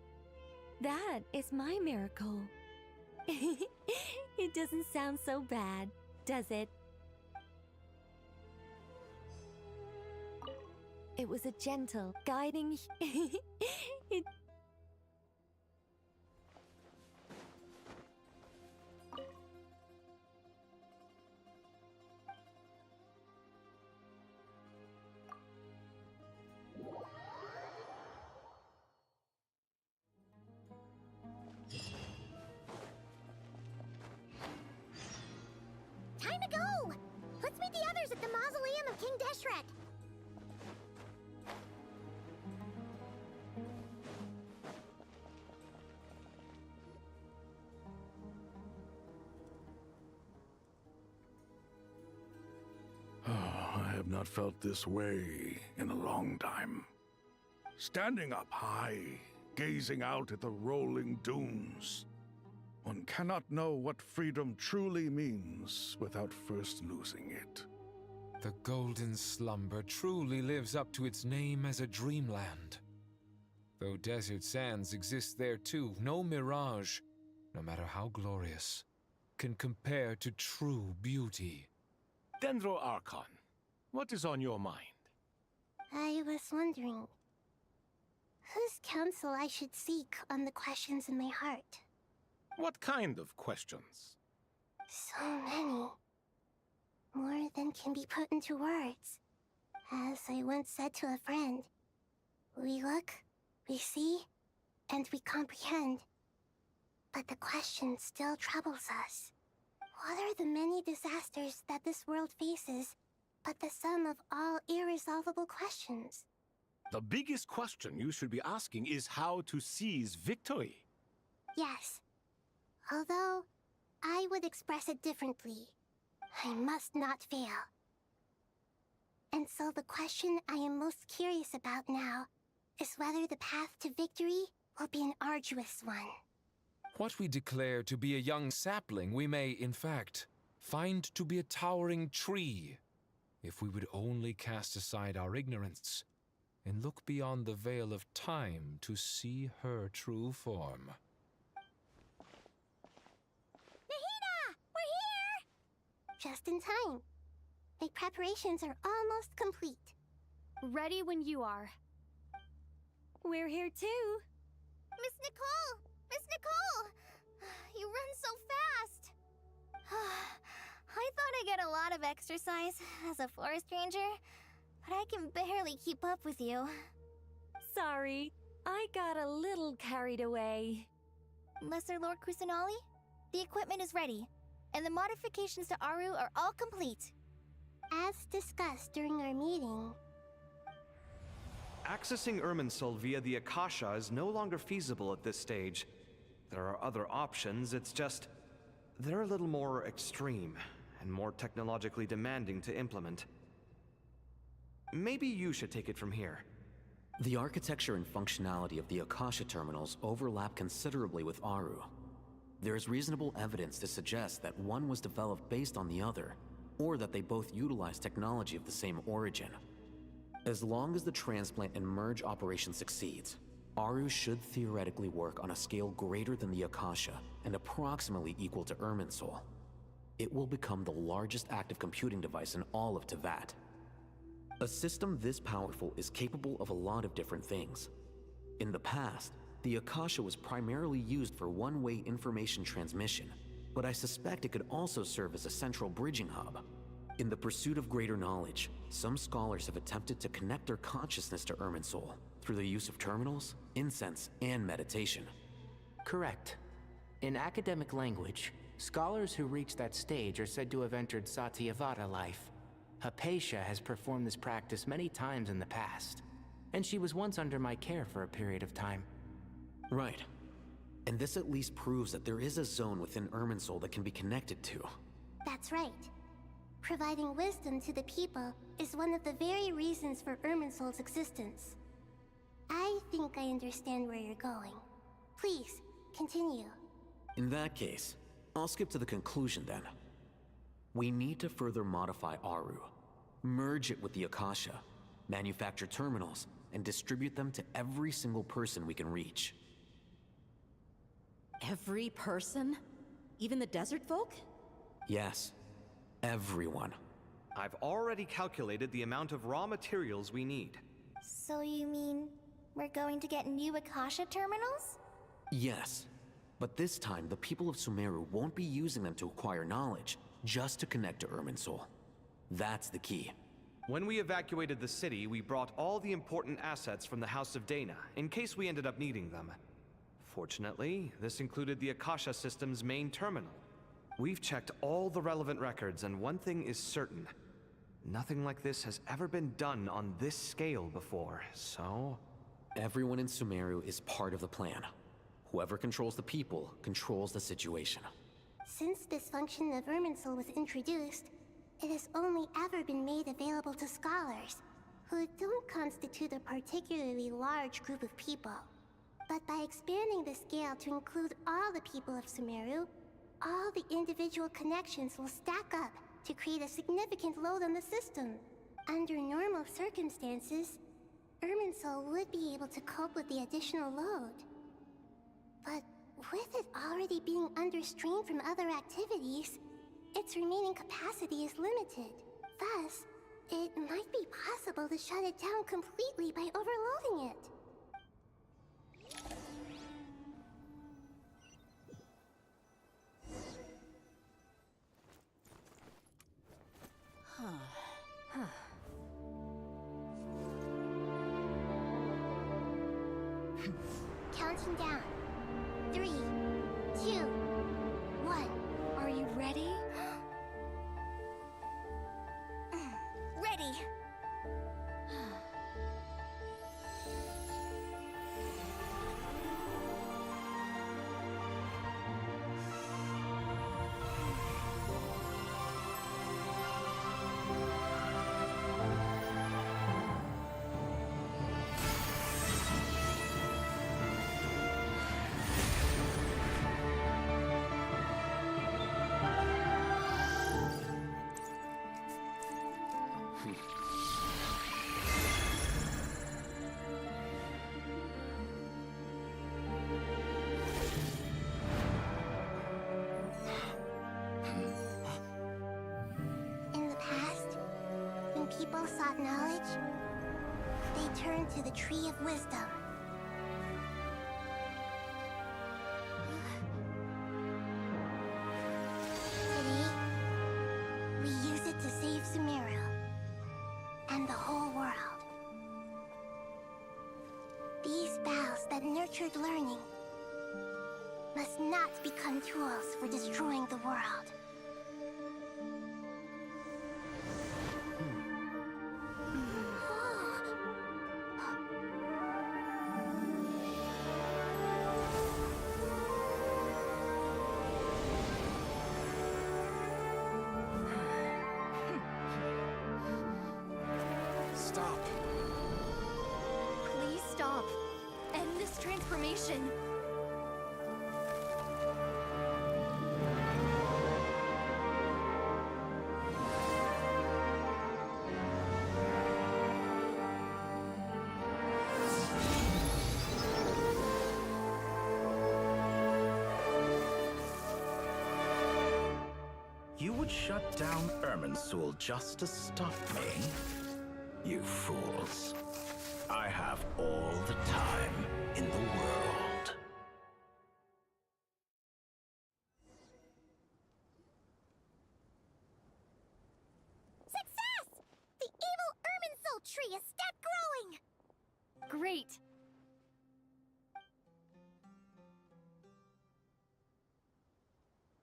That is my miracle. It doesn't sound so bad, does it? It was a gentle, guiding... Time to go! Let's meet the others at the mausoleum of King Deshret. I have not felt this way in a long time. Standing up high, gazing out at the rolling dunes. One cannot know what freedom truly means without first losing it. The golden slumber truly lives up to its name as a dreamland. Though desert sands exist there too, no mirage, no matter how glorious, can compare to true beauty. Dendro Archon, what is on your mind? I was wondering whose counsel I should seek on the questions in my heart. What kind of questions? So many. More than can be put into words. As I once said to a friend, we look, we see, and we comprehend. But the question still troubles us. What are the many disasters that this world faces, but the sum of all irresolvable questions? The biggest question you should be asking is how to seize victory. Yes. Although, I would express it differently. I must not fail. And so the question I am most curious about now is whether the path to victory will be an arduous one. What we declare to be a young sapling, we may, in fact, find to be a towering tree, if we would only cast aside our ignorance and look beyond the veil of time to see her true form. Nahida! We're here! Just in time. My preparations are almost complete. Ready when you are. We're here too. Miss Nicole! Miss Nicole! You run so fast! I thought I'd get a lot of exercise as a forest ranger, but I can barely keep up with you. Sorry, I got a little carried away. Lesser Lord Kusanali, the equipment is ready, and the modifications to Aru are all complete. As discussed during our meeting, Accessing Irminsul via the Akasha is no longer feasible at this stage. There are other options, it's just... they're a little more extreme, and more technologically demanding to implement. Maybe you should take it from here. The architecture and functionality of the Akasha terminals overlap considerably with Aru. There is reasonable evidence to suggest that one was developed based on the other, or that they both utilize technology of the same origin. As long as the transplant and merge operation succeeds, Aru should theoretically work on a scale greater than the Akasha and approximately equal to Irminsul. It will become the largest active computing device in all of Teyvat. A system this powerful is capable of a lot of different things. In the past, the Akasha was primarily used for one-way information transmission, but I suspect it could also serve as a central bridging hub. In the pursuit of greater knowledge, some scholars have attempted to connect their consciousness to Irminsul through the use of terminals, incense, and meditation. Correct. In academic language, scholars who reach that stage are said to have entered Satyavata life. Hypatia has performed this practice many times in the past, and she was once under my care for a period of time. Right. And this at least proves that there is a zone within Irminsul that can be connected to. that's right. Providing wisdom to the people is one of the very reasons for Irminsul's existence. I think I understand where you're going. Please, continue. In that case, I'll skip to the conclusion then. We need to further modify Aru, merge it with the Akasha, manufacture terminals, and distribute them to every single person we can reach. Every person? Even the desert folk? Yes, everyone. I've already calculated the amount of raw materials we need. So you mean we're going to get new Akasha terminals? Yes, but this time the people of Sumeru won't be using them to acquire knowledge, just to connect to Irminsul. That's the key. When we evacuated the city, we brought all the important assets from the House of Dana, in case we ended up needing them. Fortunately, this included the Akasha system's main terminal. We've checked all the relevant records, and one thing is certain. Nothing like this has ever been done on this scale before, so... Everyone in Sumeru is part of the plan. Whoever controls the people controls the situation. Since this function of Irminsul was introduced, it has only ever been made available to scholars, who don't constitute a particularly large group of people. But by expanding the scale to include all the people of Sumeru, all the individual connections will stack up to create a significant load on the system. Under normal circumstances, Irminsul would be able to cope with the additional load. But with it already being under strain from other activities, its remaining capacity is limited. Thus, it might be possible to shut it down completely by overloading it. counting down. 3, 2, 1. Are you ready? Ready. In the past, when people sought knowledge, they turned to the Tree of Wisdom. Today, we use it to save Sumeru and the whole world. These boughs that nurtured learning must not become tools for destroying the world. Stop. Please stop. End this transformation. You would shut down Irminsul just to stop me? You fools. I have all the time in the world. Success! The evil Irminsul tree has stopped growing! Great!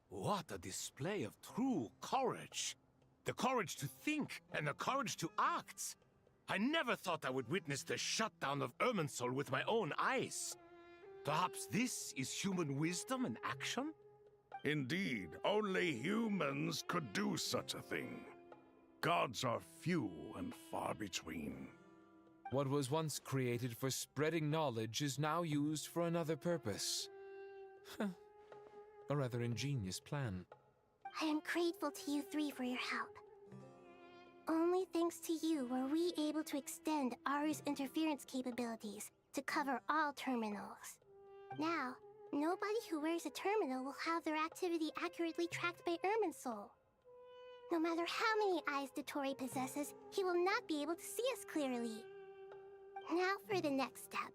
What a display of true courage! The courage to think and the courage to act! I never thought I would witness the shutdown of Irminsul with my own eyes. Perhaps this is human wisdom in action? Indeed, only humans could do such a thing. Gods are few and far between. What was once created for spreading knowledge is now used for another purpose. A rather ingenious plan. I am grateful to you three for your help. Only thanks to you were we able to extend Aru's interference capabilities to cover all terminals. Now, nobody who wears a terminal will have their activity accurately tracked by Irminsul. No matter how many eyes Dottore possesses, he will not be able to see us clearly. Now for the next step.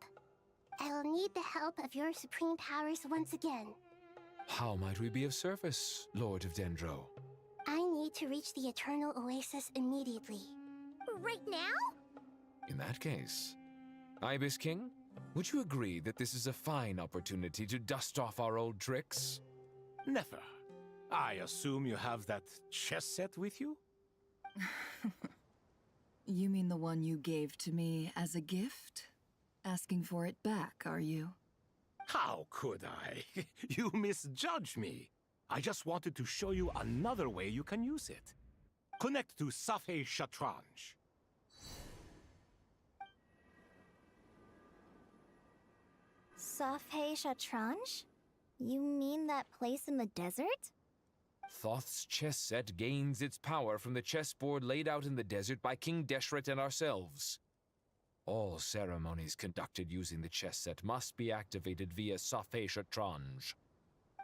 I will need the help of your supreme powers once again. How might we be of service, Lord of Dendro? I need to reach the Eternal Oasis immediately. Right now? In that case, Ibis King, would you agree that this is a fine opportunity to dust off our old tricks? Never. I assume you have that chess set with you? You mean the one you gave to me as a gift? Asking for it back, are you? How could I? You misjudge me. I just wanted to show you another way you can use it. Connect to Safhe Shatranj. Safhe Shatranj? You mean that place in the desert? Thoth's chess set gains its power from the chessboard laid out in the desert by King Deshret and ourselves. All ceremonies conducted using the chess set must be activated via Safhe Shatranj.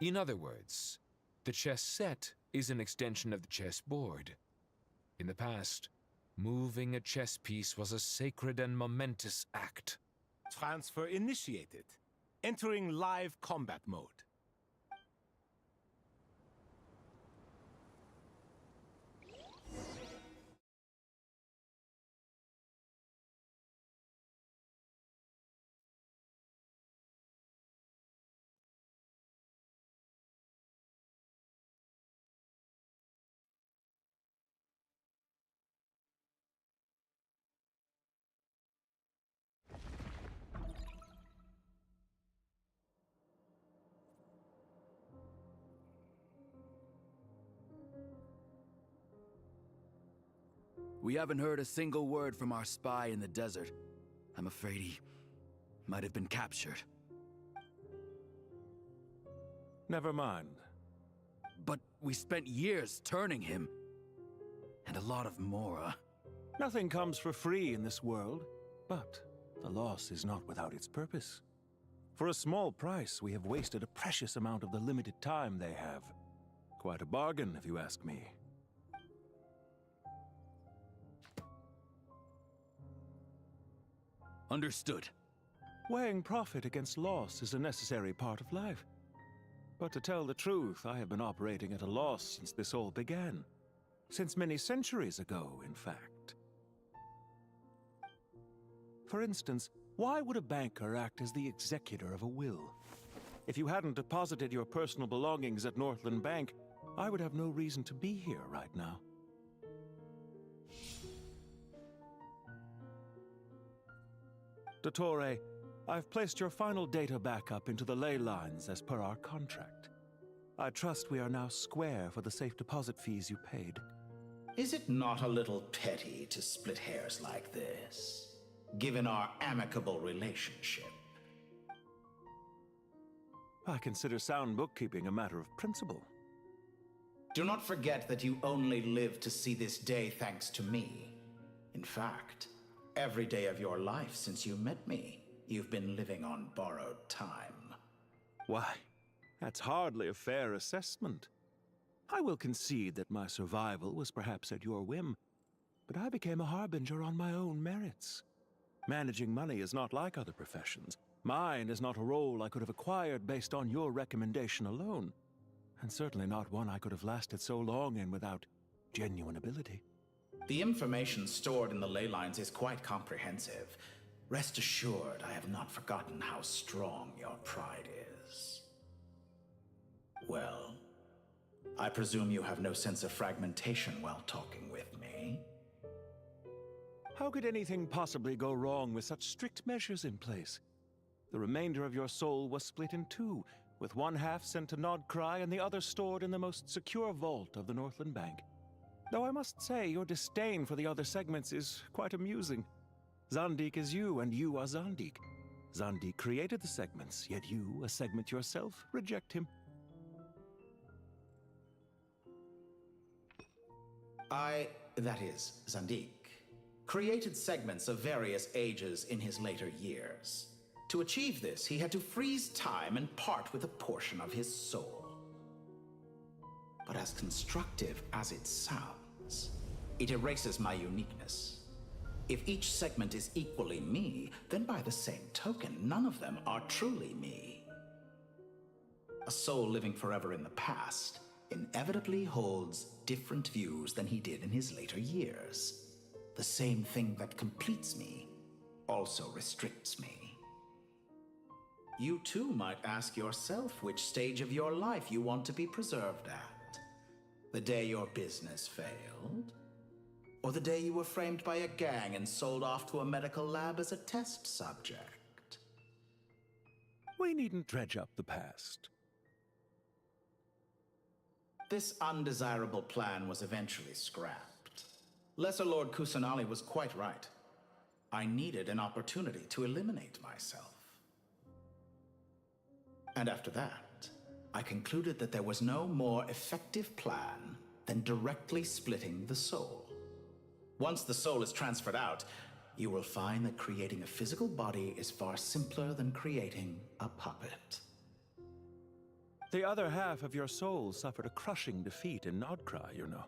In other words, the chess set is an extension of the chessboard. In the past, moving a chess piece was a sacred and momentous act. Transfer initiated. Entering live combat mode. We haven't heard a single word from our spy in the desert. I'm afraid he might have been captured. Never mind. But we spent years turning him. And a lot of Mora. Nothing comes for free in this world, but the loss is not without its purpose. For a small price, we have wasted a precious amount of the limited time they have. Quite a bargain, if you ask me. Understood. Weighing profit against loss is a necessary part of life. But to tell the truth, I have been operating at a loss since this all began. Since many centuries ago, in fact. For instance, why would a banker act as the executor of a will? If you hadn't deposited your personal belongings at Northland Bank, I would have no reason to be here right now. Dottore, I've placed your final data backup into the ley lines as per our contract. I trust we are now square for the safe deposit fees you paid. Is it not a little petty to split hairs like this, given our amicable relationship? I consider sound bookkeeping a matter of principle. Do not forget that you only live to see this day thanks to me. In fact, every day of your life since you met me, you've been living on borrowed time. Why, that's hardly a fair assessment. I will concede that my survival was perhaps at your whim, but I became a harbinger on my own merits. Managing money is not like other professions. Mine is not a role I could have acquired based on your recommendation alone, and certainly not one I could have lasted so long in without genuine ability. The information stored in the ley lines is quite comprehensive. Rest assured, I have not forgotten how strong your pride is. Well, I presume you have no sense of fragmentation while talking with me. How could anything possibly go wrong with such strict measures in place? The remainder of your soul was split in two, with one half sent to Nodcry and the other stored in the most secure vault of the Northland Bank. Though I must say, your disdain for the other segments is quite amusing. Zandik is you, and you are Zandik. Zandik created the segments, yet you, a segment yourself, reject him. That is, Zandik, created segments of various ages in his later years. To achieve this, he had to freeze time and part with a portion of his soul. But as constructive as it sounds, it erases my uniqueness. If each segment is equally me, then by the same token, none of them are truly me. A soul living forever in the past inevitably holds different views than he did in his later years. The same thing that completes me also restricts me. You too might ask yourself which stage of your life you want to be preserved at. The day your business failed? Or the day you were framed by a gang and sold off to a medical lab as a test subject? We needn't dredge up the past. This undesirable plan was eventually scrapped. Lesser Lord Kusanali was quite right. I needed an opportunity to eliminate myself. And after that, I concluded that there was no more effective plan than directly splitting the soul. Once the soul is transferred out, you will find that creating a physical body is far simpler than creating a puppet. The other half of your soul suffered a crushing defeat in Nodcry, you know.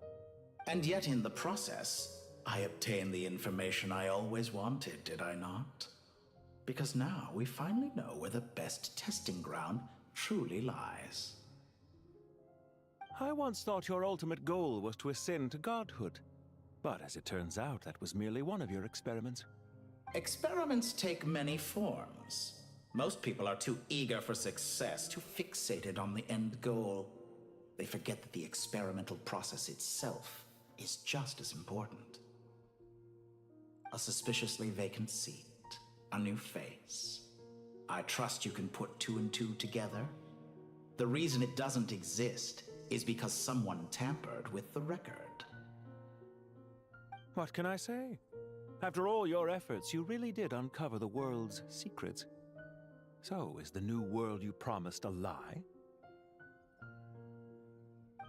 And yet in the process, I obtained the information I always wanted, did I not? Because now we finally know where the best testing ground truly lies. I once thought your ultimate goal was to ascend to godhood. But as it turns out, that was merely one of your experiments. Experiments take many forms. Most people are too eager for success, too fixated on the end goal. They forget that the experimental process itself is just as important. A suspiciously vacant seat, a new face. I trust you can put two and two together. The reason it doesn't exist is because someone tampered with the record. What can I say? After all your efforts, you really did uncover the world's secrets. So, is the new world you promised a lie?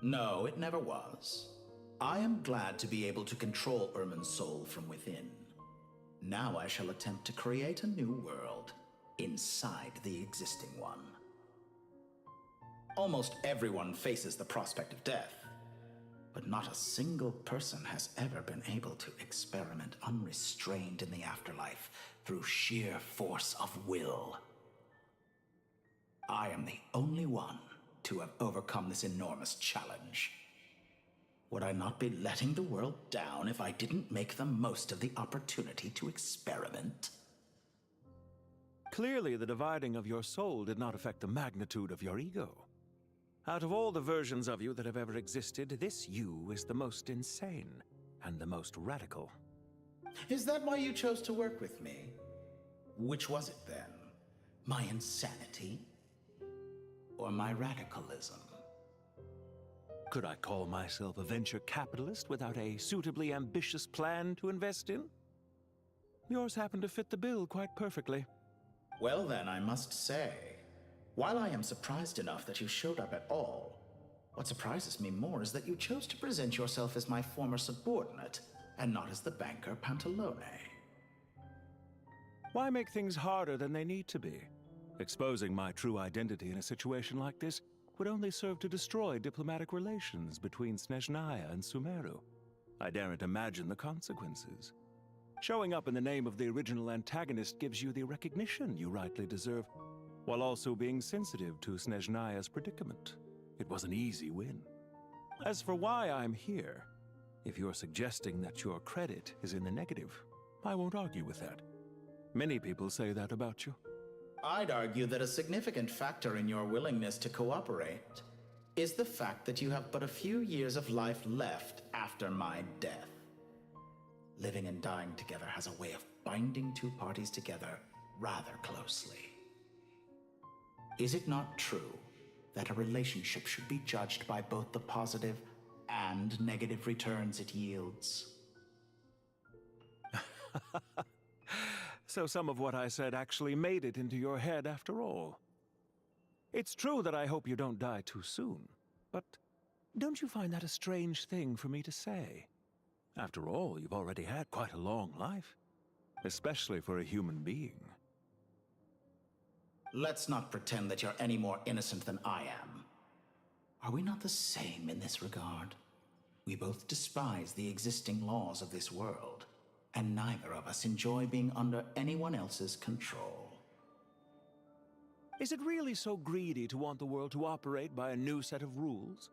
No, it never was. I am glad to be able to control Irmin's soul from within. Now I shall attempt to create a new world inside the existing one. Almost everyone faces the prospect of death, but not a single person has ever been able to experiment unrestrained in the afterlife through sheer force of will. I am the only one to have overcome this enormous challenge. Would I not be letting the world down if I didn't make the most of the opportunity to experiment? Clearly, the dividing of your soul did not affect the magnitude of your ego. Out of all the versions of you that have ever existed, this you is the most insane and the most radical. Is that why you chose to work with me? Which was it then? My insanity? Or my radicalism? Could I call myself a venture capitalist without a suitably ambitious plan to invest in? Yours happened to fit the bill quite perfectly. Well then, I must say, while I am surprised enough that you showed up at all, what surprises me more is that you chose to present yourself as my former subordinate, and not as the banker Pantalone. Why make things harder than they need to be? Exposing my true identity in a situation like this would only serve to destroy diplomatic relations between Snezhnaya and Sumeru. I daren't imagine the consequences. Showing up in the name of the original antagonist gives you the recognition you rightly deserve, while also being sensitive to Snezhnaya's predicament. It was an easy win. As for why I'm here, if you're suggesting that your credit is in the negative, I won't argue with that. Many people say that about you. I'd argue that a significant factor in your willingness to cooperate is the fact that you have but a few years of life left after my death. Living and dying together has a way of binding two parties together rather closely. Is it not true that a relationship should be judged by both the positive and negative returns it yields? So some of what I said actually made it into your head after all. It's true that I hope you don't die too soon, but don't you find that a strange thing for me to say? After all, you've already had quite a long life, especially for a human being. Let's not pretend that you're any more innocent than I am. Are we not the same in this regard? We both despise the existing laws of this world, and neither of us enjoy being under anyone else's control. Is it really so greedy to want the world to operate by a new set of rules?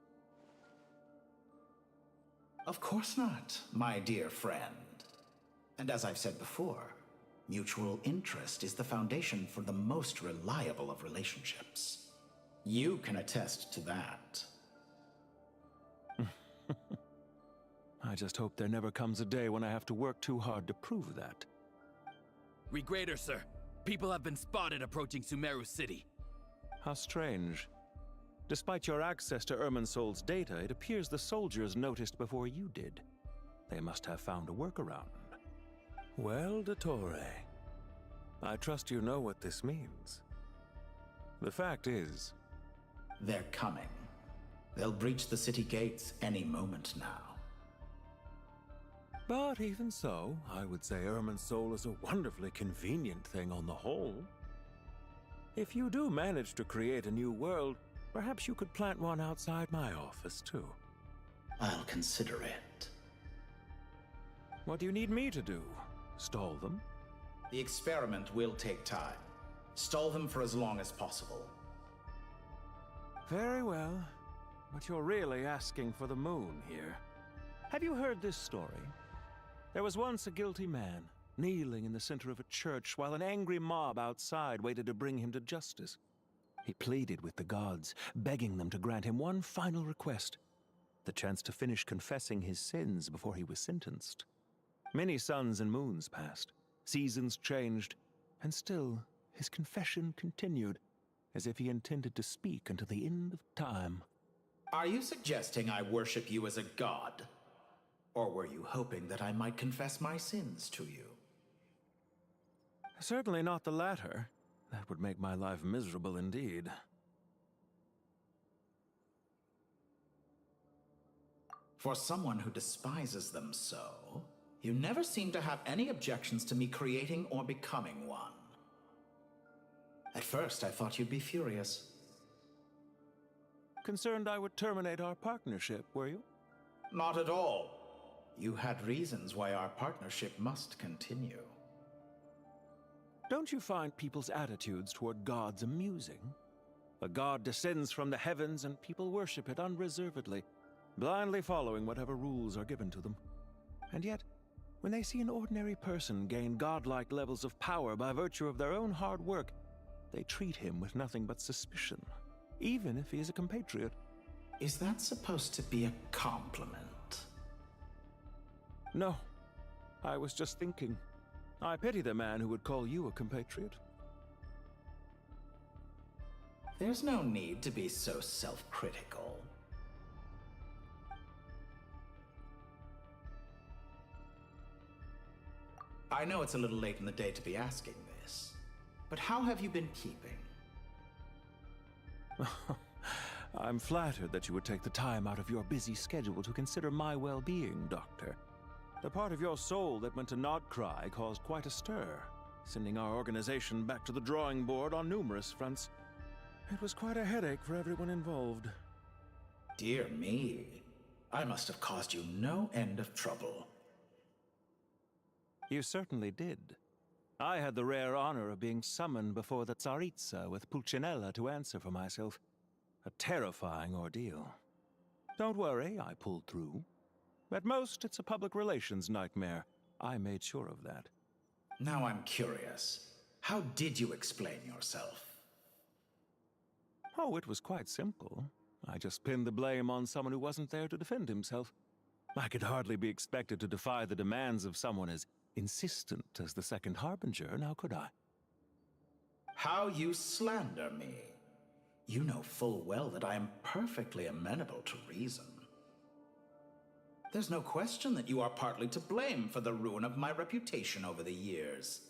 Of course not, my dear friend. And as I've said before, mutual interest is the foundation for the most reliable of relationships. You can attest to that. I just hope there never comes a day when I have to work too hard to prove that. Regrader, sir. People have been spotted approaching Sumeru City. How strange. Despite your access to Irminsol's data, it appears the soldiers noticed before you did. They must have found a workaround. Well, Dottore, I trust you know what this means. The fact is... They're coming. They'll breach the city gates any moment now. But even so, I would say Irminsol is a wonderfully convenient thing on the whole. If you do manage to create a new world, perhaps you could plant one outside my office, too. I'll consider it. What do you need me to do? Stall them? The experiment will take time. Stall them for as long as possible. Very well. But you're really asking for the moon here. Have you heard this story? There was once a guilty man, kneeling in the center of a church while an angry mob outside waited to bring him to justice. He pleaded with the gods, begging them to grant him one final request, the chance to finish confessing his sins before he was sentenced. Many suns and moons passed, seasons changed, and still his confession continued, as if he intended to speak until the end of time. Are you suggesting I worship you as a god? Or were you hoping that I might confess my sins to you? Certainly not the latter. That would make my life miserable indeed. For someone who despises them so, you never seem to have any objections to me creating or becoming one. At first, I thought you'd be furious. Concerned I would terminate our partnership, were you? Not at all. You had reasons why our partnership must continue. Don't you find people's attitudes toward gods amusing? A god descends from the heavens and people worship it unreservedly, blindly following whatever rules are given to them. And yet, when they see an ordinary person gain godlike levels of power by virtue of their own hard work, they treat him with nothing but suspicion, even if he is a compatriot. Is that supposed to be a compliment? No. I was just thinking. I pity the man who would call you a compatriot. There's no need to be so self-critical. I know it's a little late in the day to be asking this, but how have you been keeping? I'm flattered that you would take the time out of your busy schedule to consider my well-being, Doctor. The part of your soul that went to Nodcry caused quite a stir, sending our organization back to the drawing board on numerous fronts. It was quite a headache for everyone involved. Dear me, I must have caused you no end of trouble. You certainly did. I had the rare honor of being summoned before the Tsaritsa with Pulcinella to answer for myself. A terrifying ordeal. Don't worry, I pulled through. At most, it's a public relations nightmare. I made sure of that. Now I'm curious. How did you explain yourself? Oh, it was quite simple. I just pinned the blame on someone who wasn't there to defend himself. I could hardly be expected to defy the demands of someone as insistent as the Second Harbinger, now could I? How you slander me. You know full well that I am perfectly amenable to reason. There's no question that you are partly to blame for the ruin of my reputation over the years.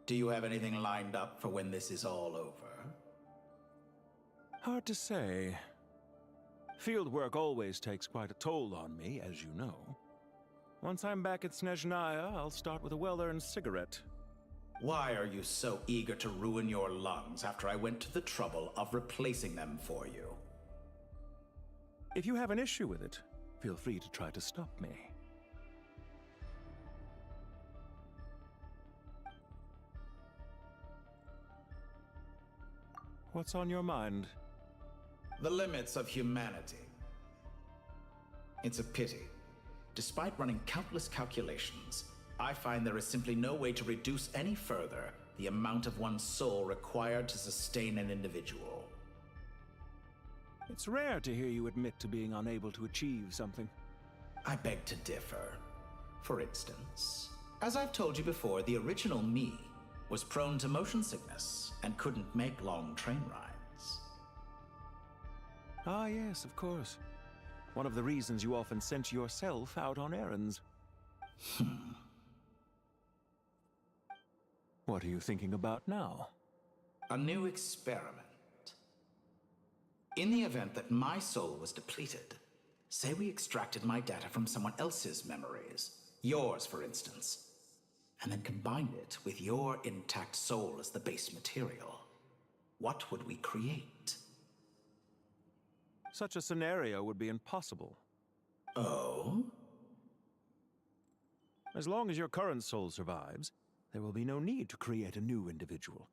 Do you have anything lined up for when this is all over? Hard to say. Field work always takes quite a toll on me, as you know. Once I'm back at Snezhnaya, I'll start with a well-earned cigarette. Why are you so eager to ruin your lungs after I went to the trouble of replacing them for you? If you have an issue with it, feel free to try to stop me. What's on your mind? The limits of humanity. It's a pity. Despite running countless calculations, I find there is simply no way to reduce any further the amount of one's soul required to sustain an individual. It's rare to hear you admit to being unable to achieve something. I beg to differ. For instance, as I've told you before, the original me was prone to motion sickness and couldn't make long train rides. Ah, yes, of course. One of the reasons you often sent yourself out on errands. What are you thinking about now? A new experiment. In the event that my soul was depleted, say we extracted my data from someone else's memories, yours for instance, and then combined it with your intact soul as the base material, what would we create? Such a scenario would be impossible. Oh? As long as your current soul survives, there will be no need to create a new individual.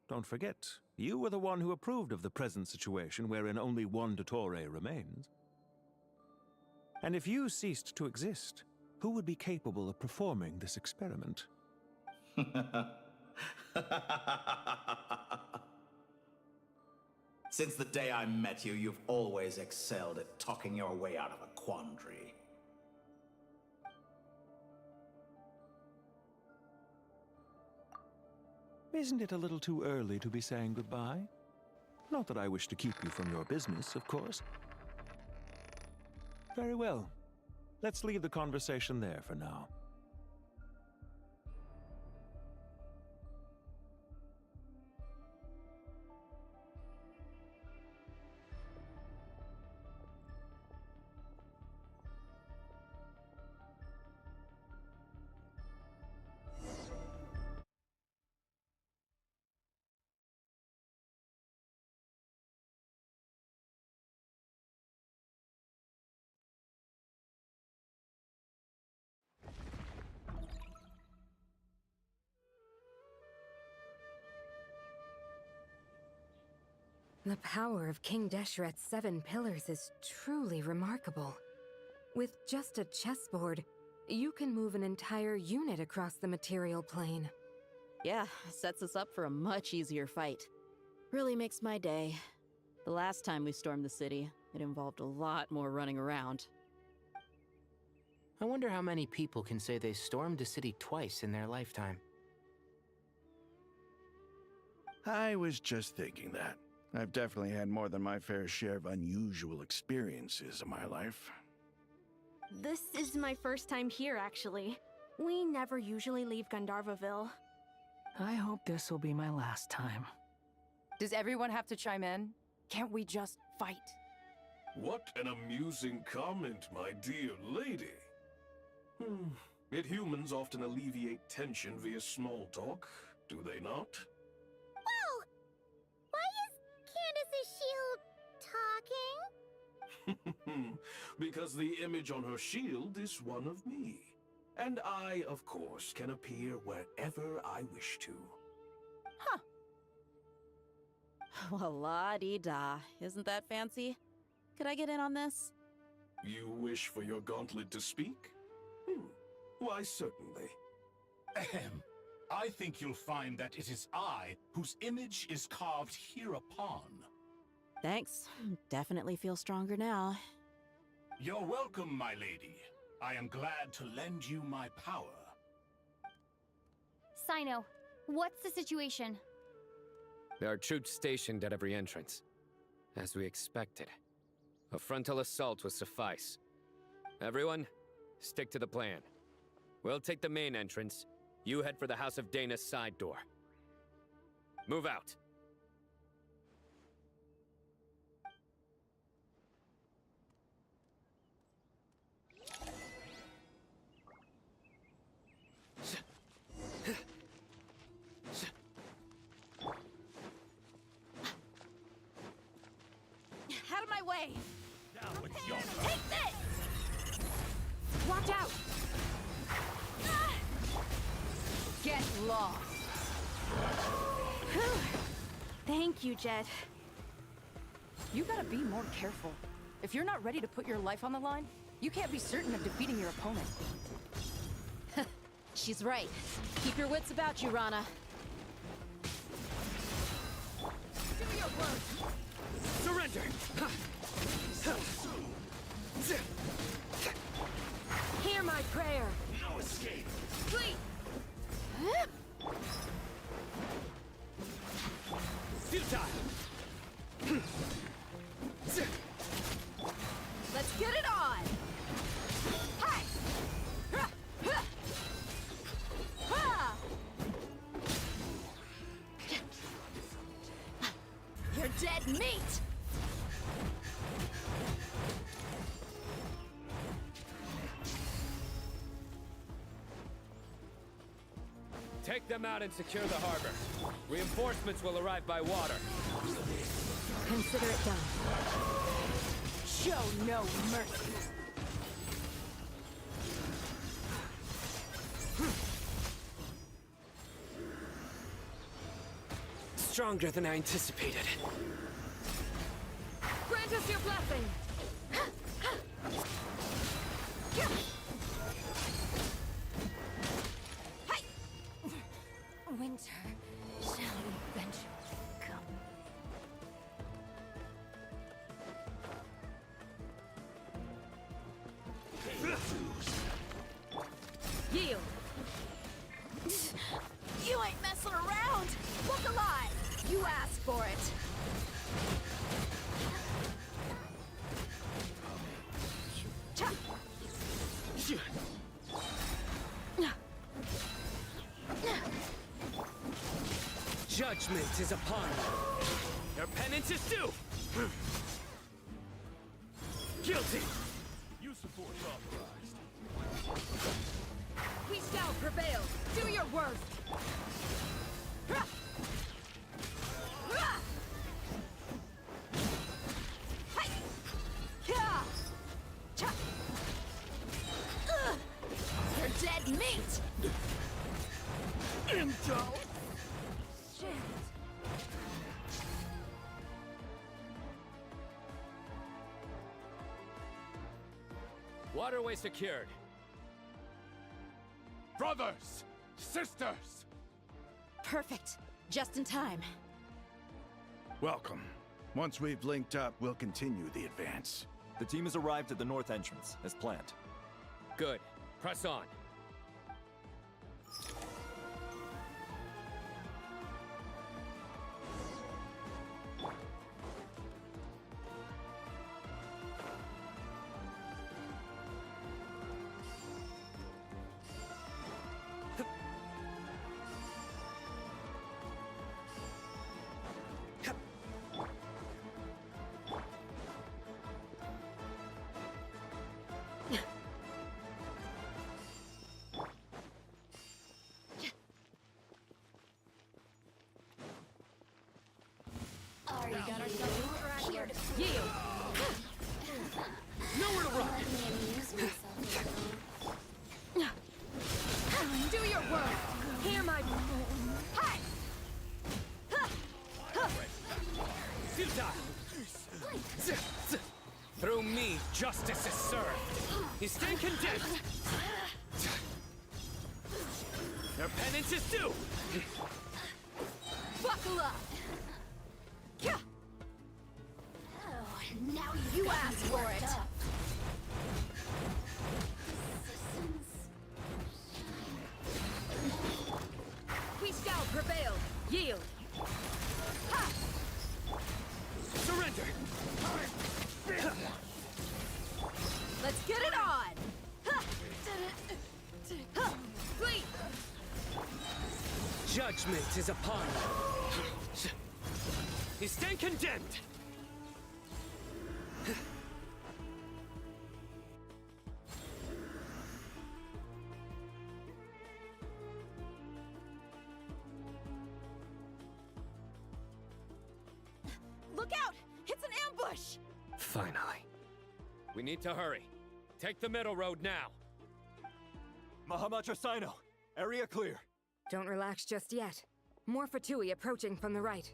Don't forget, you were the one who approved of the present situation wherein only one Dottore remains. And if you ceased to exist, who would be capable of performing this experiment? Since the day I met you, you've always excelled at talking your way out of a quandary. Isn't it a little too early to be saying goodbye? Not that I wish to keep you from your business, of course. Very well. Let's leave the conversation there for now. The power of King Deshret's 7 pillars is truly remarkable. With just a chessboard, you can move an entire unit across the material plane. Yeah, sets us up for a much easier fight. Really makes my day. The last time we stormed the city, it involved a lot more running around. I wonder how many people can say they stormed a city twice in their lifetime. I was just thinking that. I've definitely had more than my fair share of unusual experiences in my life. This is my first time here, actually. We never usually leave Gandharvaville. I hope this will be my last time. Does everyone have to chime in? Can't we just fight? What an amusing comment, my dear lady. Yet humans often alleviate tension via small talk, do they not? Whoa! Why is Candace's shield talking? Because the image on her shield is one of me. And I, of course, can appear wherever I wish to. Huh. Well, la-dee-da. Isn't that fancy? Could I get in on this? You wish for your gauntlet to speak? Why, certainly. Ahem. I think you'll find that it is I whose image is carved hereupon. Thanks. Definitely feel stronger now. You're welcome, my lady. I am glad to lend you my power. Sino, what's the situation? There are troops stationed at every entrance. As we expected. A frontal assault will suffice. Everyone, stick to the plan. We'll take the main entrance. You head for the House of Dana's side door. Move out. Out of my way! Down with your... Take this! Watch out! Get lost! Whew. Thank you, Jet. You gotta be more careful. If you're not ready to put your life on the line, you can't be certain of defeating your opponent. She's right. Keep your wits about you, Rana. Do your work! Surrender! Hear my prayer. No escape! Sleep! Futile! Let's get it on! Hi! You're dead meat! Take them out and secure the harbor. Reinforcements will arrive by water. Consider it done. Show no mercy! Stronger than I anticipated. Grant us your blessing! Winter shall eventually come. Yield! You ain't messing around! Look alive! You asked for it! Judgment is upon you. Your penance is due! Guilty! Use of force authorized. We shall prevail! Do your worst! You're dead meat! Intel! Shit. Waterway secured. Brothers! Sisters! Perfect. Just in time. Welcome. Once we've linked up, we'll continue the advance. The team has arrived at the north entrance, as planned. Good. Press on. We got ourselves here to Yield! Nowhere to run! Do your work! Hear my... Hi! Futile! Through me, justice is served. You stand condemned. Your penance is due. Buckle up! Oh, now you asked for it! We shall prevail! Yield! Ha! Surrender! Let's get it on! Ha! Ha! Flee! Judgment is upon you. You stand condemned. Look out! It's an ambush! Finally. We need to hurry. Take the middle road now. Mahamacha Sino, area clear. Don't relax just yet. More Fatui approaching from the right.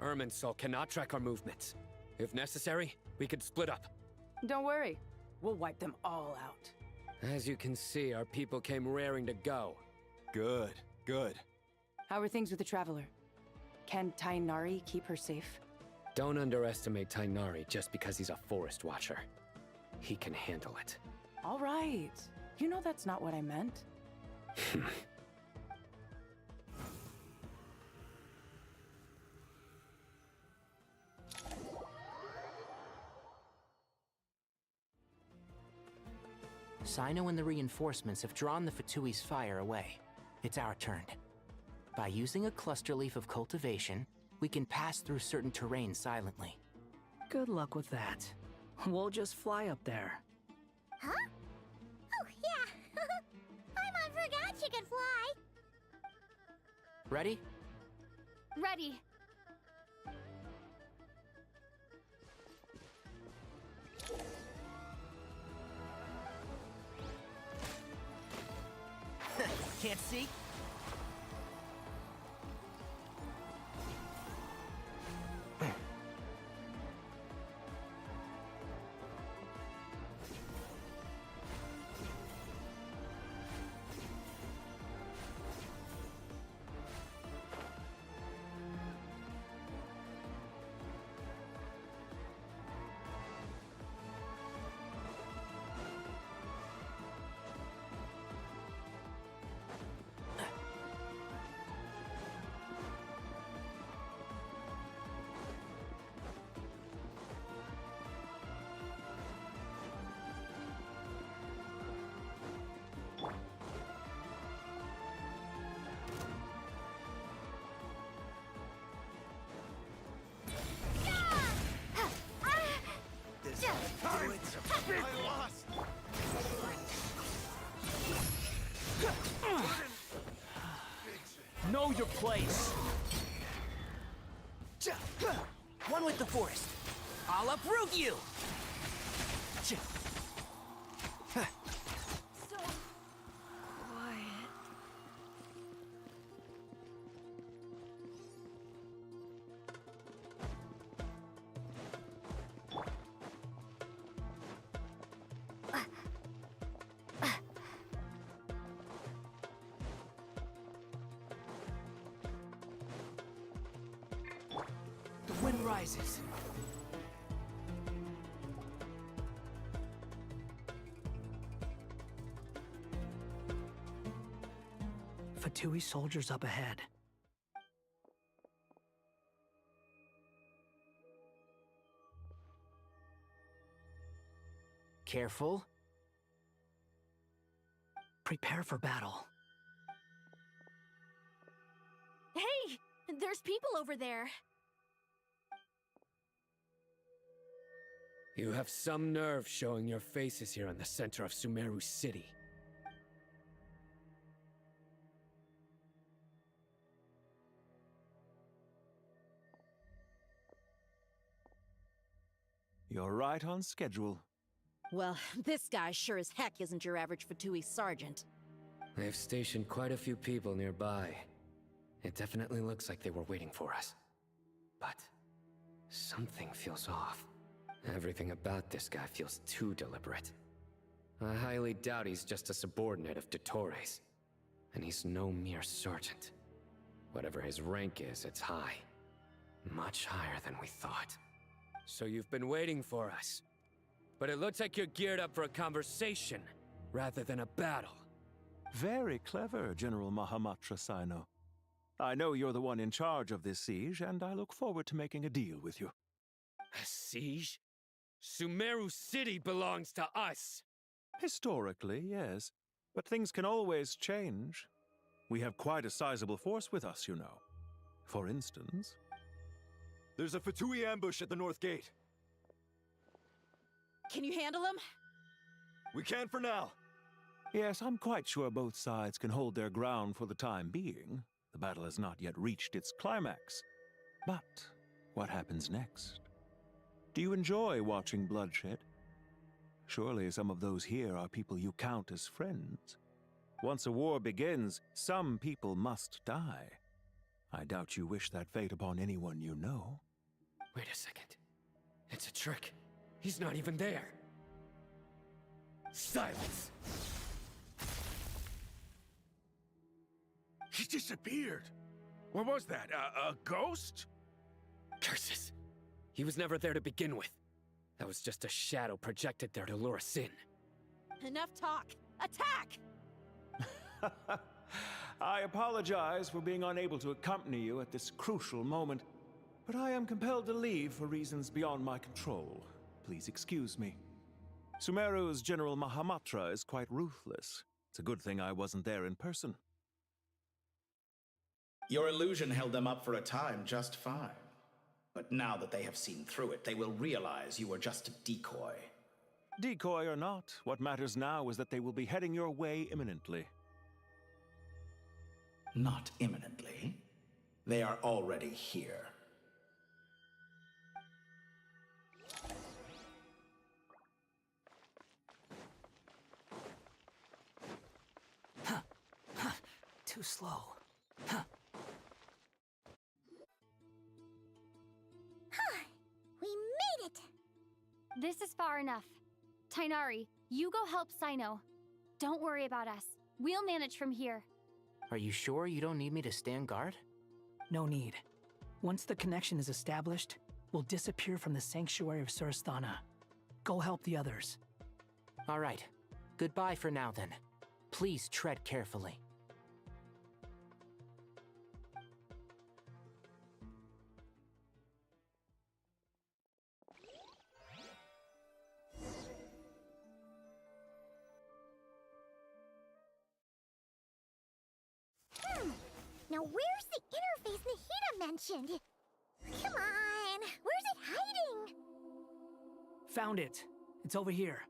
Irminsul cannot track our movements. If necessary, we could split up. Don't worry. We'll wipe them all out. As you can see, our people came raring to go. Good, good. How are things with the Traveler? Can Tainari keep her safe? Don't underestimate Tainari just because he's a forest watcher. He can handle it. All right. You know that's not what I meant. Sino and the reinforcements have drawn the Fatui's fire away. It's our turn. By using a cluster leaf of cultivation, we can pass through certain terrain silently. Good luck with that. We'll just fly up there. Huh? Oh, yeah. Paimon forgot she could fly. Ready? Ready. Can't see? your place. One with the forest. I'll uproot you! So quiet. The wind rises. Fatui soldiers up ahead. Careful. Prepare for battle. Hey! There's people over there. You have some nerve showing your faces here in the center of Sumeru City. You're right on schedule. Well, this guy sure as heck isn't your average Fatui sergeant. They've stationed quite a few people nearby. It definitely looks like they were waiting for us. But something feels off. Everything about this guy feels too deliberate. I highly doubt he's just a subordinate of Dottores. And he's no mere sergeant. Whatever his rank is, it's high. Much higher than we thought. So you've been waiting for us. But it looks like you're geared up for a conversation, rather than a battle. Very clever, General Mahamatra Sino. I know you're the one in charge of this siege, and I look forward to making a deal with you. A siege? Sumeru City belongs to us! Historically, yes. But things can always change. We have quite a sizable force with us, you know. For instance... There's a Fatui ambush at the north gate. Can you handle him? We can for now. Yes, I'm quite sure both sides can hold their ground for the time being. The battle has not yet reached its climax. But what happens next? Do you enjoy watching bloodshed? Surely some of those here are people you count as friends. Once a war begins, some people must die. I doubt you wish that fate upon anyone you know. Wait a second. It's a trick. He's not even there. Silence! He disappeared. What was that? A ghost? Curses! He was never there to begin with. That was just a shadow projected there to lure us in. Enough talk! Attack! I apologize for being unable to accompany you at this crucial moment, but I am compelled to leave for reasons beyond my control. Please excuse me. Sumeru's General Mahamatra is quite ruthless. It's a good thing I wasn't there in person. Your illusion held them up for a time just fine. But now that they have seen through it, they will realize you were just a decoy. Decoy or not, what matters now is that they will be heading your way imminently. Not imminently. They are already here. Too slow. We made it! This is far enough. Tainari, you go help Sino. Don't worry about us. We'll manage from here. Are you sure you don't need me to stand guard? No need. Once the connection is established, we'll disappear from the sanctuary of Surasthana. Go help the others. All right. Goodbye for now, then. Please tread carefully. Now where's the interface Nahida mentioned? Come on, where's it hiding? Found it. It's over here.